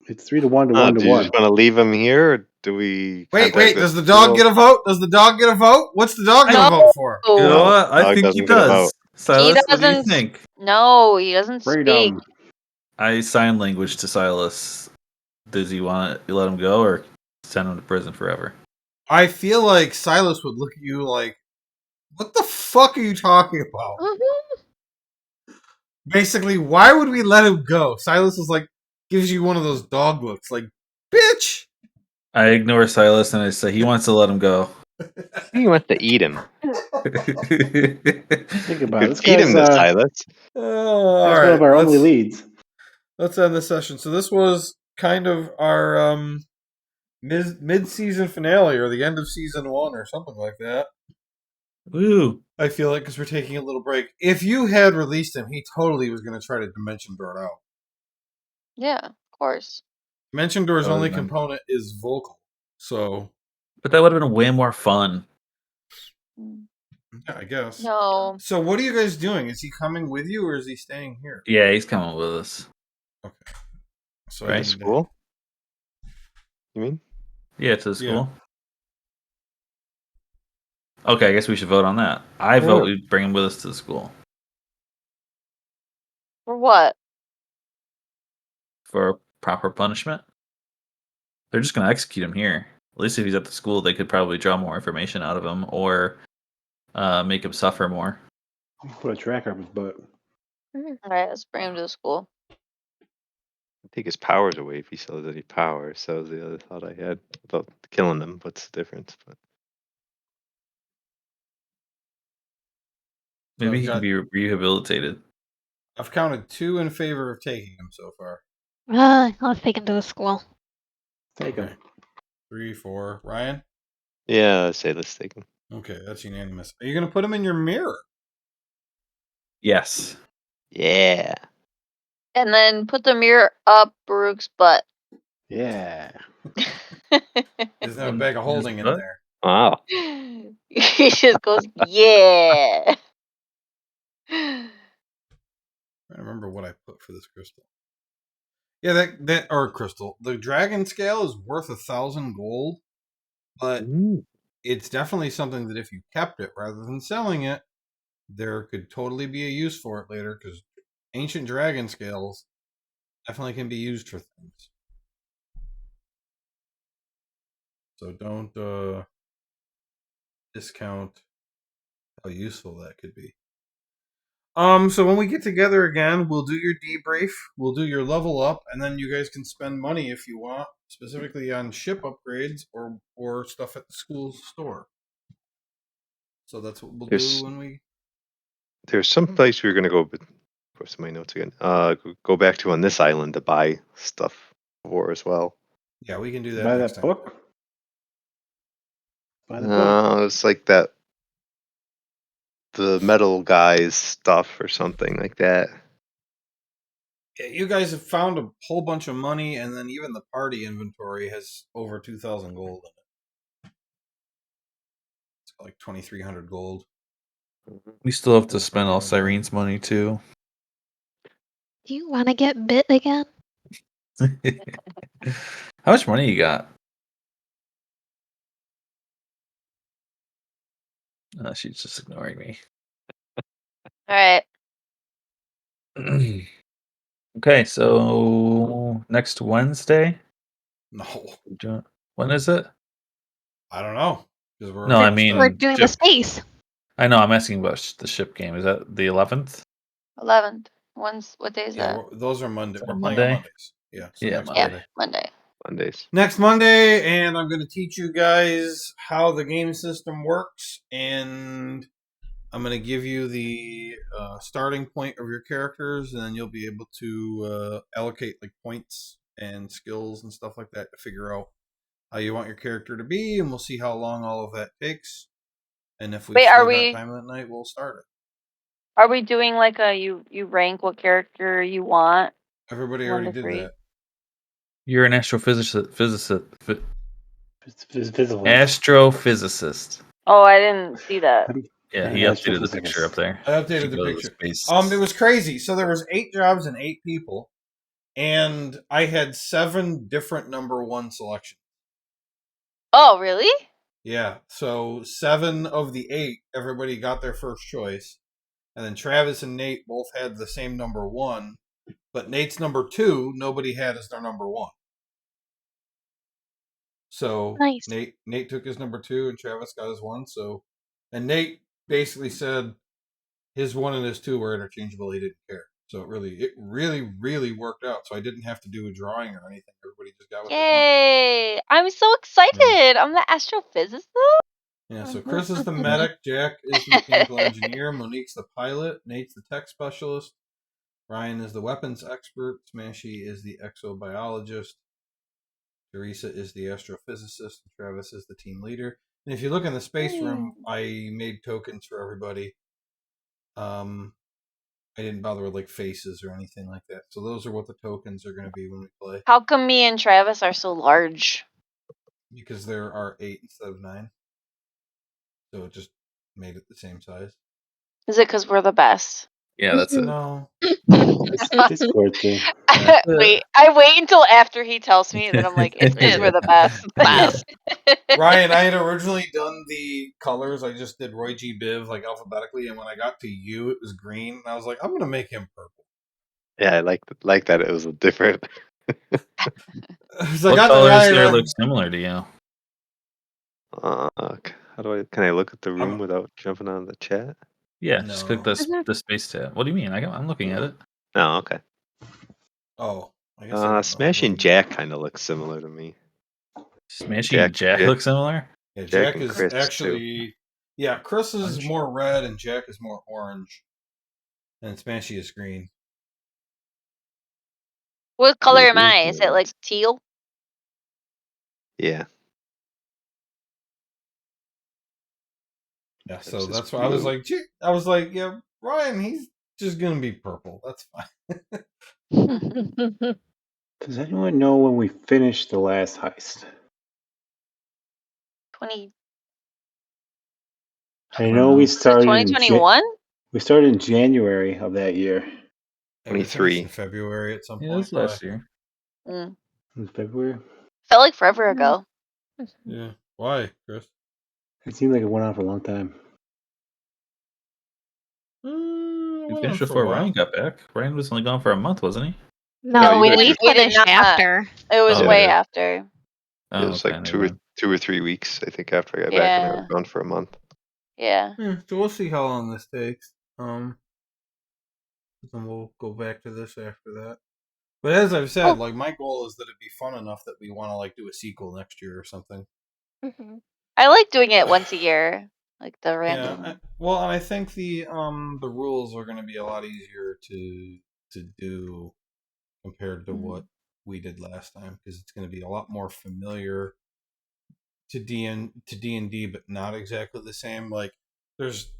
It's 3-1 to Oh, 1 do to you 1. just want to leave him here? Or do we? Wait, contact does the dog school? get a vote? Does the dog get a vote? What's the dog gonna No. vote for? You know No. what? I Dog think he doesn't get a does. vote. Silas, what do you doesn't- think? No, he doesn't speak. Freedom. I sign language to Silas. Does he want to let him go or send him to prison forever? I feel like Silas would look at you like, what the fuck are you talking about? Basically, why would we let him go? Silas is like, gives you one of those dog looks, like, bitch! I ignore Silas and I say he wants to let him go. He wants to eat him. Think about it. This Feed him guy's to Silas. All he's right, one of our only leads. let's end the session. So this was kind of our mid-season finale, or the end of season 1, or something like that. Woo. I feel like, because we're taking a little break. If you had released him, he totally was going to try to Dimension Door it out. Yeah, of course. Dimension Door's That would've only been- component is vocal. So, But that would have been way more fun. yeah, I guess. No. So what are you guys doing? Is he coming with you, or is he staying here? Yeah, he's coming with us. So Right. I need to- School? You mean? Yeah, to the Yeah. school. Okay, I guess we should vote on that. I vote we bring him with us to the school For what? for proper punishment. They're just going to execute him here. At least if he's at the school, they could probably draw more information out of him or make him suffer more. Put a tracker up his butt. Alright, let's bring him to the school. Take his powers away if he still has any powers. That was the other thought I had about killing them. What's the difference? But Maybe I've he can got- be rehabilitated. I've counted 2 in favor of taking him so far. Let's take him to the school. Take him. Okay. 3, 4. Ryan? yeah, let's take him. Okay, that's unanimous. Are you going to put him in your mirror? Yes. Yeah. And then put the mirror up Baruch's butt. Yeah. There's no bag of holding in What? there. Wow. He just goes, yeah. I remember what I put for this crystal. Yeah, that or crystal. The dragon scale is worth 1,000 gold, but Ooh. it's definitely something that if you kept it rather than selling it, there could totally be a use for it later, because ancient dragon scales definitely can be used for things. So don't discount how useful that could be. So when we get together again, we'll do your debrief, we'll do your level up, and then you guys can spend money if you want, specifically on ship upgrades or stuff at the school store. So that's what we'll do when we. There's some place we were gonna go. But of course, my notes again. Go back to on this island to buy stuff for as well. Yeah, we can do that Buy next that time. book. Buy the book. It's like that. The metal guy's stuff or something like that. Yeah, you guys have found a whole bunch of money, and then even the party inventory has over 2,000 gold in it. It's like 2,300 gold. We still have to spend all Cyrene's money too. Do you want to get bit again? How much money you got? She's just ignoring me. All right. Okay, so next Wednesday. No, When is it? I don't know. Because we're No, I almost mean- We're done. doing Chip. the space. I know. I'm asking about the ship game. Is that the 11th? 11th. What day is Yeah, that? those are Monday. Is that We're playing on Monday? Mondays. Yeah, so Yeah, next Monday. Yeah, Monday. Monday. Mondays. Next Monday, and I'm going to teach you guys how the game system works, and I'm going to give you the starting point of your characters, and then you'll be able to allocate like points and skills and stuff like that to figure out how you want your character to be, and we'll see how long all of that takes. And if we Wait, still got time that night, we'll start it. Are we doing like a you rank what character you want? Everybody 1 already to did 3? that. You're an astrophysicist. It's visible. Astrophysicist. Oh, I didn't see that. Yeah, he Yeah, updated the picture up there. I updated Should the go to picture. space. It was crazy. So there was 8 jobs and 8 people, and I had 7 different number 1 selections. Oh, really? Yeah, so 7 of the 8, everybody got their first choice, and then Travis and Nate both had the same number 1, but Nate's number 2 nobody had as their number 1. So Nice. Nate took his number 2, and Travis got his 1. So, and Nate basically said his 1 and his 2 were interchangeable. He didn't care. So it really worked out. So I didn't have to do a drawing or anything. Everybody just got what they wanted. Yay! I'm so excited. I'm the astrophysicist. Yeah, so Chris is the medic, Jack is the mechanical engineer, Monique's the pilot, Nate's the tech specialist, Ryan is the weapons expert, Smashy is the exobiologist, Teresa is the astrophysicist, and Travis is the team leader. And if you look in the space room, I made tokens for everybody. I didn't bother with like faces or anything like that. So those are what the tokens are going to be when we play. How come me and Travis are so large? Because there are 8 instead of 9. So it just made it the same size. Is it because we're the best? Yeah, that's it. No. Discord thing. Wait, I wait until after he tells me, and then I'm like, it's because we're the best. Best. Ryan, I had originally done the colors. I just did Roy G. Biv like alphabetically, and when I got to you, it was green. And I was like, I'm gonna make him purple. Yeah, I like that. It was a different. So I What got the colors guy. there look similar to you? How do I? Can I look at the room without jumping on the chat? Yeah, just click No. the space tab. What do you mean? I'm looking at it. Oh, okay. Oh, I guess I don't know. Smashing Jack kind of looks similar to me. Smashing Jack look similar? Yeah, Jack Jack and is Chris, actually. Yeah, Chris is Orange. more red, and Jack is more orange, and Smashy is green. What color am I? Is it like teal? Yeah. Yeah, so Chris is that's why I was blue. like, yeah, Ryan, he's just gonna be purple. That's fine. Does anyone know when we finished the last heist? 20. I know we Was it started 2021? we started in January of that year. Yeah, we finished 23. in February at some Yeah, point. this last year. Mm. In February. Felt like forever ago. Yeah. Why, Chris? It seemed like it went on for a long time. We finished before Ryan got back. Ryan was only gone for a month, wasn't he? No, you we guys didn't. we We did finished not. after. It was Oh, way okay. after. Oh, It was okay, like never mind. 2 or 3 weeks, I think, after I got back, and I was gone for a month. Yeah. Yeah, so we'll see how long this takes. Then we'll go back to this after that. But as I've said, like my goal is that it be fun enough that we want to like do a sequel next year or something. I like doing it once a year, like the random. Yeah, well, and I think the rules are going to be a lot easier to do compared to what we did last time because it's going to be a lot more familiar to D&D, but not exactly the same. Like there's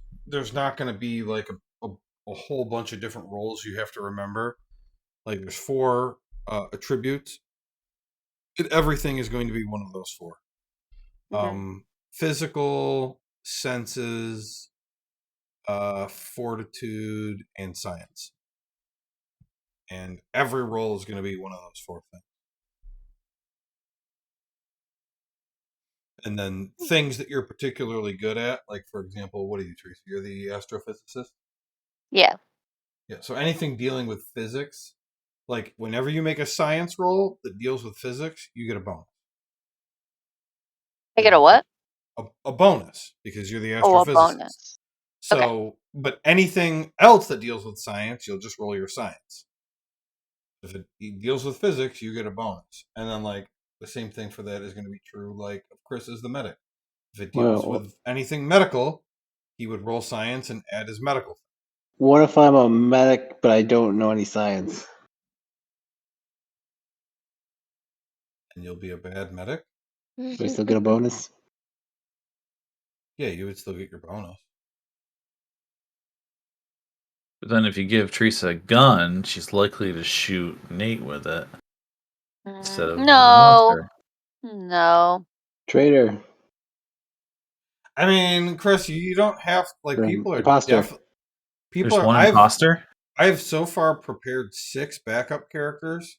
not going to be like a whole bunch of different roles you have to remember. Like there's 4 attributes. Everything is going to be one of those 4. Physical, senses, fortitude, and science. And every role is going to be one of those 4 things. And then things that you're particularly good at, like for example, what are you, Teresa? You're the astrophysicist? Yeah. Yeah, so anything dealing with physics, like whenever you make a science roll that deals with physics, you get a bonus. I get a what? A bonus because you're the Oh, a astrophysicist. bonus. So, Okay. but anything else that deals with science, you'll just roll your science. If it deals with physics, you get a bonus. And then, like, the same thing for that is going to be true, like, of Chris is the medic. If it deals with anything medical, he would roll science and add his medical. What if I'm a medic, but I don't know any science? And you'll be a bad medic? Do I still get a bonus? Yeah, you would still get your bonus. But then if you give Teresa a gun, she's likely to shoot Nate with it instead of the monster. No. Traitor. I mean, Chris, you don't have like people are Imposter. people There's are. one imposter. I've so far prepared 6 backup characters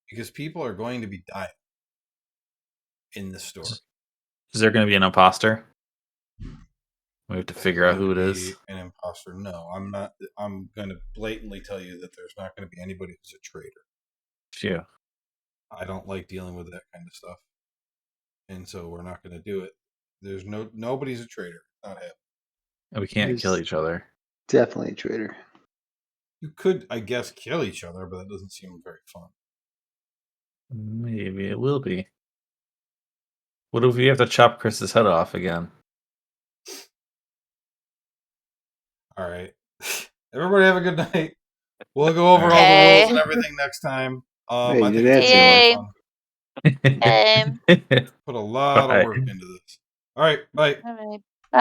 because people are going to be dying in this story. Is there going to be an imposter? We have to figure out who it is. An imposter? No, I'm not. I'm going to blatantly tell you that there's not going to be anybody who's a traitor. Phew. I don't like dealing with that kind of stuff, and so we're not going to do it. There's nobody's a traitor. Not happening. And we can't kill each other. Definitely a traitor. You could, I guess, kill each other, but that doesn't seem very fun. Maybe it will be. What if we have to chop Chris's head off again? All right. Everybody have a good night. We'll go over all the Okay. rules and everything next time. Hey, I you think did it's gonna that be a lot of fun. Yay. Put a lot of work into this. All right, bye. All right. Bye.